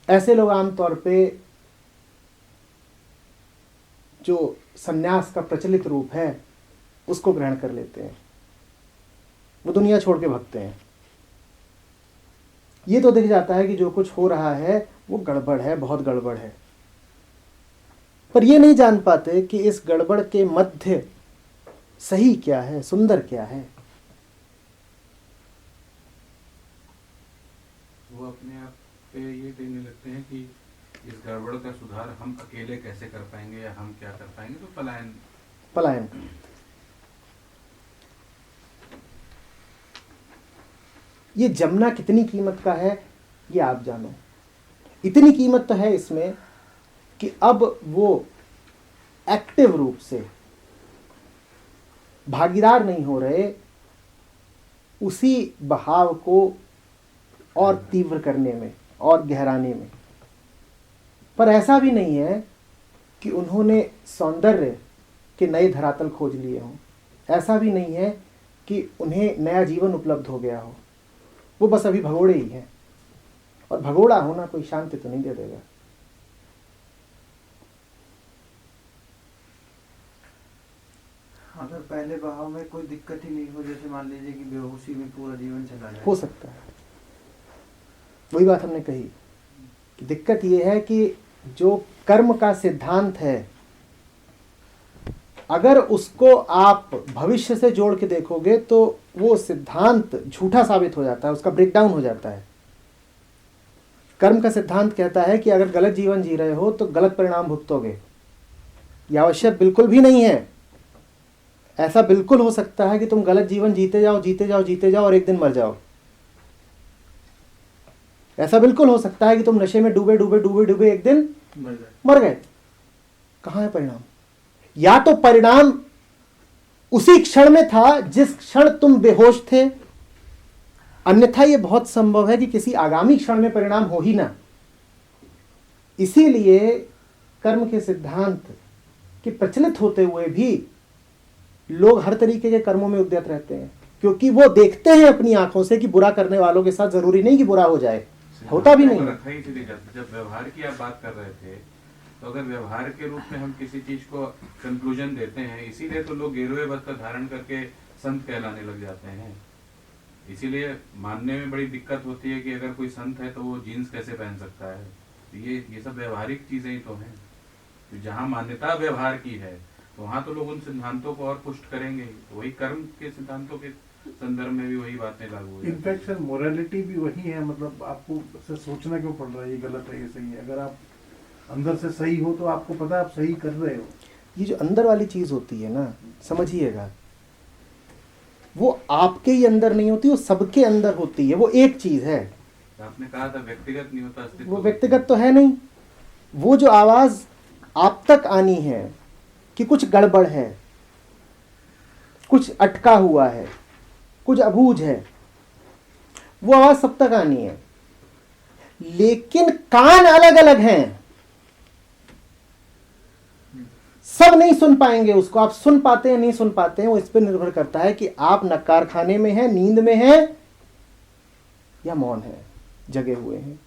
ऐसे लोग आमतौर पे जो सन्यास का प्रचलित रूप है उसको ग्रहण कर लेते हैं, वो दुनिया छोड़ के भगते हैं। ये तो दिख जाता है कि जो कुछ हो रहा है वो गड़बड़ है, बहुत गड़बड़ है, पर ये नहीं जान पाते कि इस गड़बड़ के मध्य सही क्या है, सुंदर क्या है। वो अपने आप पे ये कहने लगते हैं कि इस गड़बड़ का सुधार हम अकेले कैसे कर पाएंगे या हम क्या कर पाएंगे, तो पलायन। ये जमना कितनी कीमत का है ये आप जानो। इतनी कीमत तो है इसमें कि अब वो एक्टिव रूप से भागीदार नहीं हो रहे उसी बहाव को और तीव्र करने में और गहराने में। पर ऐसा भी नहीं है कि उन्होंने सौंदर्य के नए धरातल खोज लिए हों, ऐसा भी नहीं है कि उन्हें नया जीवन उपलब्ध हो गया हो। वो बस अभी भगोड़े ही हैं, और भगोड़ा होना कोई शांति तो नहीं दे देगा। अगर पहले बहाव में कोई दिक्कत ही नहीं हो, जैसे मान लीजिए कि बेहोशी में पूरा जीवन चला जाए, हो सकता है। वही बात हमने कही कि दिक्कत ये है कि जो कर्म का सिद्धांत है, अगर उसको आप भविष्य से जोड़ के देखोगे तो वो सिद्धांत झूठा साबित हो जाता है, उसका ब्रेकडाउन हो जाता है। कर्म का सिद्धांत कहता है कि अगर गलत जीवन जी रहे हो तो गलत परिणाम भुगतोगे। यह आवश्यक बिल्कुल भी नहीं है। ऐसा बिल्कुल हो सकता है कि तुम गलत जीवन जीते जाओ जीते जाओ जीते जाओ और एक दिन मर जाओ। ऐसा बिल्कुल हो सकता है कि तुम नशे में डूबे डूबे डूबे डूबे एक दिन मर गए। कहाँ है परिणाम? या तो परिणाम उसी क्षण में था जिस क्षण तुम बेहोश थे, अन्यथा यह बहुत संभव है कि किसी आगामी क्षण में परिणाम हो ही ना। इसीलिए कर्म के सिद्धांत के प्रचलित होते हुए भी लोग हर तरीके के कर्मों में उद्यत रहते हैं, क्योंकि वो देखते हैं अपनी आंखों से कि बुरा करने वालों के साथ जरूरी नहीं कि बुरा हो जाए, होता भी नहीं। रखा ही इसीलिए जब व्यवहार की आप बात कर रहे थे, तो अगर व्यवहार के रूप में हम किसी चीज को कंक्लूजन देते हैं, इसीलिए तो लोग गेरुए वस्त्र धारण करके संत कहलाने लग जाते हैं। इसीलिए मानने में बड़ी दिक्कत होती है कि अगर कोई संत है तो वो जीन्स कैसे पहन सकता है। ये सब व्यवहारिक चीजें ही तो हैं। तो जहाँ मान्यता व्यवहार की है तो वहाँ तो लोग उन सिद्धांतों को और पुष्ट करेंगे ही। तो वही कर्म के सिद्धांतों के संदर्भ में भी वही बातें लागू हो। इनफैक्ट सर मोरालिटी भी वही है, मतलब आपको सर सोचना क्यों पड़ रहा है ये गलत है ये सही है। अगर आप अंदर से सही हो तो आपको पता है आप सही कर रहे हो। ये जो अंदर वाली चीज होती है ना, समझिएगा, वो आपके ही अंदर नहीं होती, वो सबके अंदर होती है। वो एक चीज है। आपने कहा था व्यक्तिगत नहीं होता, अस्तित्व। वो व्यक्तिगत तो है नहीं। वो जो आवाज आप तक आनी है कि कुछ गड़बड़ है, कुछ अटका हुआ है, कुछ अबूझ है, वो आवाज सब तक आनी है। लेकिन कान अलग अलग हैं, सब नहीं सुन पाएंगे उसको। आप सुन पाते हैं नहीं सुन पाते हैं, वो इस पर निर्भर करता है कि आप नकार खाने में हैं, नींद में हैं या मौन है, जगे हुए हैं।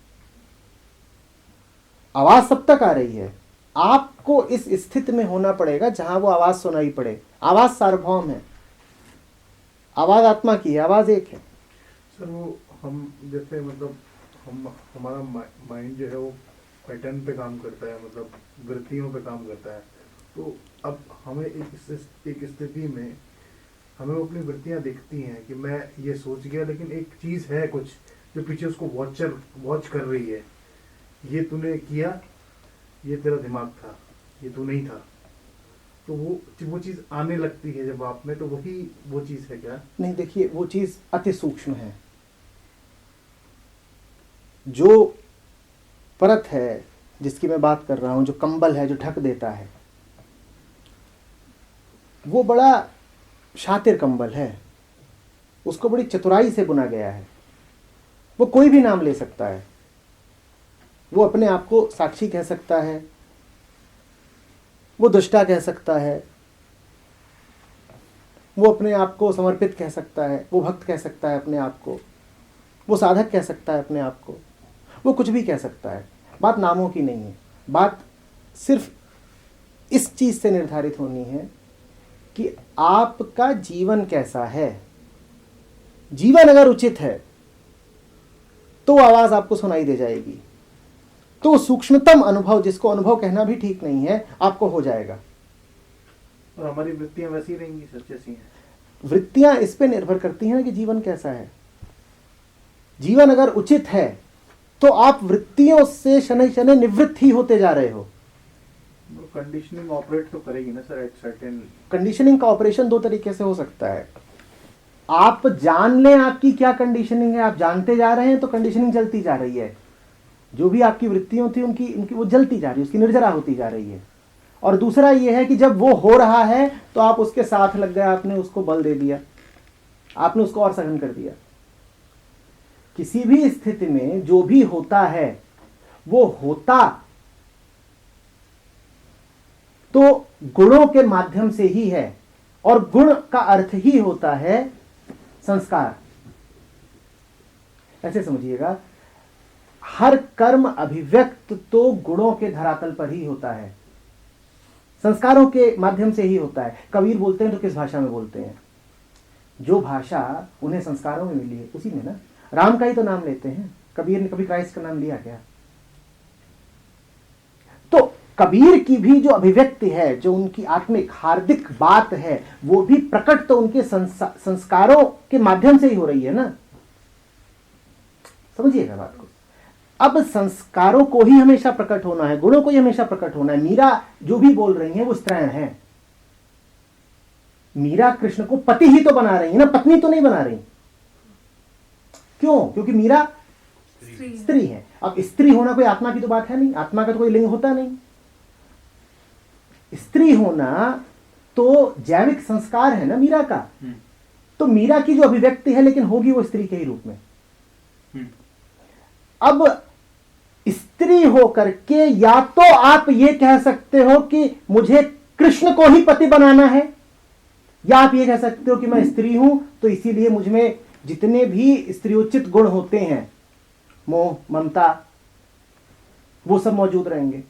आवाज सब तक आ रही है। आपको इस स्थिति में होना पड़ेगा जहां वो आवाज सुनाई पड़े। आवाज सार्वभौम है, आवाज आत्मा की है, आवाज एक है। सर वो हम जैसे मतलब हमारा माइंड जो है वो पैटर्न पे काम करता है, मतलब वृत्तियों पे काम करता है। तो अब हमें एक स्थिति में हमें वो अपनी वृत्तियां दिखती हैं कि मैं ये सोच गया, लेकिन एक चीज है कुछ जो पीछे उसको वॉच कर रही है। ये तूने किया, ये तेरा दिमाग था, ये तू नहीं था। तो वो चीज आने लगती है जब आप में, तो वही वो चीज है क्या? नहीं, देखिए वो चीज अति सूक्ष्म है। जो परत है जिसकी मैं बात कर रहा हूं, जो कंबल है जो ढक देता है, वो बड़ा शातिर कंबल है। उसको बड़ी चतुराई से बुना गया है। वो कोई भी नाम ले सकता है। वो अपने आप को साक्षी कह सकता है, वो दुष्टा कह सकता है, वो अपने आप को समर्पित कह सकता है, वो भक्त कह सकता है अपने आप को, वो साधक कह सकता है अपने आप को, वो कुछ भी कह सकता है। बात नामों की नहीं है। बात सिर्फ इस चीज से निर्धारित होनी है कि आपका जीवन कैसा है। जीवन अगर उचित है तो आवाज आपको सुनाई दे जाएगी। तो सूक्ष्मतम अनुभव, जिसको अनुभव कहना भी ठीक नहीं है, आपको हो जाएगा। और हमारी वृत्तियां वैसी रहेंगी सर जैसी हैं। वृत्तियां इस पे निर्भर करती हैं कि जीवन कैसा है। जीवन अगर उचित है तो आप वृत्तियों से शनै शनै निवृत्त ही होते जा रहे हो। कंडीशनिंग ऑपरेट तो करेगी ना सर एट सर्टेन। कंडीशनिंग का ऑपरेशन दो तरीके से हो सकता है। आप जान लें आपकी क्या कंडीशनिंग है, आप जानते जा रहे हैं तो कंडीशनिंग चलती जा रही है। जो भी आपकी वृत्तियां थी उनकी वो जलती जा रही है, उसकी निर्जरा होती जा रही है। और दूसरा ये है कि जब वो हो रहा है तो आप उसके साथ लग गए, आपने उसको बल दे दिया, आपने उसको और सघन कर दिया। किसी भी स्थिति में जो भी होता है वो होता तो गुणों के माध्यम से ही है, और गुण का अर्थ ही होता है संस्कार। ऐसे समझिएगा, हर कर्म अभिव्यक्त तो गुणों के धरातल पर ही होता है, संस्कारों के माध्यम से ही होता है। कबीर बोलते हैं तो किस भाषा में बोलते हैं? जो भाषा उन्हें संस्कारों में मिली है उसी में ना। राम का ही तो नाम लेते हैं। कबीर ने कभी क्राइस्ट का नाम लिया क्या? तो कबीर की भी जो अभिव्यक्ति है, जो उनकी आत्मिक हार्दिक बात है, वो भी प्रकट तो उनके संस्कारों के माध्यम से ही हो रही है ना। समझिएगा बात को। अब संस्कारों को ही हमेशा प्रकट होना है, गुणों को ही हमेशा प्रकट होना है। मीरा जो भी बोल रही है वो स्त्रैण है। मीरा कृष्ण को पति ही तो बना रही है ना, पत्नी तो नहीं बना रही। क्यों? क्योंकि मीरा स्त्री है। अब स्त्री होना कोई आत्मा की तो बात है नहीं, आत्मा का तो कोई लिंग होता नहीं। स्त्री होना तो जैविक संस्कार है ना मीरा का, तो मीरा की जो अभिव्यक्ति है लेकिन होगी वो स्त्री के ही रूप में। अब स्त्री होकर के या तो आप ये कह सकते हो कि मुझे कृष्ण को ही पति बनाना है, या आप ये कह सकते हो कि मैं स्त्री हूं तो इसीलिए मुझ में जितने भी स्त्रियोचित गुण होते हैं, मोह, ममता, वो सब मौजूद रहेंगे।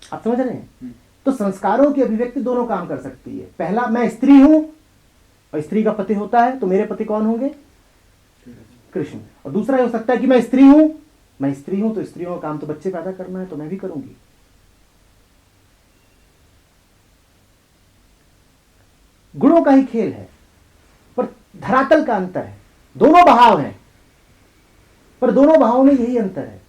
आप समझ रहे हैं? तो संस्कारों की अभिव्यक्ति दोनों काम कर सकती है। पहला, मैं स्त्री हूं और स्त्री का पति होता है, तो मेरे पति कौन होंगे? कृष्ण। और दूसरा ये हो सकता है कि मैं स्त्री हूं तो स्त्रियों का काम तो बच्चे पैदा करना है, तो मैं भी करूंगी। गुणों का ही खेल है, पर धरातल का अंतर है। दोनों भाव हैं, पर दोनों भावों में यही अंतर है